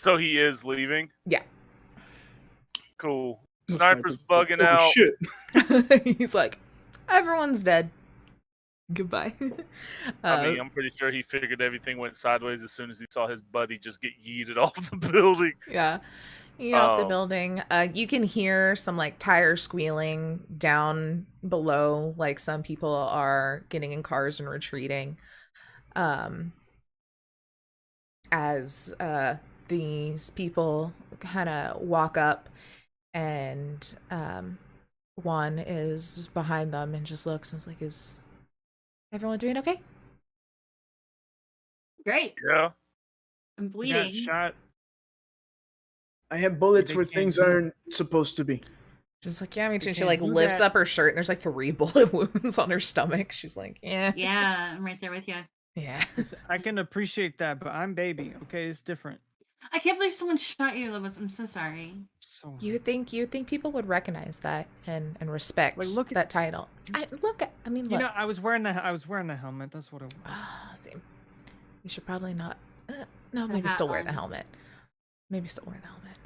So he is leaving? Yeah. Cool. The Sniper's sniper's bugging like, out. Shit. He's like, everyone's dead. Goodbye. I'm pretty sure he figured everything went sideways as soon as he saw his buddy just get yeeted off the building. Yeah. Off the building. You can hear some like tire squealing down below, like some people are getting in cars and retreating. As these people kind of walk up, and Juan is behind them and just looks and was like, is everyone doing okay? Great. Yeah. I'm You got bleeding. shot. I have bullets They where can't things do that. aren't supposed to be. She's like, yeah, me too. You And she can't like do lifts that. up her shirt and there's like 3 bullet wounds on her stomach. She's like, yeah. Yeah, I'm right there with you. Yeah. Listen, I can appreciate that, but I'm baby. Okay, it's different. I can't believe someone shot you, Lobos. I'm so sorry. So You think people would recognize that and respect Like, look at- that title. I mean, you look. know, I was wearing the helmet. That's what it was. See, you should probably not. No, The maybe hat still wear the on. helmet. Maybe still wear the helmet.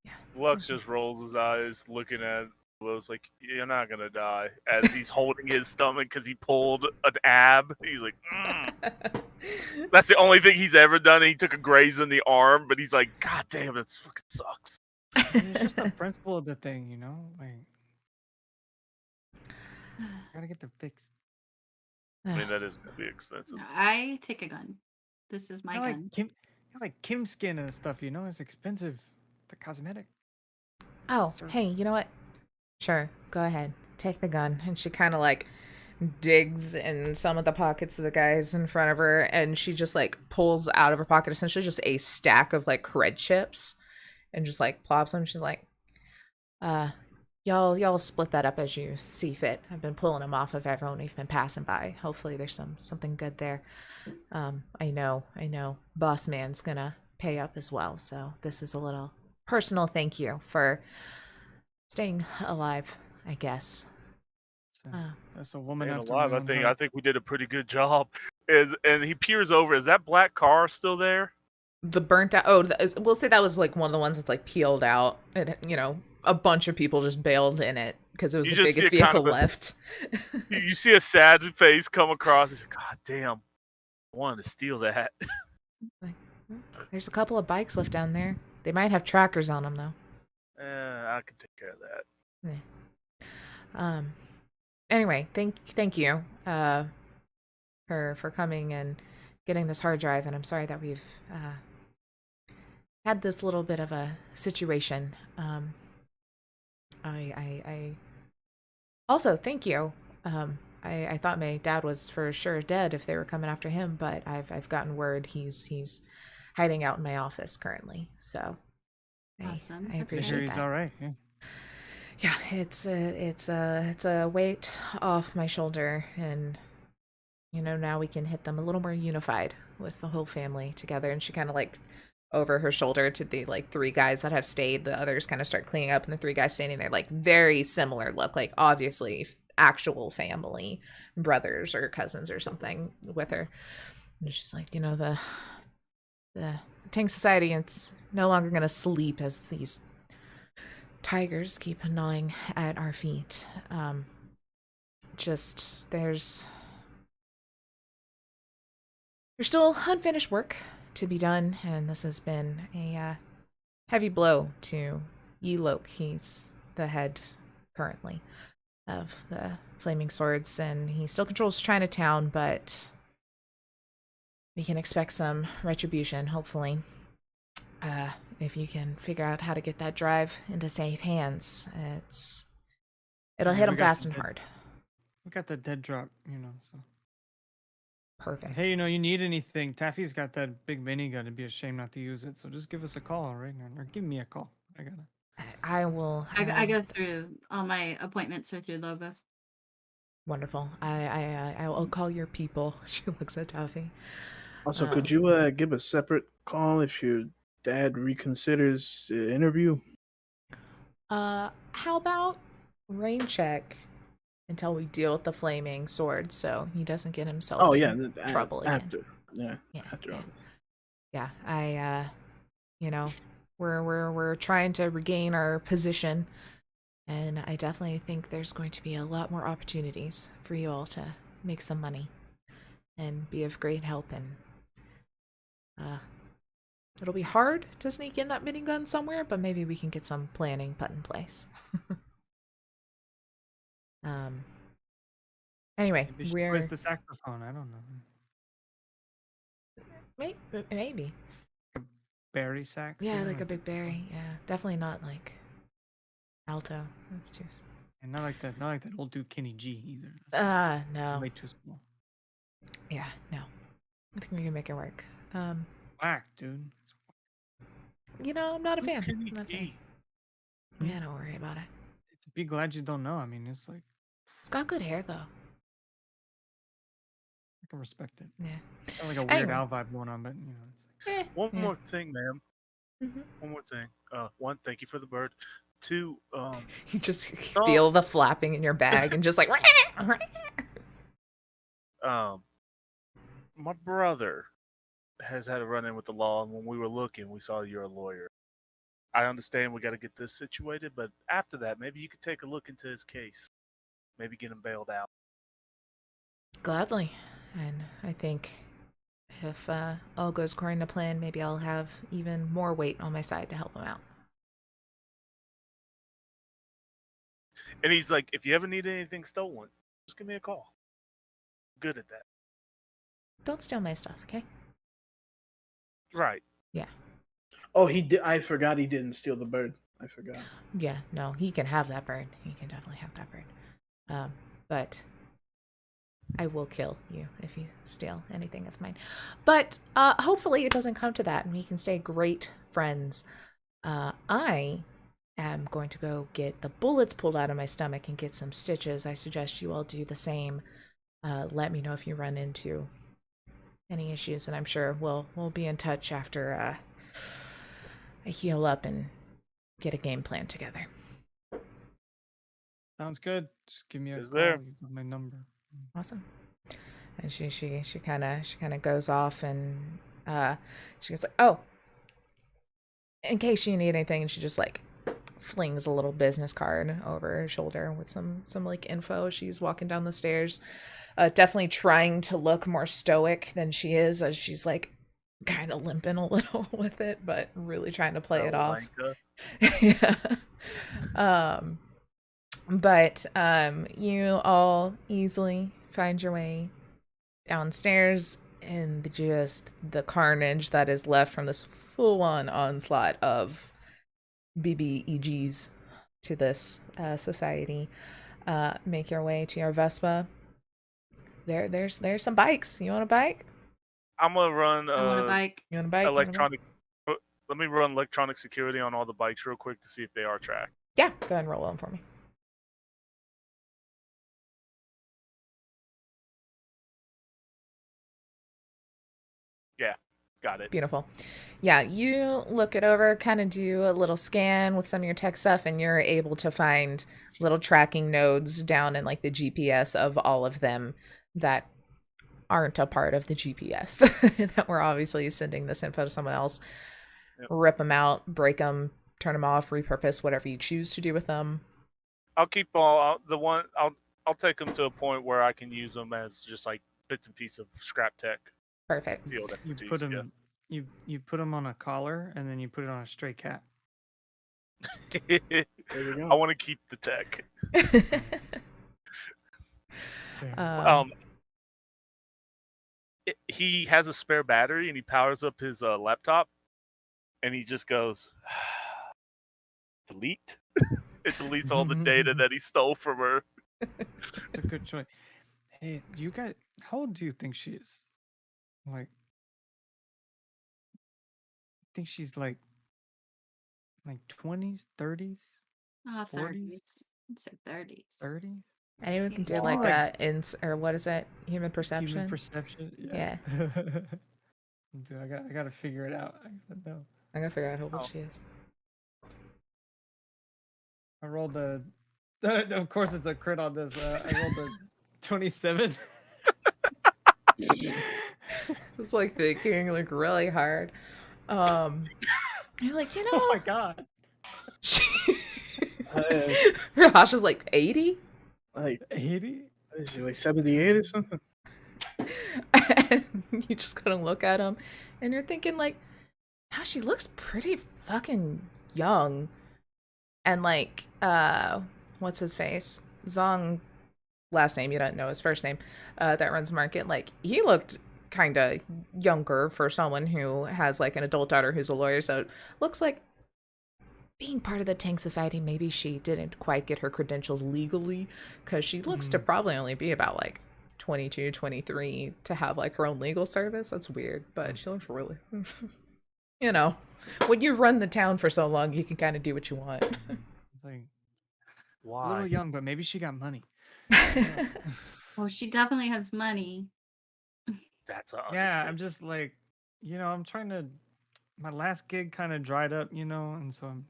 Yeah. Lux just rolls his eyes, looking at Will's like, "You're not gonna die." As he's holding his stomach because he pulled an ab. He's like, That's the only thing he's ever done. He took a graze in the arm, but he's like, "God damn, it fucking sucks." It's just the principle of the thing, you know. Like, gotta get the fix. I mean, that is gonna be expensive. I take a gun. This is my I gun. like Kim skin and stuff, you know. It's expensive. The cosmetic. Oh, Sir. hey, you know what? Sure, go ahead. Take the gun. And she kind of like digs in some of the pockets of the guys in front of her, and she just like pulls out of her pocket essentially just a stack of like cred chips and just like plops them. She's like, y'all split that up as you see fit. I've been pulling them off of everyone we've been passing by. Hopefully there's something good there. I know Boss Man's gonna pay up as well, so this is a little personal thank you for staying alive, I guess. That's a woman Man after alive, my I own think heart. we did a pretty good job. And he peers over. Is that black car still there? The burnt out. Oh, we'll say that was like one of the ones that's like peeled out. And a bunch of people just bailed in it because it was You the just biggest see a kind vehicle of a- left. You see a sad face come across. He's like, "God damn, I wanted to steal that." There's a couple of bikes left down there. They might have trackers on them though. I can take care of that. Anyway, thank you for coming and getting this hard drive, and I'm sorry that we've had this little bit of a situation. I also thank you. I thought my dad was for sure dead if they were coming after him, but I've gotten word he's hiding out in my office currently. So Awesome. I That's To appreciate hear he's that. all right. Yeah. Yeah, it's a weight off my shoulder, and now we can hit them a little more unified with the whole family together. And she kind of like over her shoulder to the like 3 guys that have stayed. The others kind of start cleaning up, and the 3 guys standing there like very similar look, like obviously actual family, brothers or cousins or something with her. And she's like, the Tseng Society, it's no longer gonna sleep as these tigers keep gnawing at our feet. There's still unfinished work to be done, and this has been a heavy blow to Yilok. He's the head currently of the Flaming Swords, and he still controls Chinatown, but we can expect some retribution, hopefully. If you can figure out how to get that drive into safe hands, it'll hit him fast and hard. We got the dead drop, so. Perfect. Hey, you need anything? Taffy's got that big minigun. It'd be a shame not to use it. So just give us a call, all right? Or give me a call. I got it. I will. I go through all my appointments are through Lobos. Wonderful. I'll call your people. She looks at Taffy. Also, could you give a separate call if your dad reconsiders the interview? How about rain check until we deal with the flaming sword, so he doesn't get himself in trouble again. After, after all this. Yeah, we're trying to regain our position, and I definitely think there's going to be a lot more opportunities for you all to make some money and be of great help. And it'll be hard to sneak in that minigun somewhere, but maybe we can get some planning put in place. Anyway, where's the saxophone? I don't know. Maybe. Berry sax? Yeah, like a big berry. Yeah, definitely not like alto. That's too. And not like that old dude Kenny G either. No. Way too small. Yeah, no. I think we can make it work. Whack, dude. You know, I'm not a Who fan. can he I'm not a fan. be? Yeah, don't worry about it. Be glad you don't know. I mean, it's like It's got good hair though. I can respect it. Yeah. Got like a Weird Anyway. Al vibe going on, but you know. It's like, One Yeah. more thing, ma'am. Mhm. One more thing. One, thank you for the bird. Two, You just Stop. feel the flapping in your bag and just like. my brother has had a run-in with the law, and when we were looking, we saw you're a lawyer. I understand we got to get this situated, but after that, maybe you could take a look into his case. Maybe get him bailed out. Gladly. And I think if all goes according to plan, maybe I'll have even more weight on my side to help him out. And he's like, if you ever need anything stolen, just give me a call. Good at that. Don't steal my stuff, okay? Right. Yeah. Oh, he did. I forgot he didn't steal the bird. I forgot. Yeah, no, he can have that bird. He can definitely have that bird. But I will kill you if you steal anything of mine. But hopefully it doesn't come to that and we can stay great friends. I am going to go get the bullets pulled out of my stomach and get some stitches. I suggest you all do the same. Let me know if you run into any issues, and I'm sure we'll be in touch after I heal up and get a game plan together. sounds good. Just give me a Is call. there- You got my number. Awesome. And she kind of goes off and she goes like, oh, in case you need anything, and she just like flings a little business card over her shoulder with some like info. She's walking down the stairs, definitely trying to look more stoic than she is, as she's like kind of limping a little with it, but really trying to play it off. Yeah. But you all easily find your way downstairs, and the carnage that is left from this full-on onslaught of BBEGs to this society make your way to your Vespa. There's some bikes. You want a bike? I'm gonna run I want a bike. You want a bike? You want a bike? electronic. Let me run electronic security on all the bikes real quick to see if they are tracked. Yeah, go ahead and roll them for me. Got it. Beautiful. Yeah, you look it over, kind of do a little scan with some of your tech stuff, and you're able to find little tracking nodes down in like the GPS of all of them that aren't a part of the GPS that we're obviously sending this info to someone else. Yep. Rip them out, break them, turn them off, repurpose whatever you choose to do with them. I'll keep all the one. I'll take them to a point where I can use them as just like bits and pieces of scrap tech. Perfect. Field You expertise, put them. You put them on a collar, and then you put it on a stray cat. yeah. There we go. I want to keep the tech. He has a spare battery and he powers up his laptop, and he just goes delete. It deletes all the data that he stole from her. It's a good choice. Hey, you guys, how old do you think she is? Like, I think she's like 20s, 30s, 30s. I'd say 30s. 30s. Anyone can do Yeah. like Like- or what is it? Human perception? Human perception. Yeah. Dude, I gotta figure it out. I gotta know. I'm gonna figure out how old Oh. she is. I rolled the. Of course, it's a crit on this. I rolled a 27. I was like thinking like really hard. You're like, you know, Oh my god. Rahash is like 80. Like, 80? what is she, like 78 or something? And you just gotta look at him and you're thinking like, now she looks pretty fucking young. And like, what's his face? Zong, last name, you don't know his first name, that runs market, like he looked kind of younger for someone who has like an adult daughter who's a lawyer. So it looks like being part of the Tseng Society, maybe she didn't quite get her credentials legally, because she looks to probably only be about like 22, 23 to have like her own legal service. That's weird, but she looks really, you know, when you run the town for so long, you can kind of do what you want. It's like a Why? little young, but maybe she got money. Well, she definitely has money. That's a Yeah, I'm understatement. just like, I'm trying to. My last gig kind of dried up, and so I'm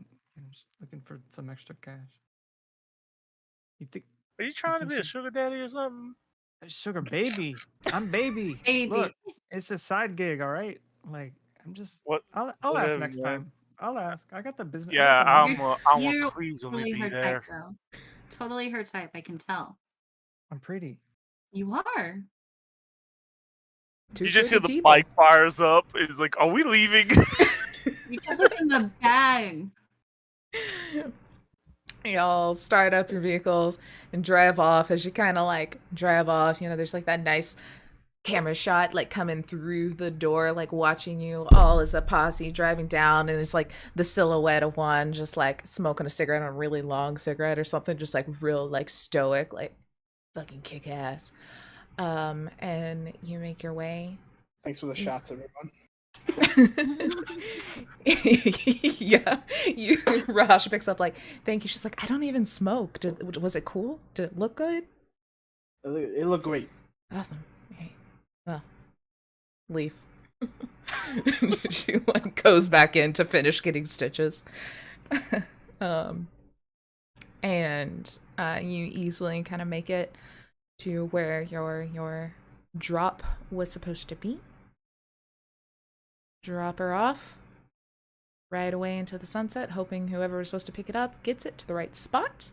just looking for some extra cash. You think Are you trying to think be a she- sugar daddy or something? sugar baby? I'm baby. Baby. Look, it's a side gig, all right. Like I'm just. What? I'll ask Whatever, next man. time. I'll ask. I got the business. Yeah, I got the money. I'm You're please let me totally be her there. type, though. Totally her type, I can tell. I'm pretty. You are. Two You just hear pretty the people. bike fires up. It's like, are we leaving? You get this in the bag. Y'all start up your vehicles and drive off. As you kind of like drive off, there's like that nice camera shot like coming through the door, like watching you all as a posse driving down, and it's like the silhouette of one just like smoking a cigarette, on a really long cigarette or something, just like real like stoic, like fucking kick ass. And you make your way. Thanks for the shots, everyone. Yeah, Rash picks up like, thank you. She's like, I don't even smoke. Was it cool? Did it look good? It looked great. Awesome. Okay. Well, leave. She like goes back in to finish getting stitches. And you easily kind of make it to where your drop was supposed to be. Drop her off right away into the sunset, hoping whoever was supposed to pick it up gets it to the right spot,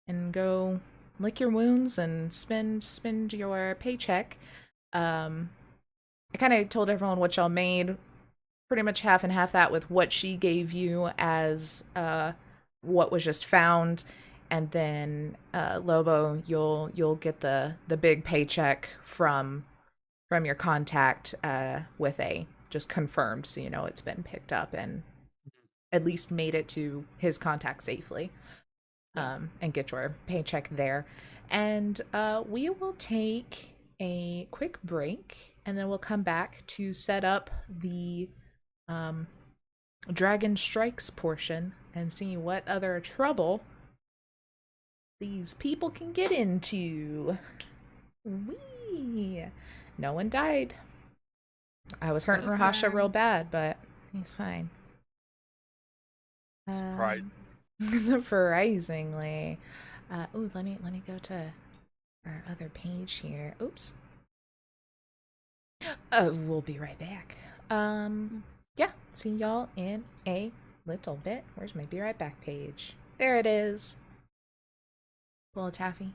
and go lick your wounds and spend your paycheck. I kind of told everyone what y'all made, pretty much half and half that with what she gave you as what was just found, and then Lobo, you'll get the big paycheck from your contact with a just confirmed, so it's been picked up and at least made it to his contact safely. And get your paycheck there. And we will take a quick break, and then we'll come back to set up the Dragon Strikes portion and see what other trouble these people can get into. Whee! No one died. I was hurting Rahasha real bad, but he's fine. Surprising. Surprisingly. Ooh, let me go to our other page here. Oops. We'll be right back. Yeah, see y'all in a little bit. Where's my be right back page? There it is. Well, Taffy.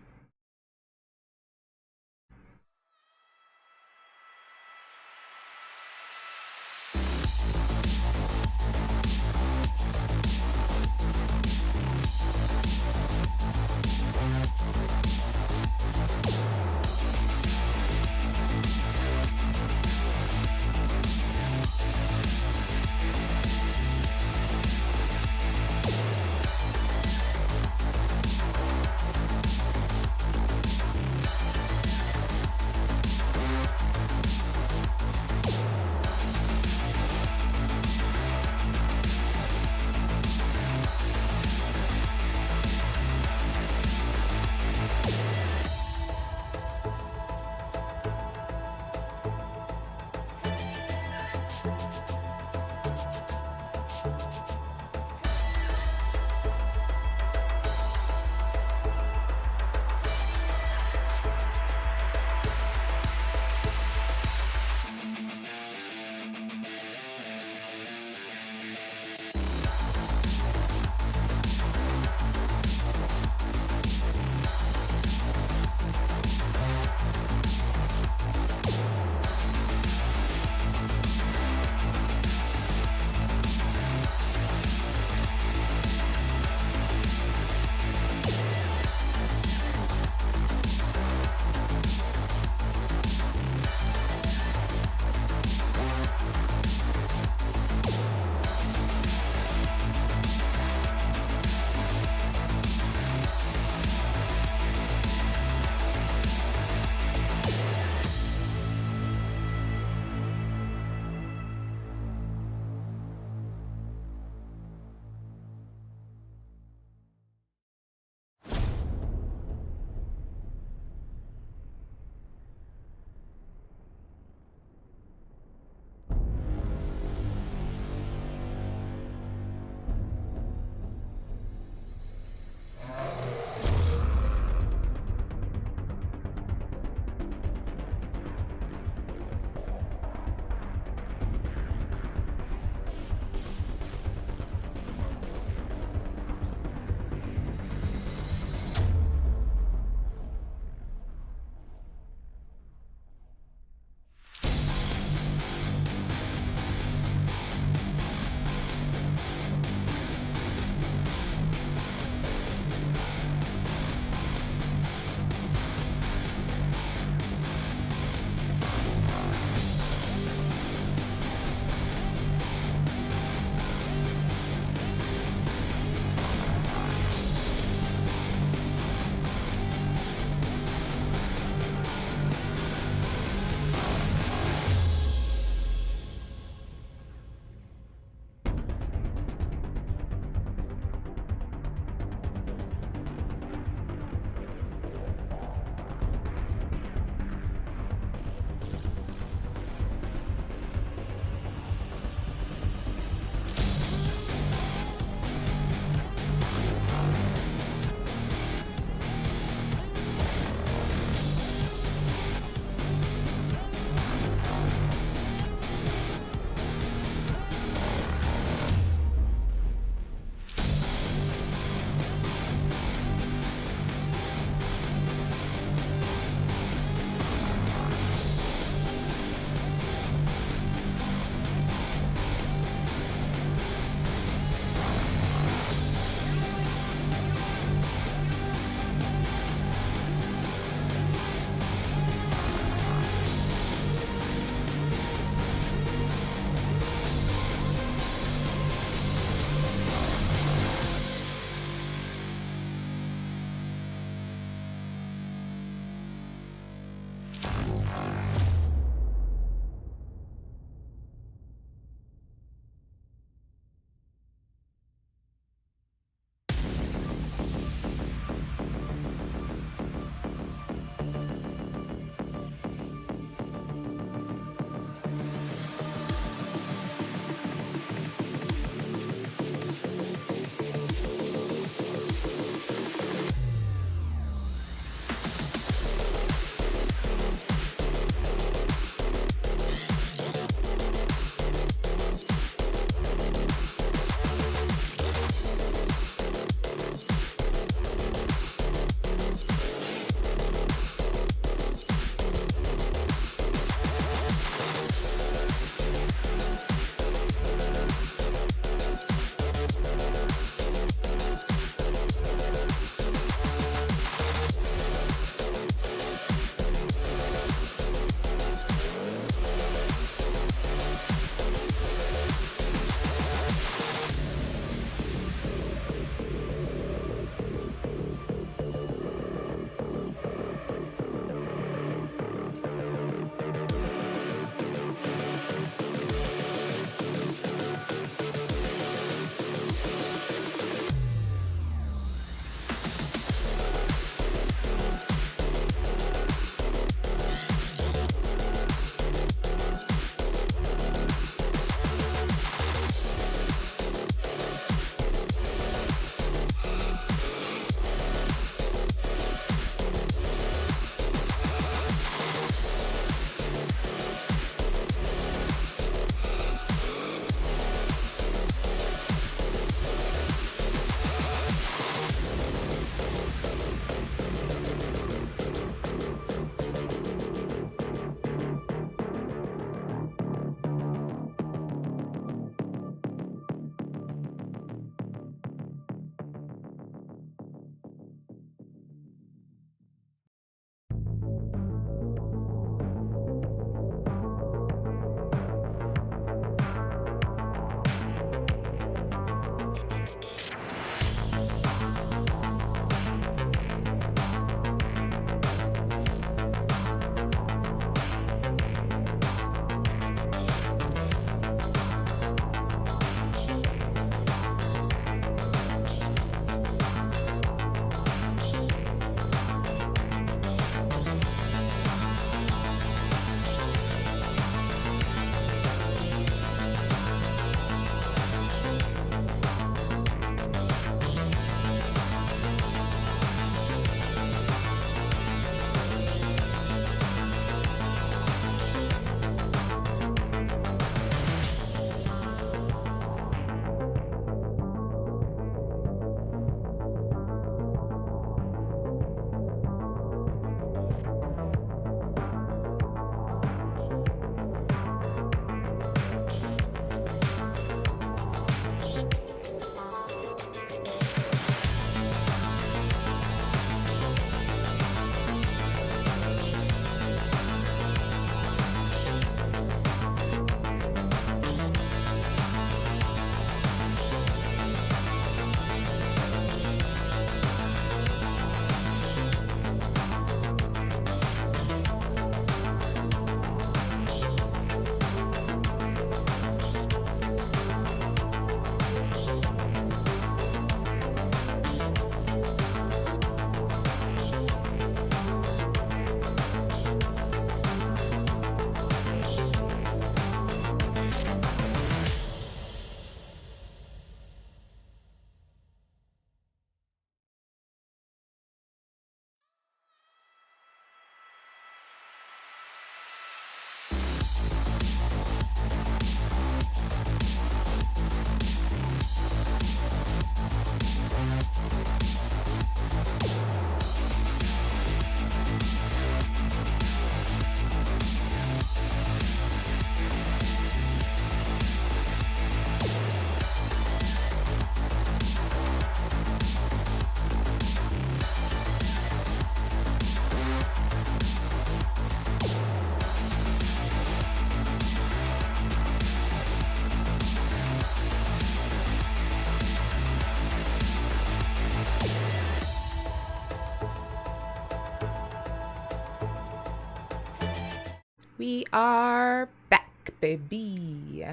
We are back, baby.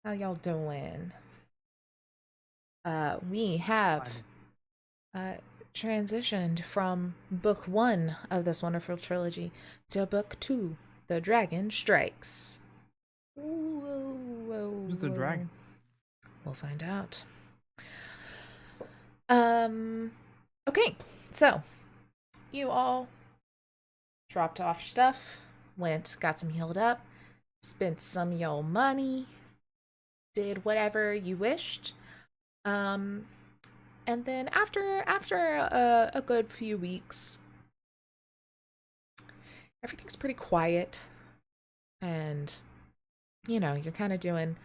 How y'all doing? We have transitioned from book 1 of this wonderful trilogy to book 2, The Dragon Strikes. Who's the dragon? We'll find out. Okay, so you all dropped off your stuff, got some healed up, spent some of your money, did whatever you wished. And then after a good few weeks, everything's pretty quiet, and you know, you're kind of doing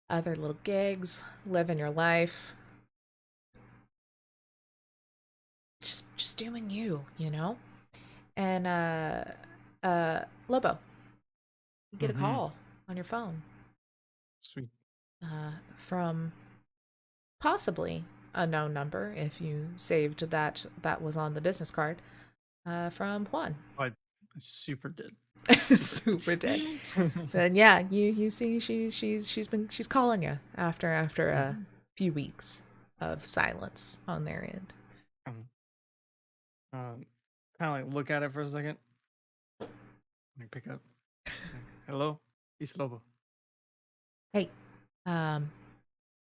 other little gigs, living your life, just doing you know. And Lobo, you get a call on your phone. Sweet. From possibly a known number, if you saved that was on the business card, from Juan. I super did. Super dead. And yeah, you see she's calling you after a few weeks of silence on their end. Kind of like look at it for a second. Like pick up. Like, hello, it's Lobo. Hey,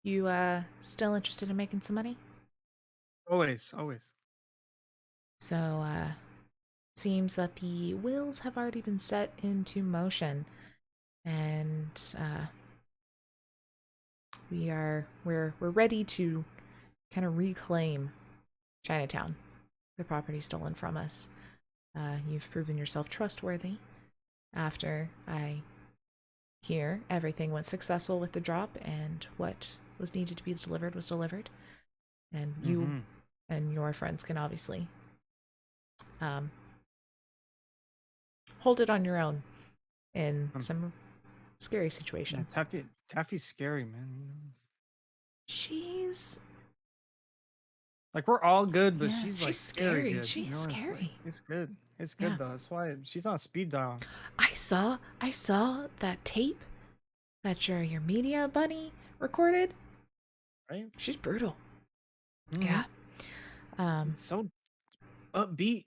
you still interested in making some money? Always. So seems that the wheels have already been set into motion, and we're ready to kind of reclaim Chinatown, the property stolen from us. You've proven yourself trustworthy. After I hear everything went successful with the drop, and what was needed to be delivered was delivered, and you and your friends can obviously hold it on your own in some scary situations. Yeah, Taffy's scary, man. She's like, we're all good, but yeah, she's like scary. Good, She's scary. It's good. It's good though. That's why she's on speed dial. I saw that tape that your media bunny recorded. Right? She's brutal. Mm-hmm. Yeah. It's so upbeat.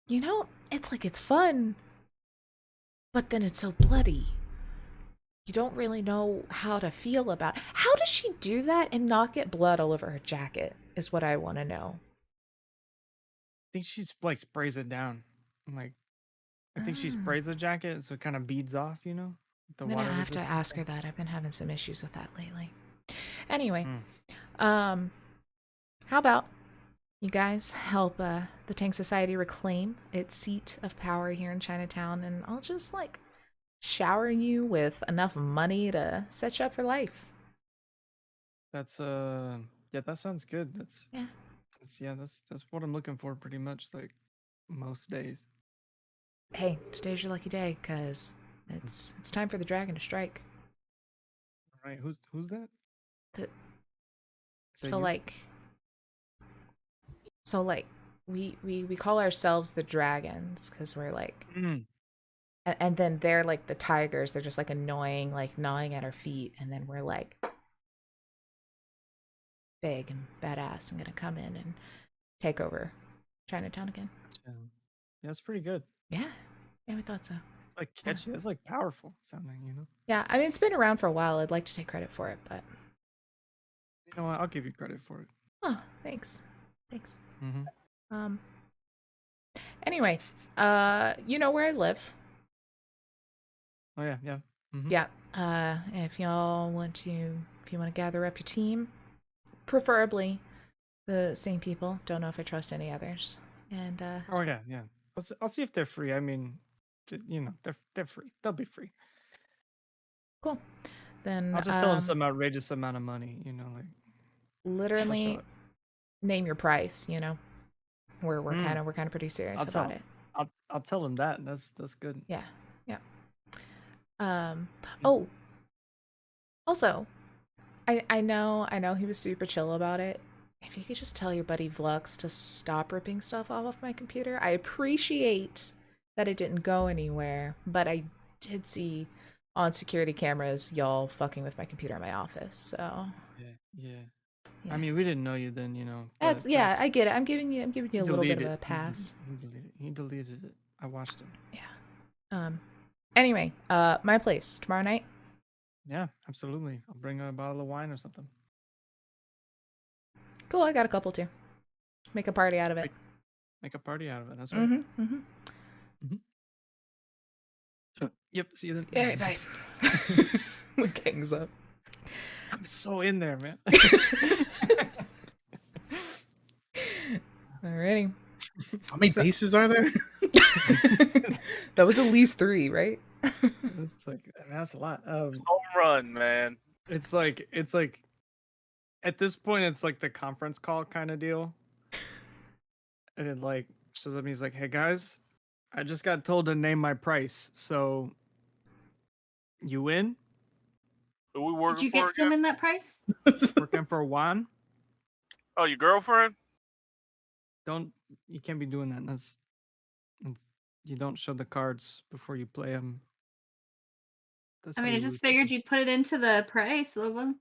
You know, it's like it's fun, but then it's so bloody. You don't really know how to feel about it. How does she do that and not get blood all over her jacket is what I want to know. I think she's like sprays it down. Like, I think she sprays the jacket so it kind of beads off, you know? I'm gonna have to ask her that. I've been having some issues with that lately. Anyway, how about you guys help the Tseng Society reclaim its seat of power here in Chinatown, and I'll just like shower you with enough money to set you up for life. That's yeah, that sounds good. That's what I'm looking for pretty much, like most days. Hey, today's your lucky day, cause it's time for the dragon to strike. All right, who's that? So like we call ourselves the dragons because we're like and then they're like the tigers. They're just like annoying, like gnawing at our feet, and then we're like big and badass and gonna come in and take over Chinatown again. Yeah, that's pretty good. Yeah, we thought so. It's like catchy. It's like powerful sounding, you know. Yeah, I mean it's been around for a while. I'd like to take credit for it, but you know what? I'll give you credit for it. Oh, thanks. Anyway, you know where I live. Oh yeah. Yeah. If y'all want to, gather up your team, preferably the same people. Don't know if I trust any others. And oh yeah. I'll see if they're free. I mean, you know, they're free. They'll be free. Cool. Then I'll just tell them some outrageous amount of money. You know, like literally name your price. You know, we're kind of pretty serious about it. I'll tell them that. That's good. Yeah. Oh, also, I know he was super chill about it. If you could just tell your buddy Vlux to stop ripping stuff off of my computer, I appreciate that it didn't go anywhere, but I did see on security cameras y'all fucking with my computer in my office. So Yeah. yeah. I mean, we didn't know you then, you know. That's but yeah, I get it. I'm giving you he a little bit of deleted a it. pass. He deleted it. I watched him. Yeah. Anyway, my place tomorrow night. Yeah, absolutely. I'll bring a bottle of wine or something. Cool, I got a couple too. Make a party out of it. Make a party out of it. That's right. Yep. See you then. Yeah, bye. The gang's up. I'm so in there, man. Alrighty. How many bases are there? That was at least 3, right? That's a lot. Home run, man. It's like at this point it's like the conference call kind of deal. And it like shows up, he's like, "Hey guys, I just got told to name my price. So you win? Who we working Did you for get some again? in that price? Working for Juan? Oh, your girlfriend? You can't be doing that. That's you don't show the cards before you play them. I mean, I just figured you'd put it into the price, Lobo.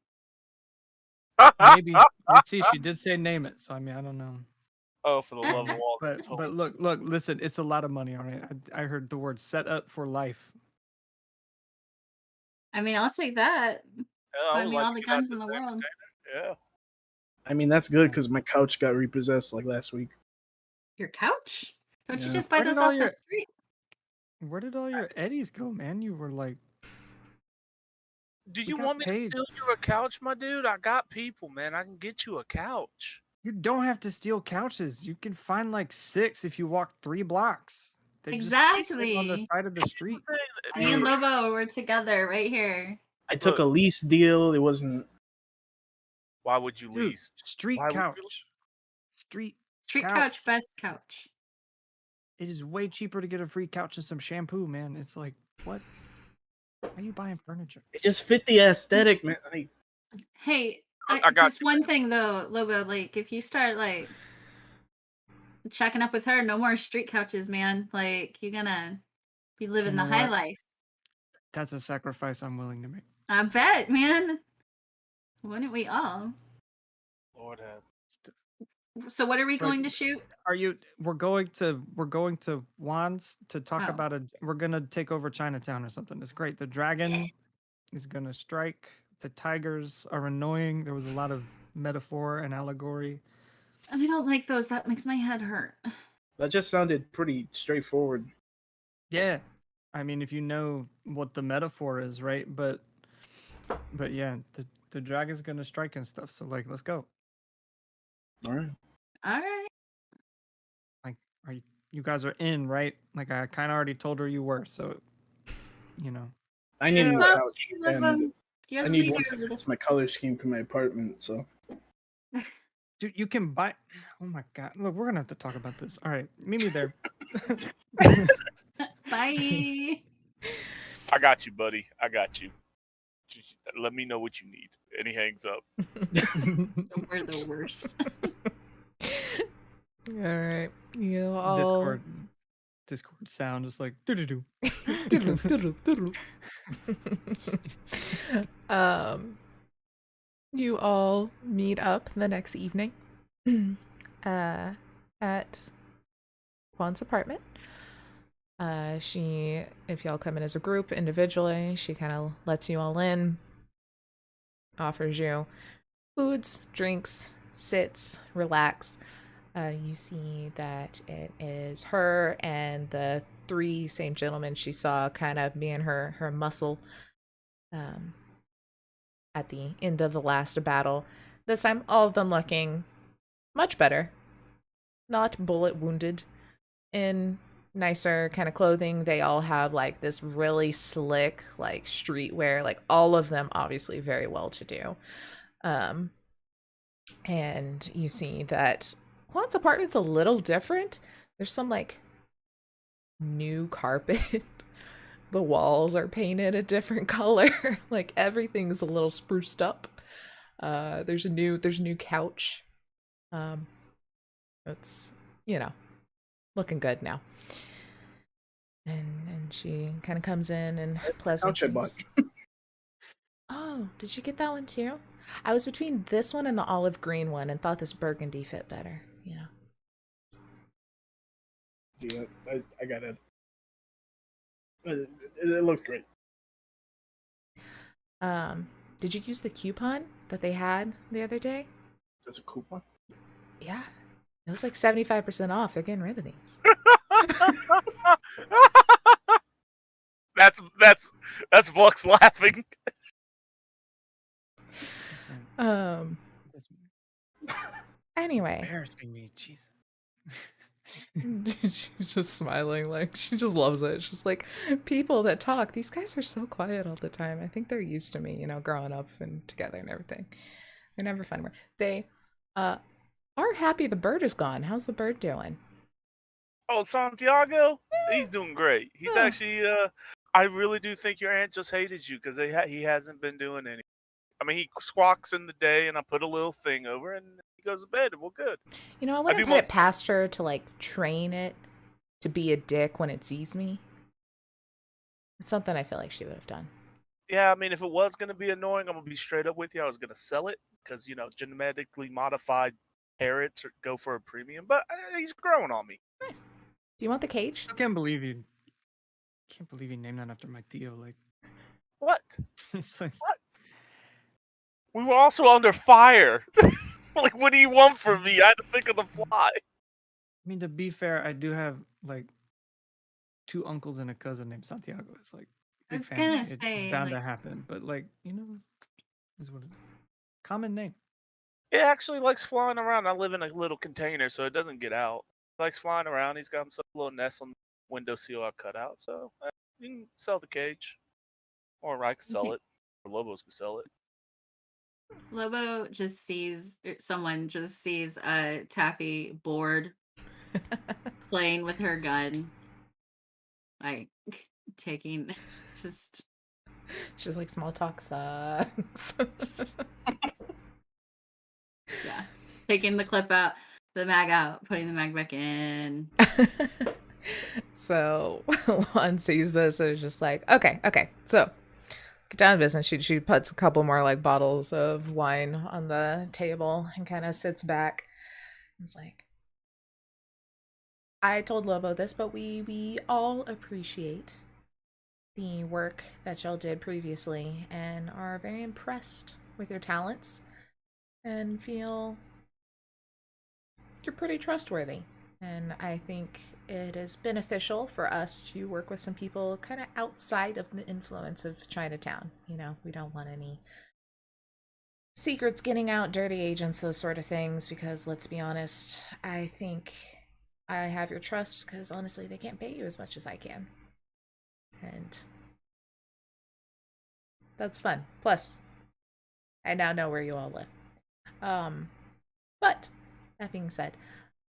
Maybe. Let's see. She did say name it, so I mean, I don't know. Oh, for the love of all that's But holy. look, listen. It's a lot of money. All right. I heard the word set up for life. I mean, I'll take that. Yeah, I Buy would me like all to the get out guns to in the the world. entertainer. Yeah. I mean, that's good because my couch got repossessed like last week. Your couch? Don't you Yeah. just buy Where did those all off the street? Where did all your eddies go, man? You were like, Do We you got want me to paid. steal you a couch, my dude? I got people, man. I can get you a couch. you don't have to steal couches. You can find like 6 if you walk 3 blocks. They just sit on the Exactly. side of the street. Me and Lobo were together right here. I took a lease deal. It wasn't. Why would you Dude, lease? street Why would you couch. Street Couch, best couch. It is way cheaper to get a free couch and some shampoo, man. It's like, what? Why are you buying furniture? It just fit the aesthetic, man. Like, Hey, I got just you, one man. thing though, Lobo. Like, if you start like checking up with her, no more street couches, man. Like, you're gonna be living know the high what? life. That's a sacrifice I'm willing to make. I bet, man. Wouldn't we all? Lord have. So, what are we But- going to shoot? Are you? We're going to Juan's to talk Oh. about we're gonna take over Chinatown or something. It's great. The dragon is gonna strike. The tigers are annoying. There was a lot of metaphor and allegory. I don't like those. That makes my head hurt. that just sounded pretty straightforward. Yeah, I mean, if you know what the metaphor is, right? But yeah, the dragon's gonna strike and stuff. So like, let's go. All right. All right. Like, you guys are in, right? Like, I kind of already told her you were, so you know. I need a new Well, couch, Lobo, and you're I the need leader one of that fits this. my color scheme for my apartment. So Dude, you can buy. Oh my god! Look, we're gonna have to talk about this. All right, meet me there. Bye. I got you, buddy. I got you. Just let me know what you need. And he hangs up. We're the worst. All right. You all Discord sound just like doo doo doo. Doodle, doodle, doodle. You all meet up the next evening at Juan's apartment. If y'all come in as a group, individually, she kind of lets you all in, offers you foods, drinks, sits, relax. You see that it is her and the 3 same gentlemen she saw kind of being her muscle at the end of the last battle. This time, all of them looking much better. Not bullet wounded. In nicer kind of clothing. They all have like this really slick like streetwear. Like all of them obviously very well to do. And you see that Juan's apartment's a little different. There's some like new carpet. The walls are painted a different color. Like everything's a little spruced up. There's a new couch. It's, looking good now. And she kind of comes in and Couch I bought. pleasantries. Oh, did you get that one too? I was between this one and the olive green one and thought this burgundy fit better, you know. Yeah, I got it. It looks great. Did you use the coupon that they had the other day? That's a coupon. Yeah. It was like 75% off. They're getting rid of these. That's Vux laughing. This man, this Anyway. embarrassing me. Jesus. She's just smiling, like she just loves it. She's like, people that talk, these guys are so quiet all the time. I think they're used to me, you know, growing up and together and everything. They're never fun. They are happy the bird is gone. How's the bird doing? Oh, Santiago, he's doing great. He's actually. I really do think your aunt just hated you because he hasn't been doing any. I mean, he squawks in the day, and I put a little thing over, and he goes to bed, and we're good. You know, I wouldn't do put it most- past her to like train it to be a dick when it sees me. It's something I feel like she would have done. Yeah, I mean, if it was gonna be annoying, I'm gonna be straight up with you. I was gonna sell it because genetically modified parrots go for a premium, but he's growing on me. Nice. Do you want the cage? I can't believe you named that after my Theo. Like, What? it's like, What? We were also under fire. Like, what do you want from me? I had to think of the fly. I mean, to be fair, I do have like 2 uncles and a cousin named Santiago. It's like I big was family. gonna It's say, bound to like, happen. But like, is what it is. Common name. It actually likes flying around. I live in a little container, so it doesn't get out. It likes flying around. He's got himself a little nest on the windowsill I cut out. So you can sell the cage, or I can sell it, or Lobos can sell it. Lobo just sees someone just sees Taffy bored playing with her gun, like taking just She's like, small talk sucks. yeah, taking the clip out, the mag out, putting the mag back in. So Juan sees this and is just like, okay, so get down to business. She puts a couple more like bottles of wine on the table and kind of sits back. It's like, I told Lobo this, but we all appreciate the work that y'all did previously and are very impressed with your talents and feel you're pretty trustworthy. And I think it is beneficial for us to work with some people kind of outside of the influence of Chinatown. You know, we don't want any secrets getting out, dirty agents, those sort of things, because let's be honest, I think I have your trust because honestly, they can't pay you as much as I can. And that's fun. Plus, I now know where you all live. But that being said,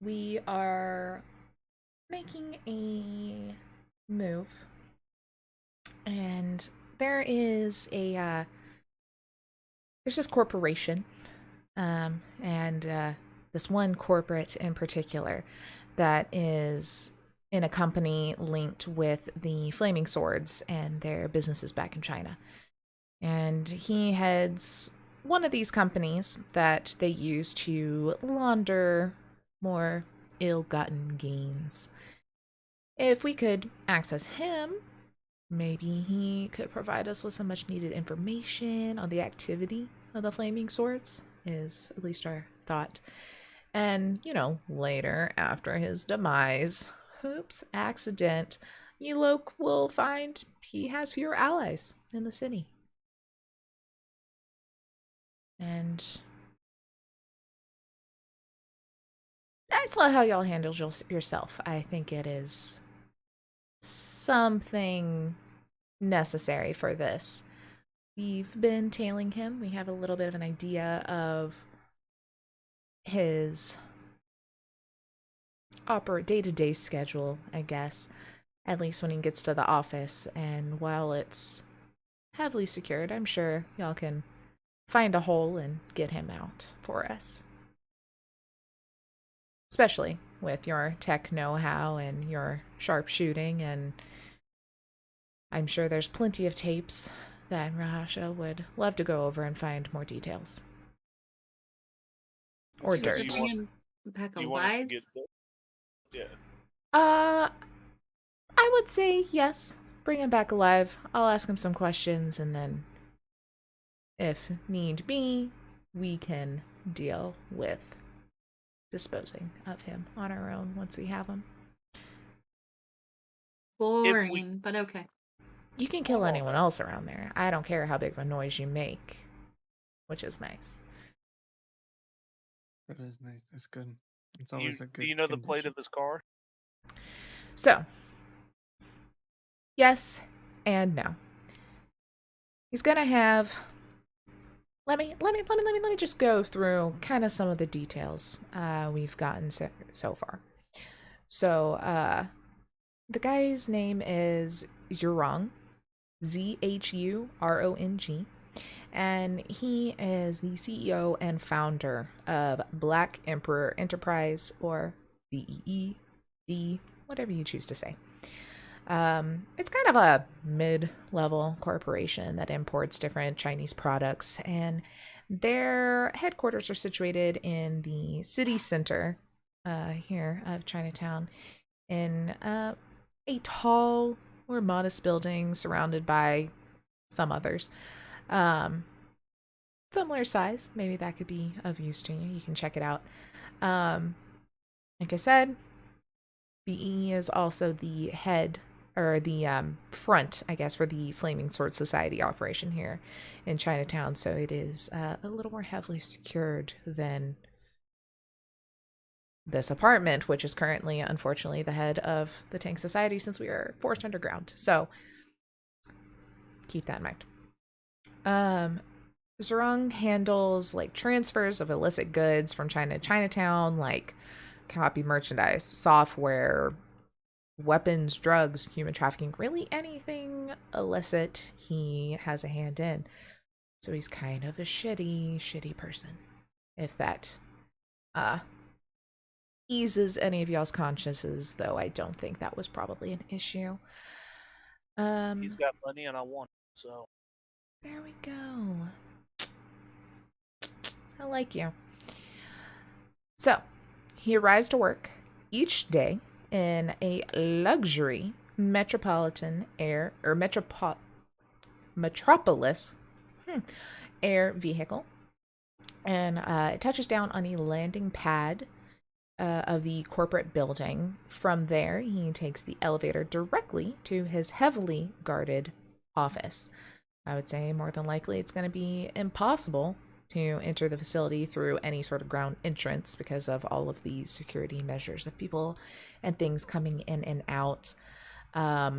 we are making a move, and there's this corporation, and this one corporate in particular that is in a company linked with the Flaming Swords and their businesses back in China. And he heads one of these companies that they use to launder more ill-gotten gains. If we could access him, maybe he could provide us with some much-needed information on the activity of the Flaming Swords, is at least our thought. And, later, after his demise, accident, Yilok will find he has fewer allies in the city. And I saw how y'all handled yourself. I think it is something necessary for this. We've been tailing him. We have a little bit of an idea of his day-to-day schedule, I guess, at least when he gets to the office. And while it's heavily secured, I'm sure y'all can find a hole and get him out for us. Especially with your tech know-how and your sharpshooting, and I'm sure there's plenty of tapes that Rahasha would love to go over and find more details. Or So dirt. do you Bring want, him back do you want us to alive. get the, yeah. I would say yes. Bring him back alive. I'll ask him some questions, and then, if need be, we can deal with disposing of him on our own once we have him. Boring, but okay. You can kill Oh, anyone no. else around there. I don't care how big of a noise you make, which is nice. That is nice. That's good. It's Do you, always a good. do you know the plate condition. of his car? So, yes and no. He's gonna have. Let me just go through kind of some of the details we've gotten so far. So, the guy's name is Zhurong, Zhurong, and he is the CEO and founder of Black Emperor Enterprise, or BEE, whatever you choose to say. It's kind of a mid-level corporation that imports different Chinese products, and their headquarters are situated in the city center here of Chinatown, in a tall or modest building surrounded by some others. Similar size. Maybe that could be of use to you. You can check it out. Like I said, BE is also the head, or the front, I guess, for the Flaming Sword Society operation here in Chinatown. So it is a little more heavily secured than this apartment, which is currently, unfortunately, the head of the Tseng Society, since we are forced underground. So keep that in mind. Zhurong handles like transfers of illicit goods from China to Chinatown, like copy merchandise, software, weapons, drugs, human trafficking, really anything illicit he has a hand in. So he's kind of a shitty person. If that eases any of y'all's consciences, though I don't think that was probably an issue. He's got money and I want it, so. There we go. I like you. So, he arrives to work each day in a luxury metropolitan air, or metropolis air vehicle. And it touches down on a landing pad of the corporate building. From there, he takes the elevator directly to his heavily guarded office. I would say more than likely it's going to be impossible to enter the facility through any sort of ground entrance because of all of these security measures of people and things coming in and out. I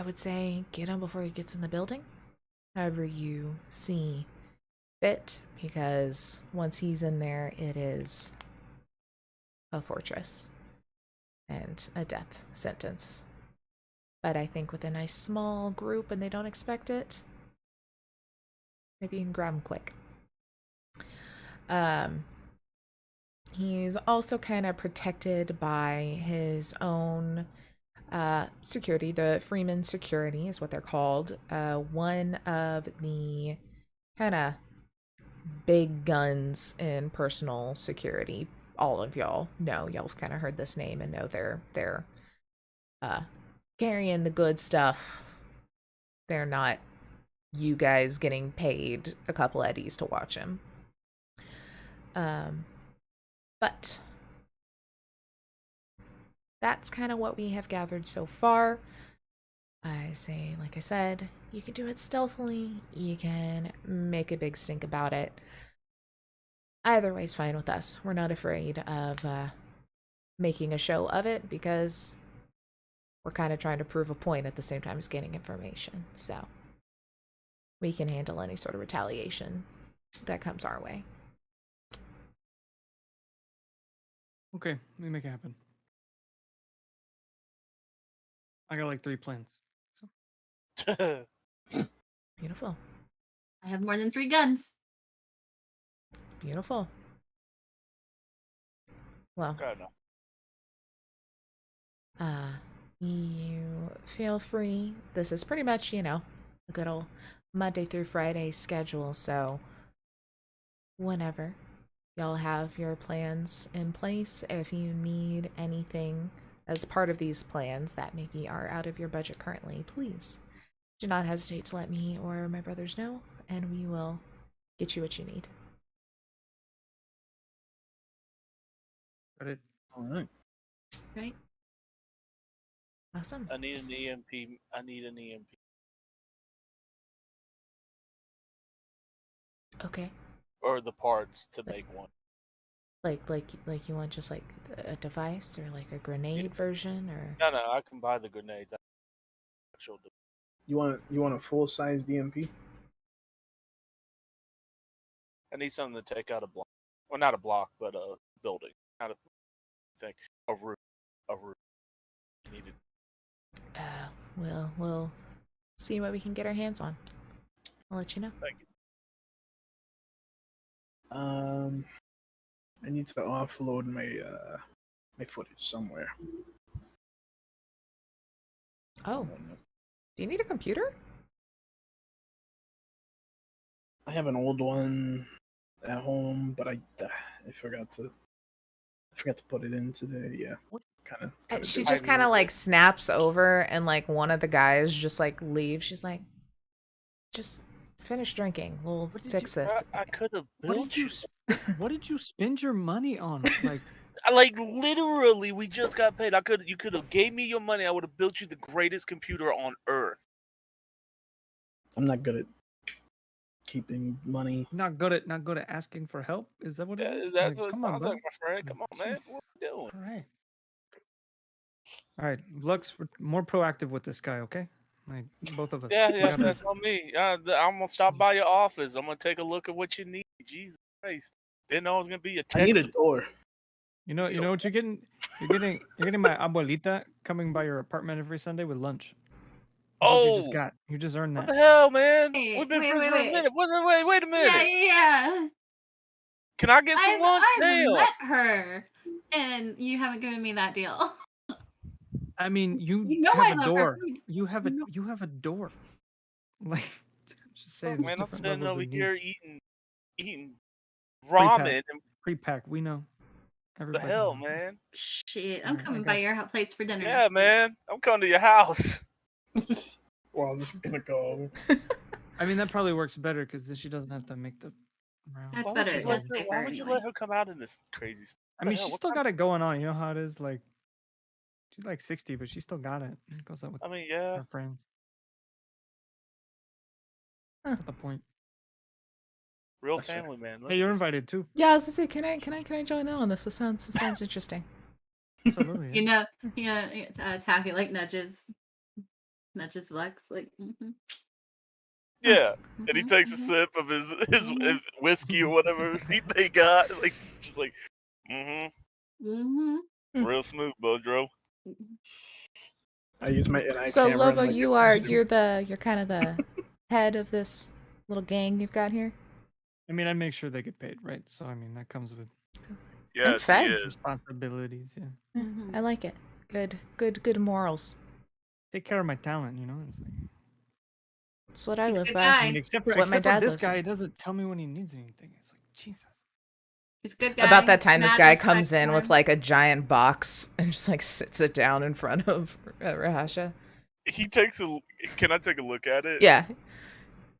would say get him before he gets in the building, however you see fit, because once he's in there, it is a fortress and a death sentence. But I think with a nice small group and they don't expect it, maybe you can grab him quick. He's also kind of protected by his own security. The Freeman Security is what they're called. One of the kind of big guns in personal security. All of y'all know. Y'all have kind of heard this name and know they're carrying the good stuff. They're not you guys getting paid a couple eddies to watch him. But that's kind of what we have gathered so far. I say, like I said, you can do it stealthily. You can make a big stink about it. Either way's fine with us. We're not afraid of making a show of it because we're kind of trying to prove a point at the same time as gaining information. So we can handle any sort of retaliation that comes our way. Okay, let me make it happen. I got like 3 plans. So. Beautiful. I have more than 3 guns. Beautiful. Well, Okay, no. you feel free. This is pretty much, a good old Monday through Friday schedule, so whenever y'all have your plans in place, if you need anything as part of these plans that maybe are out of your budget currently, please do not hesitate to let me or my brothers know, and we will get you what you need. Got it. All right. Right? Awesome. I need an EMP. I need an EMP. Okay. Or the parts to make one. Like you want just like a device or like a grenade version or No, I can buy the grenades. You want a full size DMP? I need something to take out a block. Well, not a block, but a building. Not a thing. A roof. A roof. Needed. we'll see what we can get our hands on. I'll let you know. Thank you. I need to offload my footage somewhere. Oh, do you need a computer? I have an old one at home, but I forgot to put it in today. Yeah, kind of. She just kind of like snaps over, and like one of the guys just like leaves. She's like, "Just finish drinking. We'll fix this." I could have What built did you? What did you spend your money on? Like literally, we just got paid. You could have gave me your money. I would have built you the greatest computer on earth. I'm not good at keeping money. Not good at asking for help. Is that what it is? That's what it come on, sounds bro. like, my friend. Come on, man. What are we doing? All right. Lux, we're more proactive with this guy, okay? Like both of us. Yeah, that's on me. I'm gonna stop by your office. I'm gonna take a look at what you need. Jesus Christ! Didn't know it was gonna be a text. I need a door. You know what you're getting? You're getting my abuelita coming by your apartment every Sunday with lunch. That's what you just got. You just earned that. What the hell, man? Hey, We've been wait, friends wait, for a wait. minute. Wait a minute. Yeah. Can I get some lunch? I've Damn. met her, and you haven't given me that deal. I mean, you know I have a love her door. food. You have a door. Like, just saying. Man, I'm different sitting levels over of here needs. eating ramen. And Pre-pack. We know. the Everybody hell, knows. man? Shit, I'm Alright, I coming got by you. your place for dinner. Yeah, man. I'm coming to your house. Well, I'm just gonna go over. I mean, that probably works better because then she doesn't have to make the round. That's Why would better. you let That's her- safer Why would you anyway. let her come out in this crazy stuff? I mean, she's still got it going on. You know how it is. Like, she's like 60, but she still got it. It goes out with I mean, yeah. her friends. Huh. That's the point. Real That's fair. family, man. Look Hey, at you're this. invited too. Yeah, I was gonna say, can I join in on this? This sounds interesting. Absolutely. You know, Taffy like nudges Lex like. Yeah, and he Mhm, takes a mhm. sip of his Mhm. whiskey or whatever they got. Like, just like, Mhm. real smooth, Bodro. I use my NI So camera. Lobo, and, like, you're kind of the head of this little gang you've got here. I mean, I make sure they get paid, right? So, I mean, that comes with Yes, he fed. is. responsibilities. Yeah. Mhm. I like it. Good morals. Take care of my talent, you know? It's like, That's what I He's a live good by. guy. I mean, except for, It's what my dad this lived guy, by. he doesn't tell me when he needs anything. It's like, Jesus. He's a good guy. About that time, this Mad guy respect comes in for with him. like a giant box and just like sits it down in front of Rahasha. He takes a. Can I take a look at it? Yeah.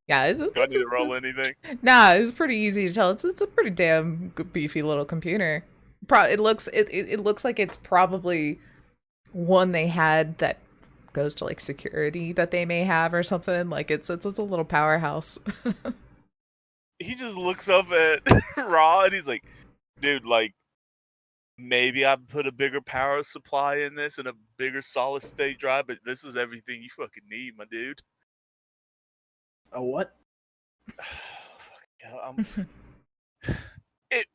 Yeah, Do I need to roll anything? Nah, it's pretty easy to tell. It's a pretty damn good, beefy little computer. It looks like it's probably one they had that goes to like security that they may have or something. Like it's a little powerhouse. He just looks up at Raw and he's like, "Dude, like, maybe I put a bigger power supply in this and a bigger solid state drive, but this is everything you fucking need, my dude." A what?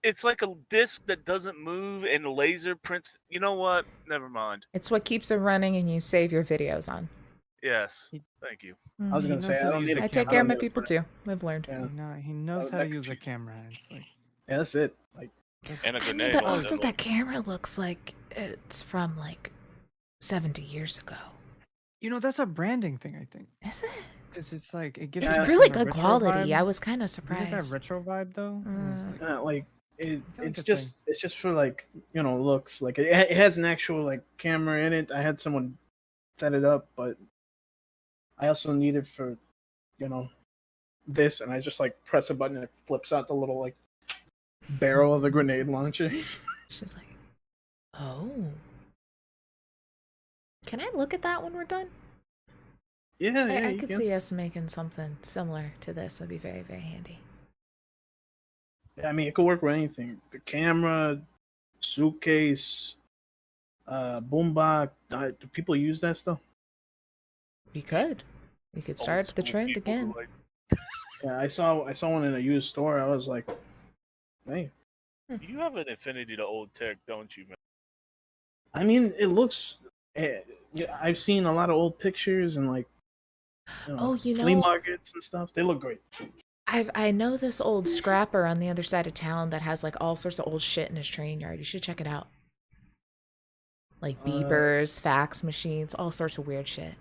It's like a disc that doesn't move and laser prints. You know what? Never mind. It's what keeps it running and you save your videos on. Yes. Thank you. I was He gonna knows say how I to don't use need a I a take camera. care of my Yeah. people too. I've learned. Yeah, He knows how to that use a confused me. camera. It's like, Yeah, that's it. Like And a I mean, grenade but launcher. also that camera looks like it's from like 70 years ago. You know, that's a branding thing, I think. Is it? Because it's like it gives It's that really kind of good retro quality. vibe. I was kind of Does it get that surprised. retro vibe though? And it's like, Like kinda it's like a just for like looks. Like it has an actual like camera in it. I had someone set it up, but I also need it for this, and I just like press a button and it flips out the little like barrel of the grenade launcher. She's like, oh. Can I look at that when we're done? Yeah, I you could can. see us making something similar to this. That'd be very, very handy. Yeah, I mean, it could work with anything. The camera, suitcase, boombox. Do people use that stuff? We could. We could Old start the school trend people who again. like- Yeah, I saw one in a used store. I was like, hey. You have an affinity to old tech, don't you, man? I mean, it looks. Yeah, I've seen a lot of old pictures and like, Oh, flea markets and stuff. They look great. I know this old scrapper on the other side of town that has like all sorts of old shit in his train yard. You should check it out. Like beepers, fax machines, all sorts of weird shit.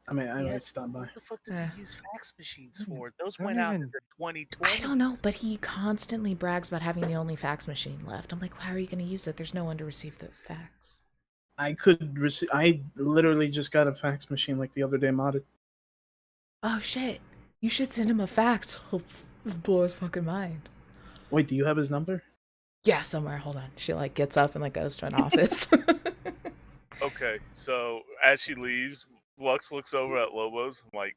I mean, I Yeah. might stop by. What the fuck does he use fax machines for? Those I don't went out in even- the 2020s. I don't know, but he constantly brags about having the only fax machine left. I'm like, how are you going to use it? There's no one to receive the fax. I literally just got a fax machine like the other day modded. Oh shit! You should send him a fax. He'll blow his fucking mind. Wait, do you have his number? Yeah, somewhere. Hold on. She like gets up and like goes to an office. Okay, so as she leaves, Lux looks over at Lobos. I'm like,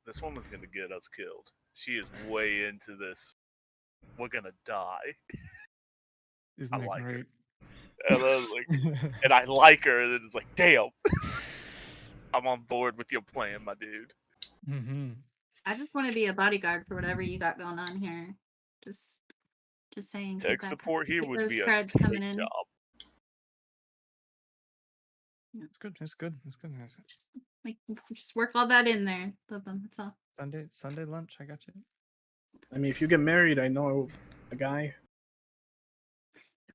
this woman's gonna get us killed. She is way into this. We're gonna die. Isn't I it like her. great? And I was like, and I like her, and it's like, damn, I'm on board with your plan, my dude. Mm-hmm. I just want to be a bodyguard for whatever you got going on here. Just saying. Tech support here would those be a creds great coming in. job. It's good. It's good. It's good. It's Just work all that in there. Love them. That's all. Sunday lunch. I got you. I mean, if you get married, I know a guy.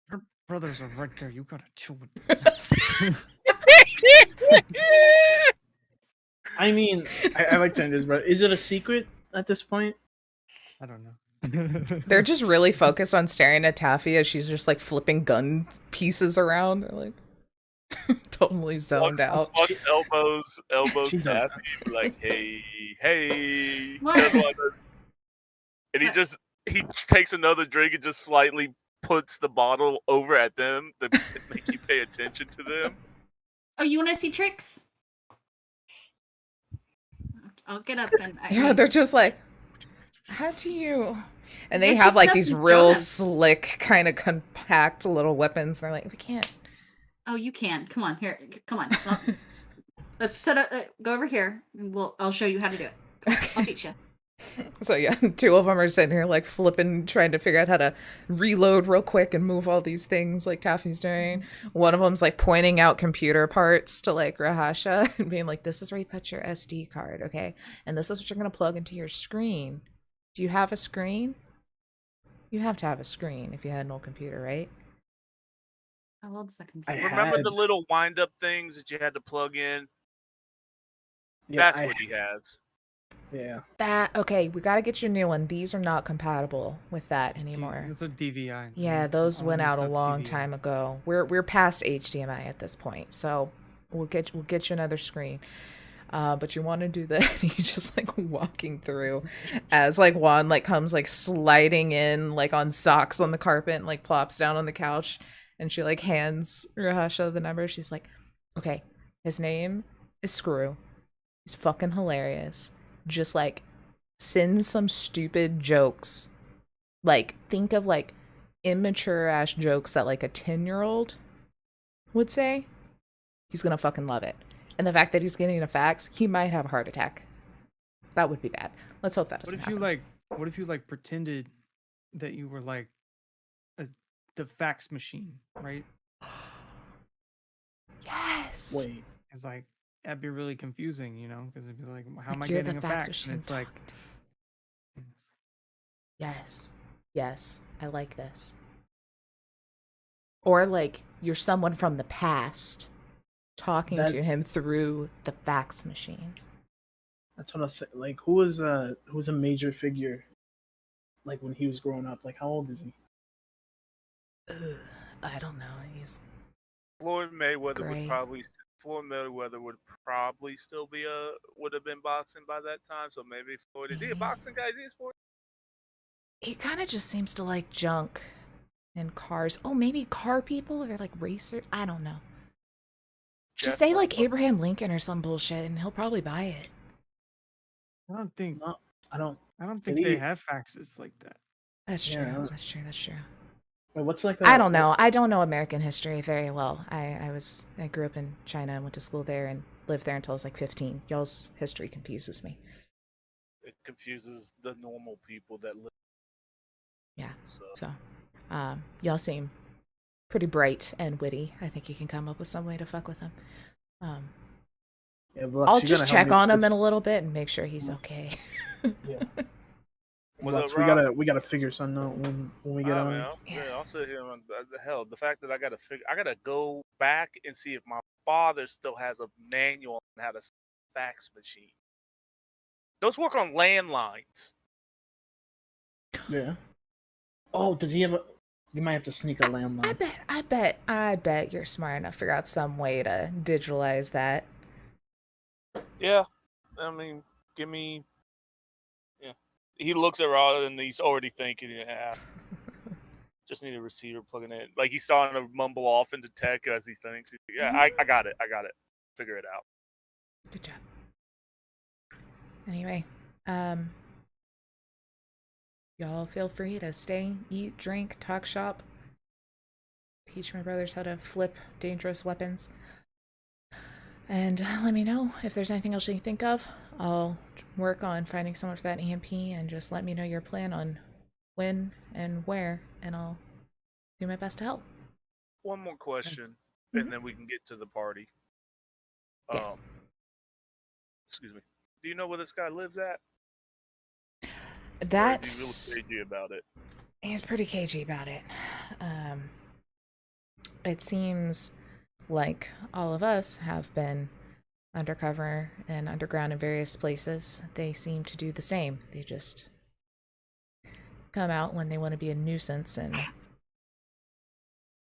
Her brothers are right there. You gotta chill with I mean, I like Tinder's, but is it a secret at this point? I don't know. They're just really focused on staring at Taffy as she's just like flipping gun pieces around. They're like totally zoned out. Fuck elbows She does Taffy, be like, hey. What? That's what I do. And he takes another drink and just slightly puts the bottle over at them to make you pay attention to them. Oh, you want to see tricks? I'll get up and. Yeah, they're just like, how do you? And they Well, she have like kept these his real donuts. slick, kind of compact little weapons. They're like, we can't. Oh, you can. Come on, here. Come on. Let's set up. Go over here, and I'll show you how to do it. I'll teach you. So yeah, two of them are sitting here like flipping, trying to figure out how to reload real quick and move all these things like Taffy's doing. One of them's like pointing out computer parts to like Rahasha and being like, this is where you put your SD card, okay? And this is what you're going to plug into your screen. Do you have a screen? You have to have a screen if you had an old computer, right? How old's the I computer? Remember had- the little wind-up things that you had to plug in? Yeah, That's what he has. Yeah. Okay, we got to get your new one. These are not compatible with that anymore. Those are DVI. Yeah, those went All out a stuff long DVI. time ago. We're past HDMI at this point, so we'll get you another screen. But you want to do that? He's just like walking through, as like Juan like comes like sliding in like on socks on the carpet and like plops down on the couch, and she like hands Rahasha the number. She's like, okay, his name is Screw. He's fucking hilarious. Just like send some stupid jokes. Like think of like immature ass jokes that like a 10-year-old would say. He's gonna fucking love it. And the fact that he's getting a fax, he might have a heart attack. That would be bad. Let's hope that doesn't happen. What if you like pretended that you were like the fax machine, right? Yes. Wait. It's like that'd be really confusing, because it'd be like, how am I You're getting the a fax fax? machine And it's like, talked. Yes. Yes, I like this. Or like you're someone from the past talking to That's him through the fax machine. that's what I said. Like, who was a major figure, like when he was growing up? Like, how old is he? Ugh, I don't know. He's Floyd Mayweather gray. Floyd Mayweather would have been boxing by that time. So maybe Floyd, is he a boxing guy? Is he a sport? He kind of just seems to like junk and cars. Oh, maybe car people or like racers. I don't know. Just say like Abraham Lincoln or some bullshit, and he'll probably buy it. I don't think No, I don't. think they have faxes like that. That's Yeah, true. That's true. That's true. Wait, what's like I don't know. I don't know American history very well. I grew up in China and went to school there and lived there until I was like 15. Y'all's history confuses me. It confuses the normal people that live. Yeah. So Y'all seem pretty bright and witty. I think you can come up with some way to fuck with him. Yeah, I'll just check on him in a little bit and make sure he's okay. Yeah. What's up, we Rob? gotta figure something out when we get on. Man, I'll sit here and hell, the fact that I gotta go back and see if my father still has a manual on how to fax machine. Those work on landlines. Yeah. Oh, does he have a? You might have to sneak a landline. I bet you're smart enough to figure out some way to digitalize that. Yeah, I mean, give me. Yeah, he looks at Rod and he's already thinking, yeah. Just need a receiver plugging in. Like he's starting to mumble off into tech as he thinks. Yeah, I got it. Figure it out. Good job. Anyway, y'all feel free to stay, eat, drink, talk shop. Teach my brothers how to flip dangerous weapons. And let me know if there's anything else you think of. I'll work on finding someone for that EMP and just let me know your plan on when and where, and I'll do my best to help. One more question, and then we can get to the party. Yes. Excuse me. Do you know where this guy lives at? That's... Or is he really cagey about it? He's pretty cagey about it. It seems like all of us have been undercover and underground in various places. They seem to do the same. They just come out when they want to be a nuisance and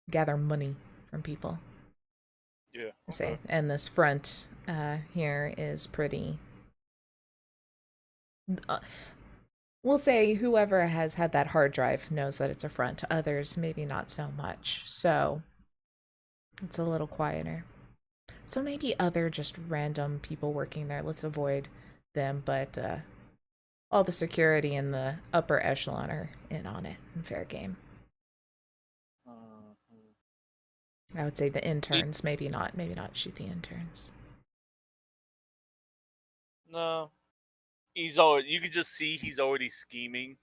gather money from people. Yeah. Okay. And this front here is pretty... we'll say whoever has had that hard drive knows that it's a front. Others, maybe not so much. So it's a little quieter. So maybe other just random people working there. Let's avoid them. But all the security in the upper echelon are in on it. And fair game. I would say the interns, maybe not shoot the interns. No. You can just see he's already scheming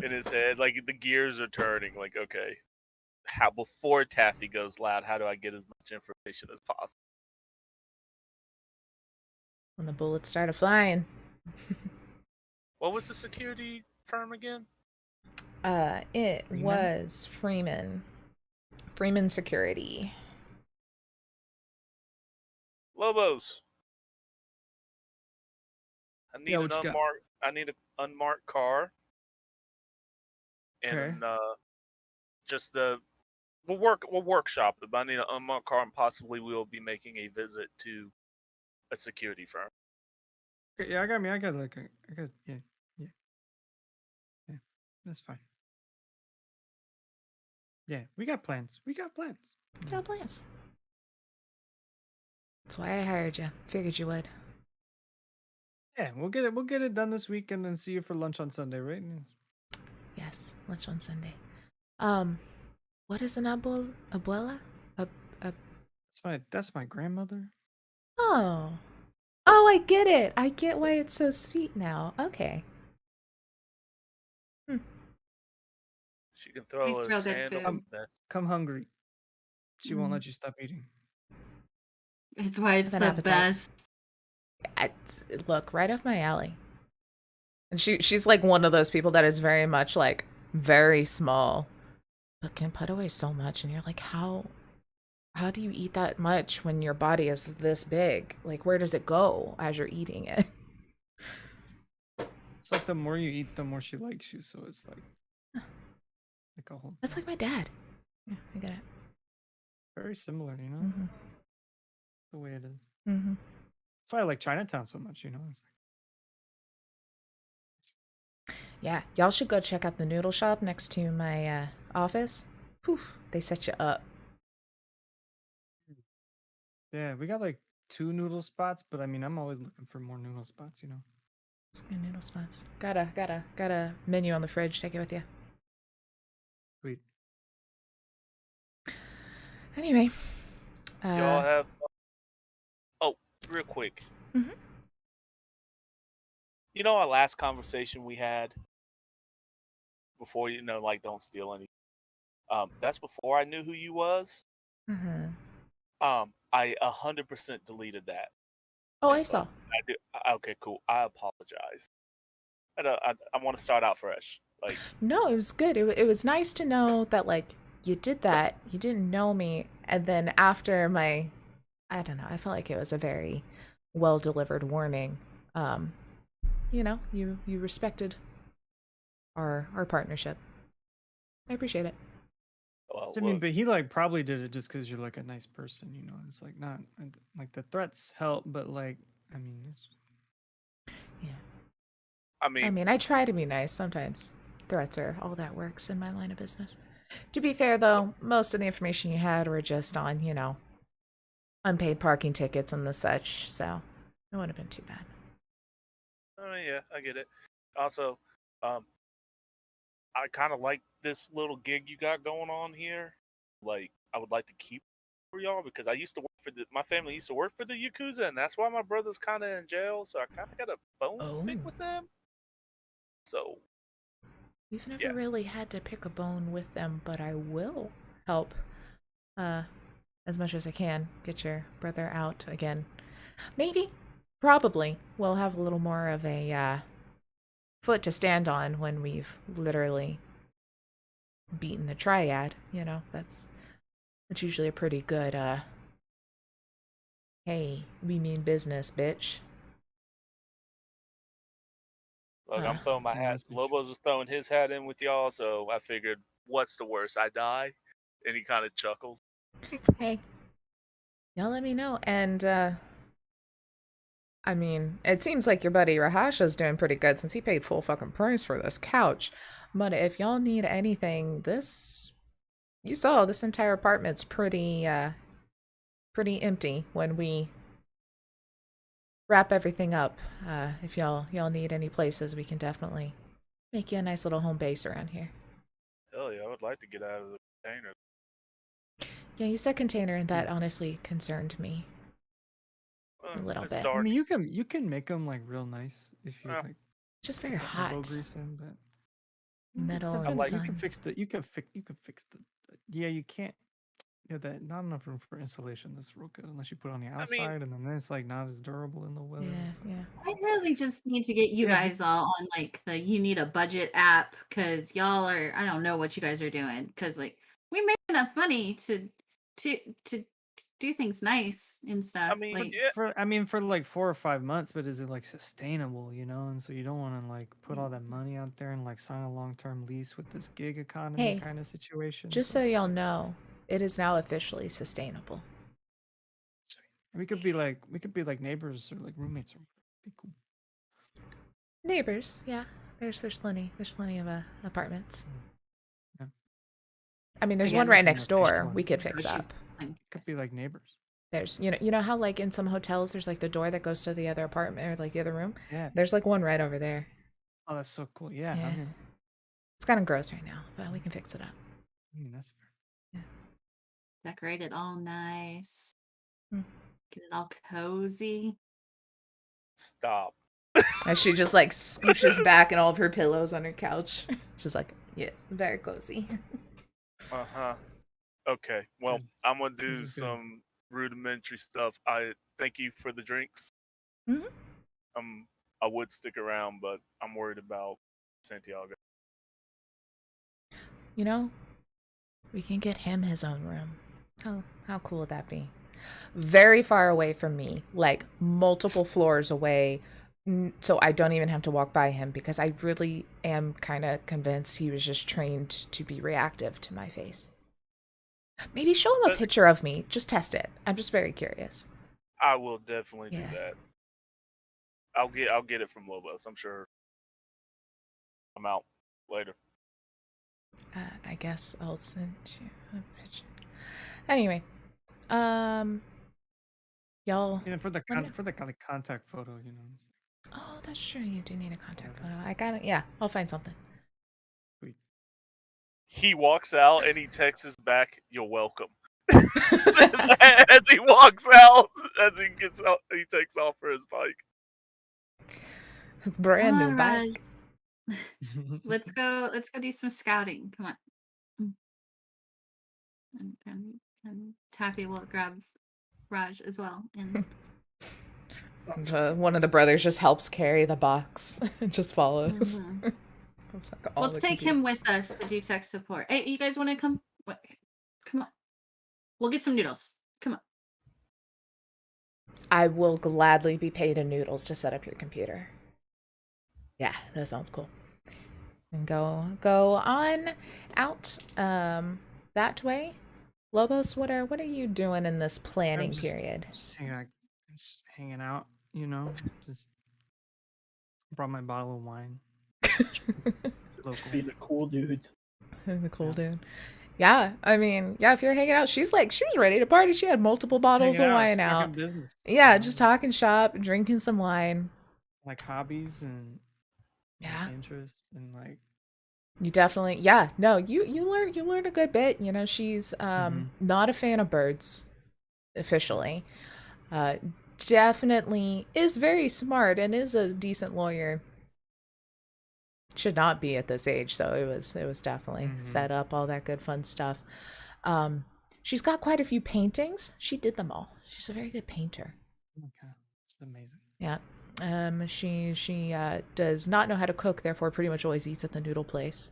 in his head. Like the gears are turning. Like, okay, before Taffy goes loud, how do I get as much information as possible? When the bullets started flying. What was the security firm again? It was Freeman Security. Lobos. I need an unmarked car. And we'll workshop it, but I need an unmarked car, and possibly we'll be making a visit to a security firm. Yeah, yeah, that's fine. Yeah, we got plans. That's why I hired you. Figured you would. Yeah, we'll get it done this week, and then see you for lunch on Sunday, right? Yes, lunch on Sunday. What is an abuela? That's my grandmother. Oh, I get it. I get why it's so sweet now. Okay. She can throw Makes a real good sand on food. Come hungry. She won't let you stop eating. It's why it's An the appetite. best. Look, right up my alley. And she's like one of those people that is very much like very small, but can put away so much. And you're like, how do you eat that much when your body is this big? Like, where does it go as you're eating it? It's like the more you eat, the more she likes you. So it's like a whole. That's like my dad. Yeah, I get it. Very similar, you know. Mm-hmm. The way it is. Mm-hmm. That's why I like Chinatown so much. You know. It's Yeah, y'all should go check out the noodle shop next to my office. Whew, they set you up. yeah, we got like 2 noodle spots, but I mean, I'm always looking for more noodle spots. You know. It's good noodle spots. Got a menu on the fridge. Take it with you. Sweet. Anyway, Y'all have. Oh, real quick. Mhm. You know our last conversation we had before, like don't steal any. That's before I knew who you was. Mhm. I 100% deleted that. Oh, I info. saw. I do. Okay, cool. I apologize. I want to start out fresh. Like, No, it was good. It was nice to know that like you did that. You didn't know me, and then after my, I don't know. I felt like it was a very well delivered warning. You respected our partnership. I appreciate it. well, I mean, look, but he like probably did it just because you're like a nice person, you know. It's like not like the threats help, but like I mean, it's Yeah. I mean, I mean, I try to be nice. Sometimes threats are all that works in my line of business. To be fair, though, most of the information you had were just on, unpaid parking tickets and the such, so it wouldn't have been too bad. yeah, I get it. Also, I kind of like this little gig you got going on here. Like, I would like to keep for y'all because I used to work for my family used to work for the Yakuza, and that's why my brother's kind of in jail. So I kind of got a bone to pick Oh. with them. So We've never yeah, really had to pick a bone with them, but I will help as much as I can get your brother out again. Maybe, probably, we'll have a little more of a foot to stand on when we've literally beaten the Triad. That's usually a pretty good, hey, we mean business, bitch. look, I'm throwing my the hat. message. Lobo's is throwing his hat in with y'all, so I figured, what's the worst? I die, and he kind of chuckles. Hey, y'all let me know. And, I mean, it seems like your buddy Rahasha's doing pretty good since he paid full fucking price for this couch. But if y'all need anything, you saw this entire apartment's pretty empty when we wrap everything up. If y'all need any places, we can definitely make you a nice little home base around here. Hell yeah, I would like to get out of the container. Yeah, you said container, and that honestly concerned me a little It's bit. I dark. mean, you can make them like real nice if you Yeah. like Just very put the elbow hot. grease in, but Metal it and depends. You sun. can fix the. You can fix the. Yeah, you can't. Yeah, that not enough room for insulation. That's real good unless you put it on the I mean, outside, and then it's like not as durable in the weather. Yeah, yeah. I really just need to get you Yeah, guys all on like the you need a budget app because y'all are I don't know what you guys are doing because like we make enough money to to do things nice and stuff. I mean, Like yeah. for like 4 or 5 months, but is it like sustainable, you know? And so you don't want to like put all that money out there and like sign a long-term lease with this gig economy Hey, kind of situation. just so it's y'all like, know, it is now officially sustainable. we could be like neighbors or like roommates or be cool. Neighbors, yeah. There's plenty of apartments. Yeah. I mean, there's I one guess right Something next official door we and could fix she's up. could be like neighbors. There's you know how like in some hotels there's like the door that goes to the other apartment or like the other room. Yeah. There's like one right over there. Oh, that's so cool. Yeah, Yeah. I mean, It's kind of gross right now, but we can fix it up. that's fair. decorate it all nice. Hmm. Get it all cozy. Stop. And she just like scooshes back and all of her pillows on her couch. She's like, yes, very cozy. Uh-huh. Okay. Well, Good. I'm gonna This do is good. some rudimentary stuff. I thank you for the drinks. Mhm. I would stick around, but I'm worried about Santiago. you know, we can get him his own room. How cool would that be? Very far away from me, like multiple floors away, so I don't even have to walk by him because I really am kind of convinced he was just trained to be reactive to my face. Maybe show him a picture of me. Just test it. I'm just very curious. I will definitely do Yeah. that. I'll get it from Lobos. I'm sure. I'm out later. I guess I'll send you a picture. Anyway, y'all. Yeah, for the Let me- contact photo, you know. Oh, that's true. You do need a contact photo. I got it. Yeah, I'll find something. Sweet. He walks out and he texts us back, "You're welcome." As he walks out, as he gets out, he takes off for his bike. It's brand Come new on, bike. Raj. Let's go do some scouting. Come on. And Taffy will grab Raj as well. And One of the brothers just helps carry the box and just follows. Mhm. It's like all we'll the take computer- him with us to do tech support. Hey, you guys want to come? Wait, come on. We'll get some noodles. Come on. I will gladly be paid in noodles to set up your computer. Yeah, that sounds cool. And go on out that way. Lobos, what are you doing in this planning just- period? Just hanging out, you know. Just brought my bottle of wine. Local. Being a cool dude. The cool Yeah. dude. Yeah, I mean, yeah, if you're hanging out, she was ready to party. She had multiple bottles Hanging of wine just out. talking business. Yeah, you know, just talking shop, drinking some wine. like hobbies and Yeah. interests and like You definitely, yeah, no, you learn a good bit. You know, she's not a fan of birds, officially. Definitely is very smart and is a decent lawyer. Should not be at this age, so it was definitely set up, all that good fun stuff. She's got quite a few paintings. She did them all. She's a very good painter. okay, it's amazing. Yeah. She does not know how to cook, therefore pretty much always eats at the noodle place.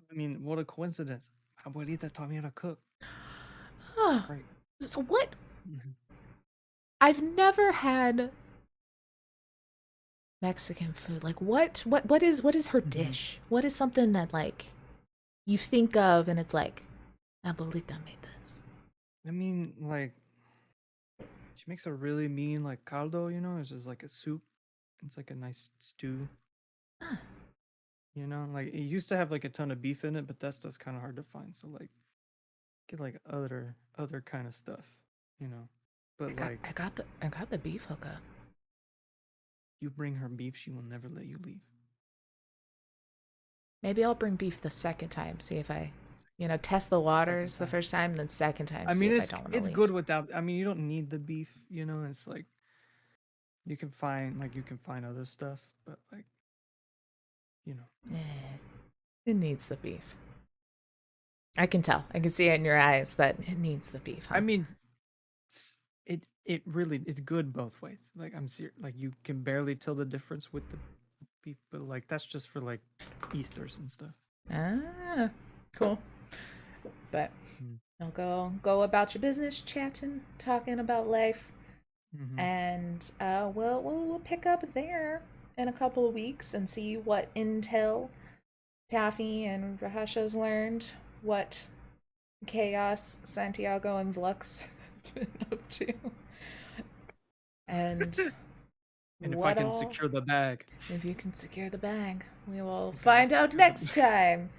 I mean, what a coincidence. Abuelita taught me how to cook. Huh. Great. So what? Mhm. I've never had Mexican food. Like what is her dish? What is something that like you think of and it's like Abuelita made this? I mean, like, she makes a really mean like caldo. You know, it's just like a soup. It's like a nice stew. Huh. You know, like it used to have like a ton of beef in it, but that stuff's kind of hard to find. So like, get like other kind of stuff. You know, but like I got the beef hookup. you bring her beef, she will never let you leave. Maybe I'll bring beef the second time. See if I, test the waters the time. first time, then second time. I see mean, if it's I don't want to leave. good without. I mean, you don't need the beef. You know, it's like you can find other stuff, but like, you know. It needs the beef. I can tell. I can see it in your eyes that it needs the beef. Huh? I mean, it really it's good both ways. Like I'm serious. Like you can barely tell the difference with the beef, but like that's just for like Easters and stuff. Ah, cool. But Mm. I'll go about your business, chatting, talking about life, Mhm. and we'll pick up there in a couple of weeks and see what intel Taffy and Rahasha's learned, what chaos Santiago and Vlux have been up to, and And if I what can all- secure the bag, if you can secure the bag, we will can find out secure the next time.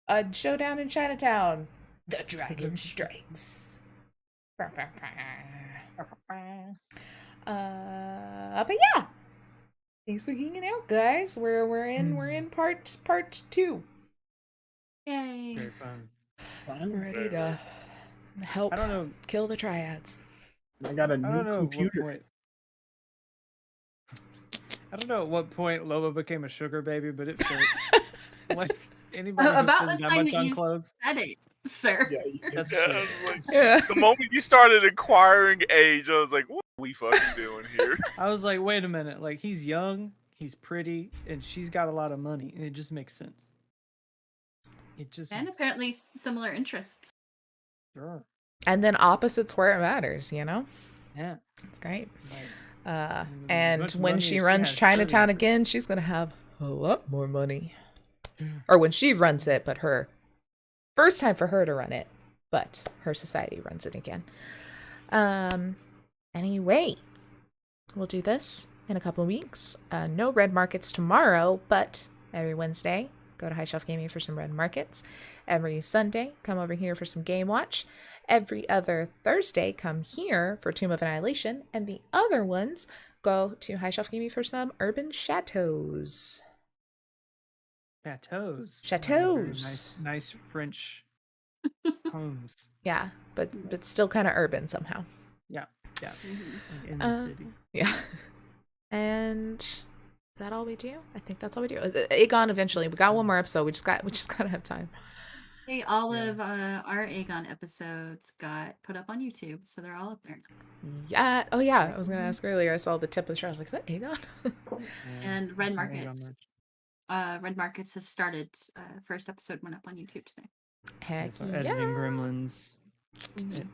A showdown in Chinatown. The dragon strikes. But yeah, thanks for hanging out, guys. We're in part 2. Yay. very fun. We're ready to help I don't know. kill the triads. I got a I don't new know computer. what point. I don't know at what point Loba became a sugar baby, but it fit. Like anybody who About spends the that time much that on you clothes. said it, sir. Yeah, you can- That's Yeah, true. I was like, Yeah. the moment you started acquiring age, I was like, what are we fucking doing here? I was like, wait a minute. Like he's young, he's pretty, and she's got a lot of money, and it just makes sense. It just And makes apparently similar interests. sure. And then opposites where it matters, you know? Yeah. It's great. Like, And much when money she as she runs has, Chinatown 30%. again, she's gonna have a lot more money. Or when she runs it, but her first time for her to run it, but her society runs it again. Anyway, we'll do this in a couple of weeks. No red markets tomorrow, but every Wednesday, go to High Shelf Gaming for some red markets. Every Sunday, come over here for some Game Watch. Every other Thursday, come here for Tomb of Annihilation. And the other ones, go to High Shelf Gaming for some Urban Chateaus. Chateaus. Chateaus. Nice French homes. Yeah, but still kind of urban somehow. Yeah. Mhm. Like in the city. Yeah. And is that all we do? I think that's all we do. Aegon eventually. We got one more episode. We just gotta have time. Hey, all of our Aegon episodes got put up on YouTube, so they're all up there. Yeah. Oh yeah. I was gonna ask earlier. I saw the tip of the show. I was like, is that Aegon? And Red that's my Aegon Markets. merch. Red Markets has started. First episode went up on YouTube today. Heck So yeah. editing Gremlins.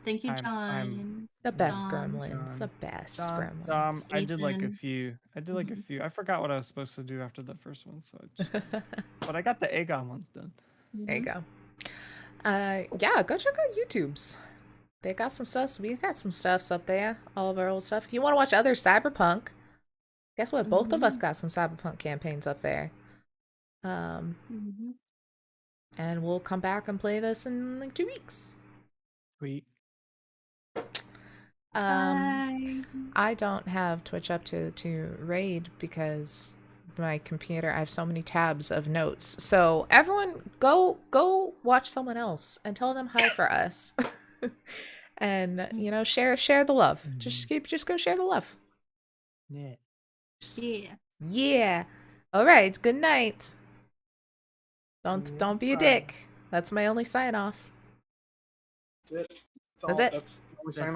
Thank you, I'm- John. The best Dom. gremlins. The best gremlins. I did like a Ethan. few. Mhm. I forgot what I was supposed to do after the first one, so but I got the Aegon ones done. There you Mhm. go. Yeah, go check out YouTube's. They got some stuff. We got some stuffs up there. All of our old stuff. If you want to watch other Cyberpunk, guess what? Both of us got some Cyberpunk campaigns up there. Mhm. And we'll come back and play this in like 2 weeks. Sweet. Bye. I don't have Twitch up to raid because my computer, I have so many tabs of notes. So everyone go watch someone else and tell them hi for us. And you know, share the love. Just go share the love. Yeah. Yeah. Yeah. All right, good night. Don't be a Bye. dick. That's my only sign off. That's it. That's it. That's the only sign